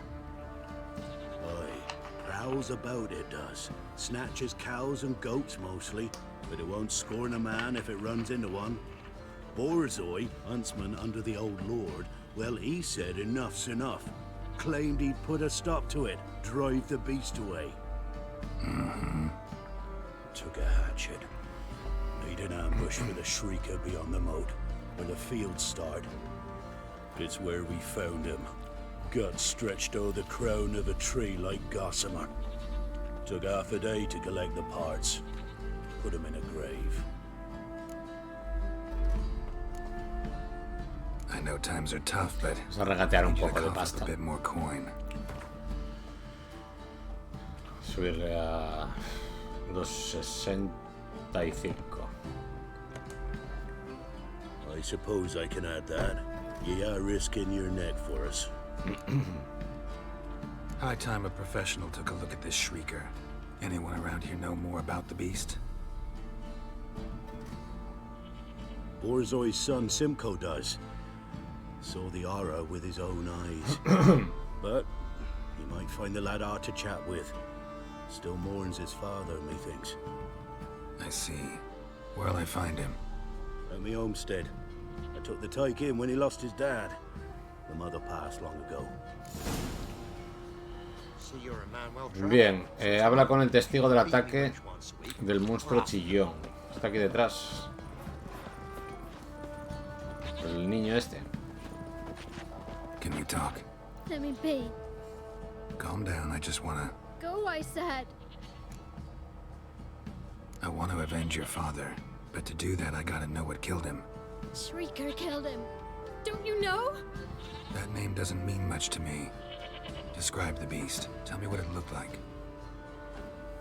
Aye, prowls about it does. Snatches cows and goats mostly, but it won't scorn a man if it runs into one. Borzoi, huntsman under the old lord, well, he said enough's enough. Claimed he'd put a stop to it, drive the beast away. Took a hatchet. Laid an ambush for the shrieker beyond the moat, where the fields start. It's where we found him. Gut stretched o'er the crown of a tree like gossamer. Took half a day to collect the parts. Put him in a grave. I know times are tough, but vamos a regatear un poco de pasta. A bit more coin. Subirle a 2.65. I suppose I can add that. You are risking your neck for us. High time a professional took a look at this shrieker. Anyone around here know more about the beast? Borzoi's son Simcoe does. Saw the aura with his own eyes. But you might find the lad hard to chat with. Still mourns his father, methinks. I see. Where'll I find him? At me homestead. I took the tyke in when he lost his dad. The mother passed long ago. Bien, habla con el testigo del ataque del monstruo chillón. Está aquí detrás. El niño este. Can you talk? Let me be. Calm down, I just wanna... Go, I said. I want to avenge your father, but to do that I gotta know what killed him. Shrieker killed him. Don't you know? That name doesn't mean much to me. Describe the beast. Tell me what it looked like.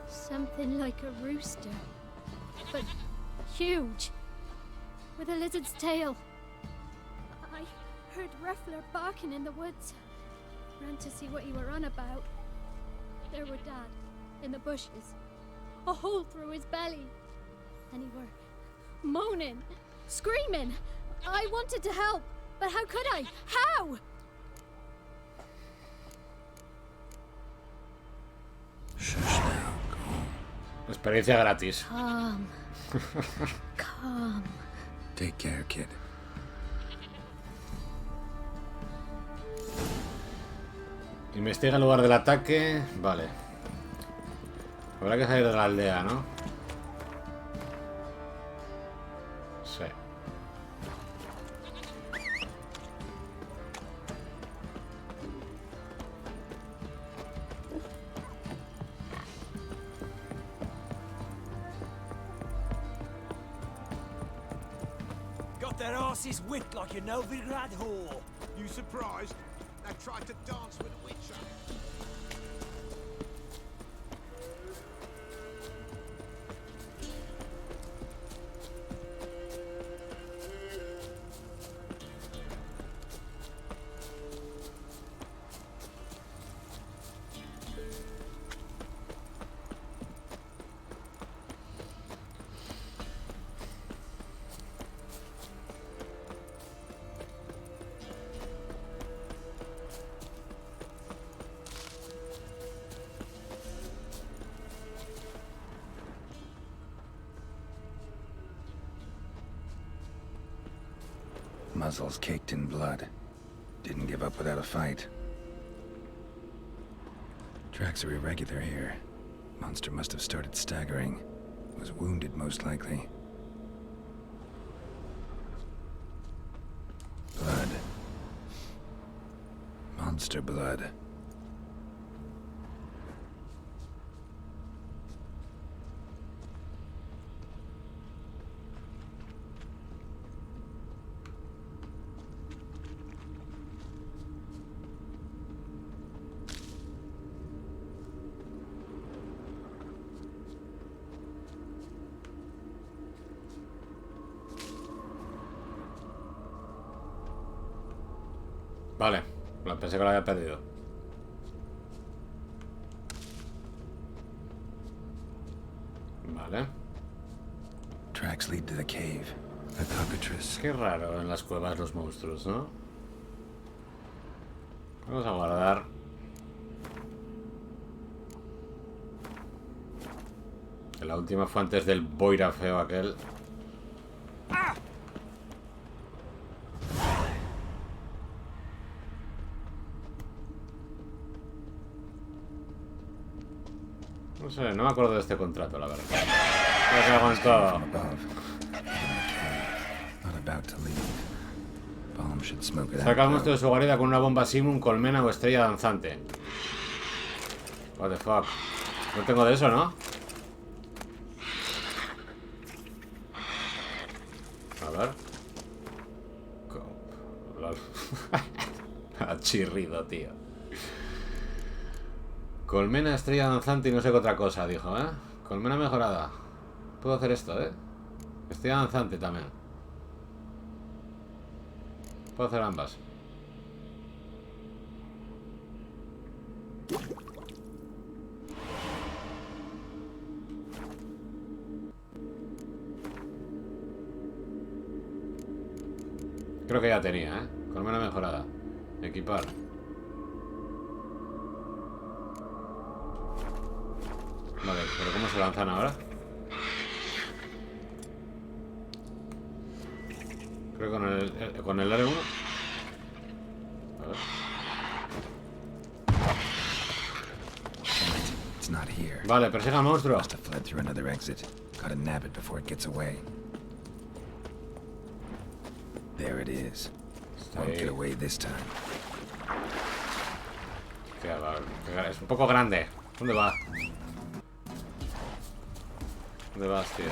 Something like a rooster. But huge. With a lizard's tail. I heard Ruffler barking in the woods. Ran to see what you were on about. There were Dad, in the bushes. A hole through his belly. And he were moaning, screaming. I wanted to help, but how could I? How? Experiencia gratis. Calm. Calm. Take care, kid. Investiga el lugar del ataque. Vale. Habrá que salir de la aldea, ¿no? Sí. got their asses whipped like a Novigrad whore. You surprised? They tried to dance with a witcher. Muzzles caked in blood. Didn't give up without a fight. Tracks are irregular here. Monster must have started staggering. Was wounded, most likely. Blood. Monster blood. Vale, pensé que lo había perdido. Vale. Tracks lead to the cave. A cockatrice. Qué raro en las cuevas los monstruos, ¿no? Vamos a guardar. Que la última fue antes del boira feo aquel. No sé, no me acuerdo de este contrato, la verdad. Creo que aguantó. Saca al monstruo de su guarida con una bomba Simum, colmena o estrella danzante. What the fuck. No tengo de eso, ¿no? A ver. Ha chirrido, tío. Colmena, estrella danzante y no sé qué otra cosa, dijo, ¿eh? Colmena mejorada. Puedo hacer esto, ¿eh? Estrella danzante también. Puedo hacer ambas. Creo que ya tenía, ¿eh? Colmena mejorada. Equipar. Vale, pero ¿cómo se lanzan ahora? Creo que con el R1. A ver. Vale, persiga al monstruo. There it is. Won't get away this time. Es un poco grande. ¿Dónde va? ¿Dónde vas, tío?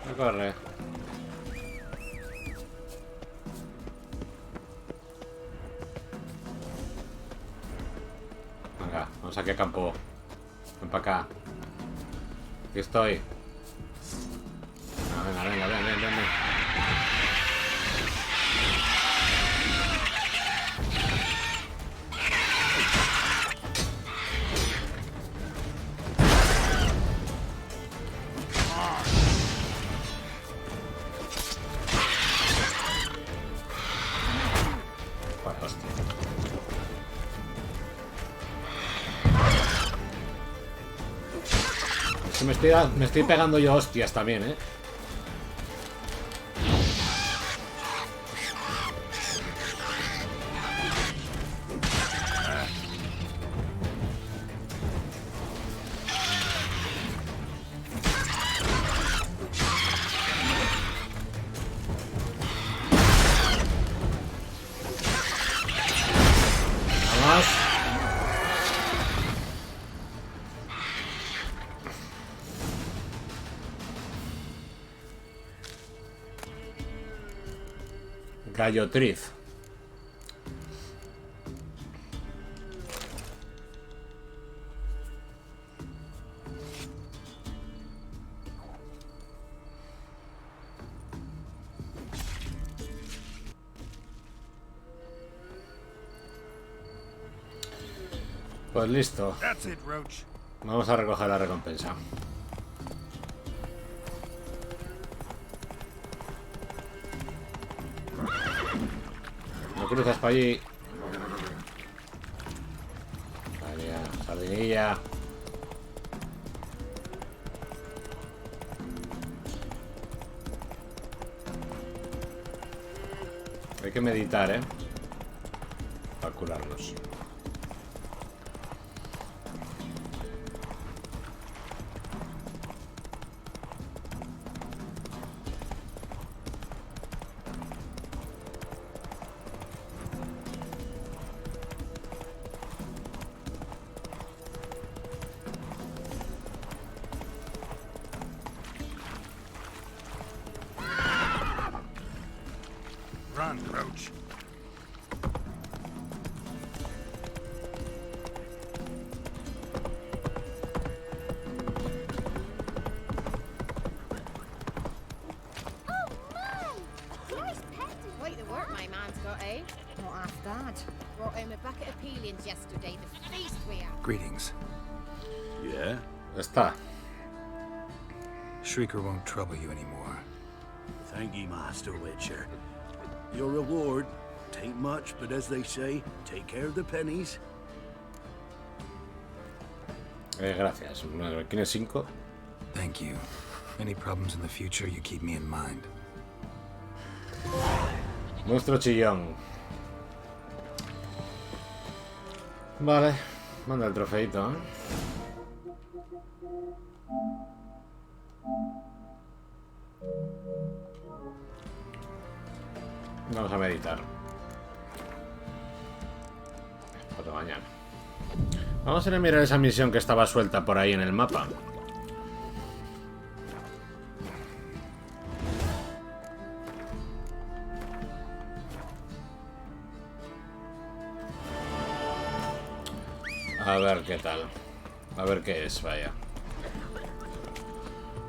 No corre. Venga, vamos aquí a campo. Ven para acá. Aquí estoy. Venga, ven. Me estoy pegando yo hostias también, ¿eh? Gallotriz. Pues listo. Vamos a recoger la recompensa. No cruzas para allí. Vaya, sardinilla. Hay que meditar, para curarnos. Run, Roach. Quite the work my man's got, eh? Not half bad. Brought home a bucket of peelings yesterday, the feast we had. Greetings. Yeah? Está. Shrieker won't trouble you anymore. Thank ye, Master Witcher. Your reward, tain't much, but as they say, take care of the pennies. Gracias. ¿Tienes 5? Thank you. Any problems in the future, you keep me in mind. Monstruo chillón. Vale. Manda el trofeito, ¿eh? Vamos a meditar. Por la mañana. Vamos a ir a mirar esa misión que estaba suelta por ahí en el mapa. A ver qué tal. A ver qué es, vaya.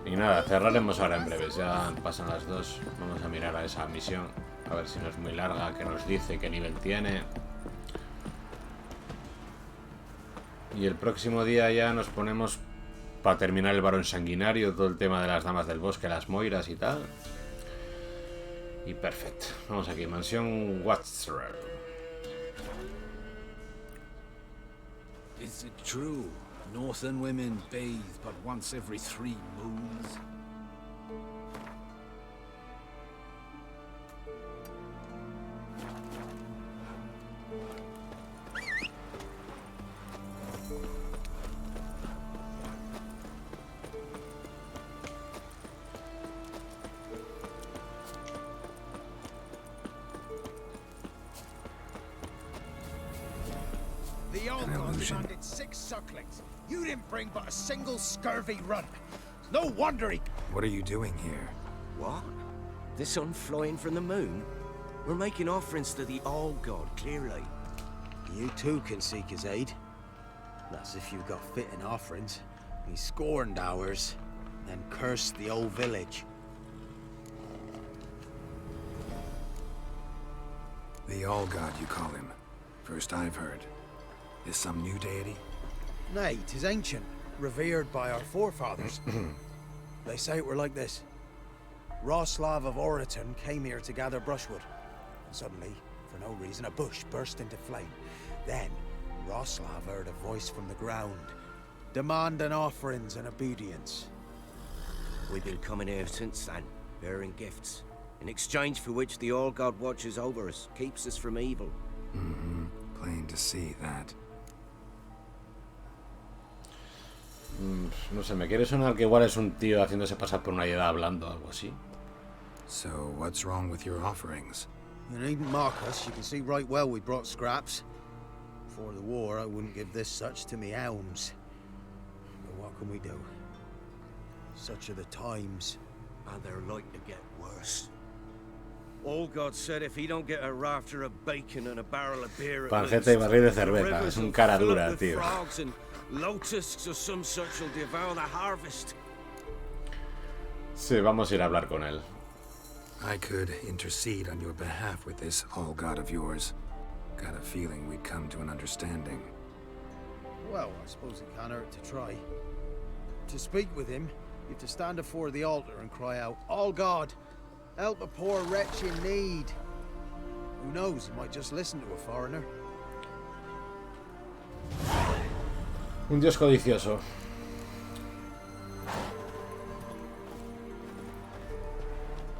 Y nada, cerraremos ahora en breves. Ya pasan las 2. Vamos a mirar a esa misión. A ver si no es muy larga, que nos dice qué nivel tiene. Y el próximo día ya nos ponemos para terminar el varón sanguinario, todo el tema de las damas del bosque, las moiras y tal. Y perfecto. Vamos aquí, mansión Watcher. Is it true? Northern women bathe but once every 3 moons? The old god demanded 6 sucklings. You didn't bring but a single scurvy runt. No wonder he... What are you doing here? What? The sun flying from the moon? We're making offerings to the old god, clearly. You too can seek his aid. That's if you've got fitting offerings. He scorned ours, then cursed the old village. The All God, you call him. First I've heard. Is some new deity? Nay, 'tis ancient, revered by our forefathers. They say it were like this. Roslav of Oriton came here to gather brushwood. Suddenly, for no reason, a bush burst into flame. Then, Roslav heard a voice from the ground, demanding offerings and obedience. We've been coming here since then, bearing gifts, in exchange for which the All God watches over us, keeps us from evil. Mm-hmm. Plain to see that. No sé, me quiere sonar que igual es un tío haciéndose pasar por una edad hablando, algo así. So, what's wrong with your offerings? You needn't mock us. You can see right well we brought scraps. Before the war, I wouldn't give this such to me elms. But what can we do? Such are the times. And they're like to get worse. All God said if he don't get a rafter of bacon and a barrel of beer at Panceta y barril de cerveza. rivers Es un will cara fill up dura, with tío. frogs and locusts or some such will devour the harvest. Sí, vamos a ir a hablar con él. I could intercede on your behalf with this all god of yours. Got a feeling we'd come to an understanding. Well, I suppose it can't hurt to try. To speak with him, you have to stand before the altar and cry out, "All God, help a poor wretch in need." Who knows, he might just listen to a foreigner. Un dios codicioso.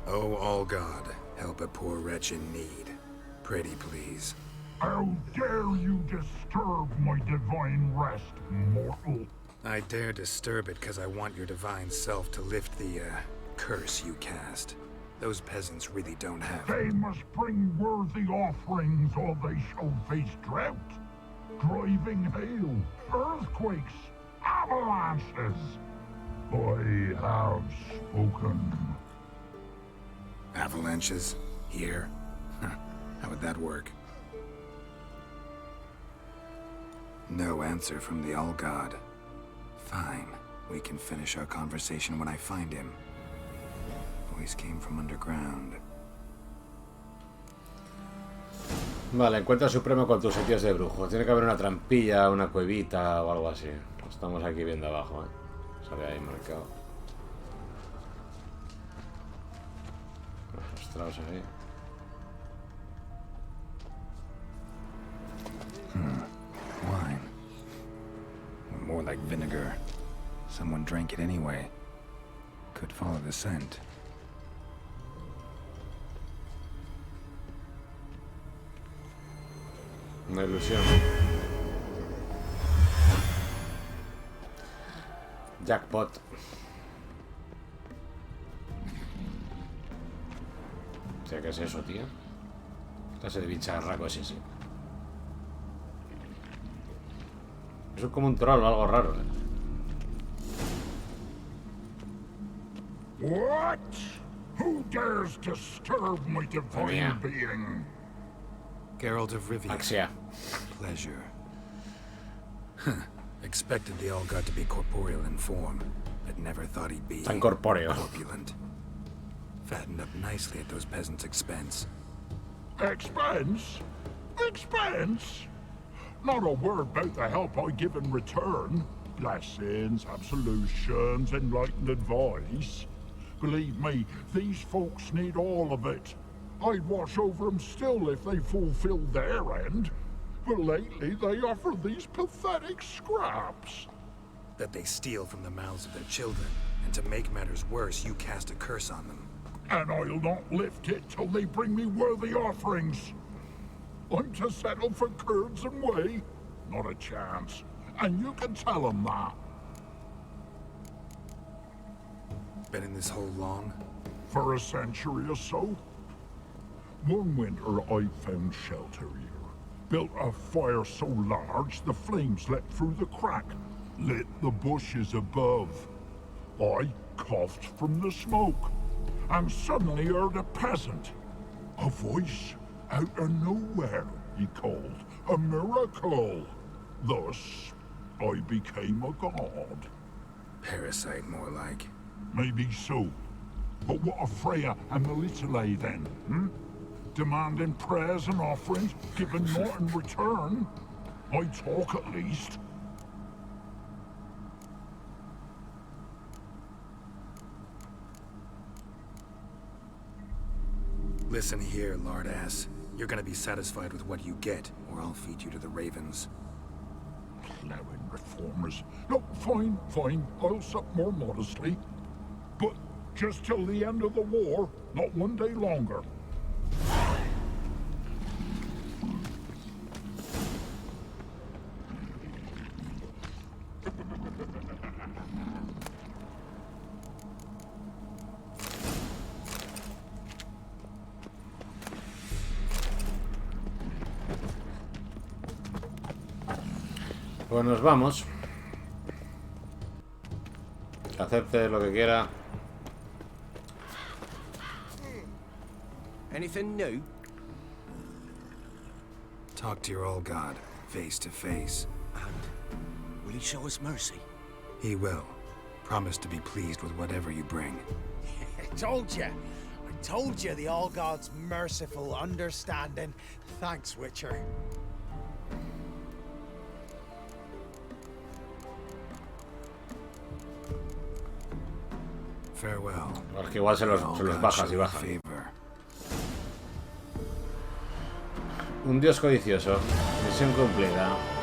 Oh, all God, help a poor wretch in need. Pretty please. How dare you disturb my divine rest, mortal? I dare disturb it because I want your divine self to lift the, curse you cast. Those peasants really don't have... They must bring worthy offerings or they shall face drought, driving hail, earthquakes, avalanches. I have spoken. Avalanches? Here? How would that work? No answer from the All-God. Fine. We can finish our conversation when I find him. Voice came from underground. Vale, encuentra supremo con tus sitios de brujo. Tiene que haber una trampilla, una cuevita o algo así. Estamos aquí viendo abajo, Sale ahí marcado. Ostras, ahí. Wine. Or more like vinegar. Someone drank it anyway. Could follow the scent. Una ilusión. Jackpot. O sea, ¿qué es eso, tío? ¿Qué clase de bicharraco es ese? Eso es como un troll o algo raro, What? Who dares disturb my divine being? Geralt of Rivia. Axia. Pleasure. Expected the All-God to be corporeal in form, but never thought he'd be... Tan corpóreo. Corpulent. Fattened up nicely at those peasants' expense. Expense? Expense? Not a word about the help I give in return. Blessings, absolutions, enlightened advice. Believe me, these folks need all of it. I'd watch over them still if they fulfilled their end. But lately they offer these pathetic scraps. That they steal from the mouths of their children, and to make matters worse, you cast a curse on them. And I'll not lift it till they bring me worthy offerings. I'm to settle for curds and whey? Not a chance. And you can tell them that. Been in this hole long? For a century or so. One winter I found shelter here. Built a fire so large the flames leapt through the crack, lit the bushes above. I coughed from the smoke, and suddenly heard a peasant. A voice out of nowhere, he called. A miracle. Thus, I became a god. Parasite, more like. Maybe so. But what of Freya and Melitele then, Demanding prayers and offerings, giving naught in return? I talk at least. Listen here, lardass. You're gonna be satisfied with what you get, or I'll feed you to the ravens. Plowing reformers. No, fine, fine. I'll sup more modestly. But just till the end of the war, not one day longer. Pues nos vamos. Acepte lo que quiera. Anything new? Talk to your old god, face to face. And will he show us mercy? He will. Promise to be pleased with whatever you bring. I told you. I told you the All God's merciful, understanding. Thanks, Witcher. Farewell. Es que igual se los bajas y bajan. Un dios codicioso. Misión cumplida.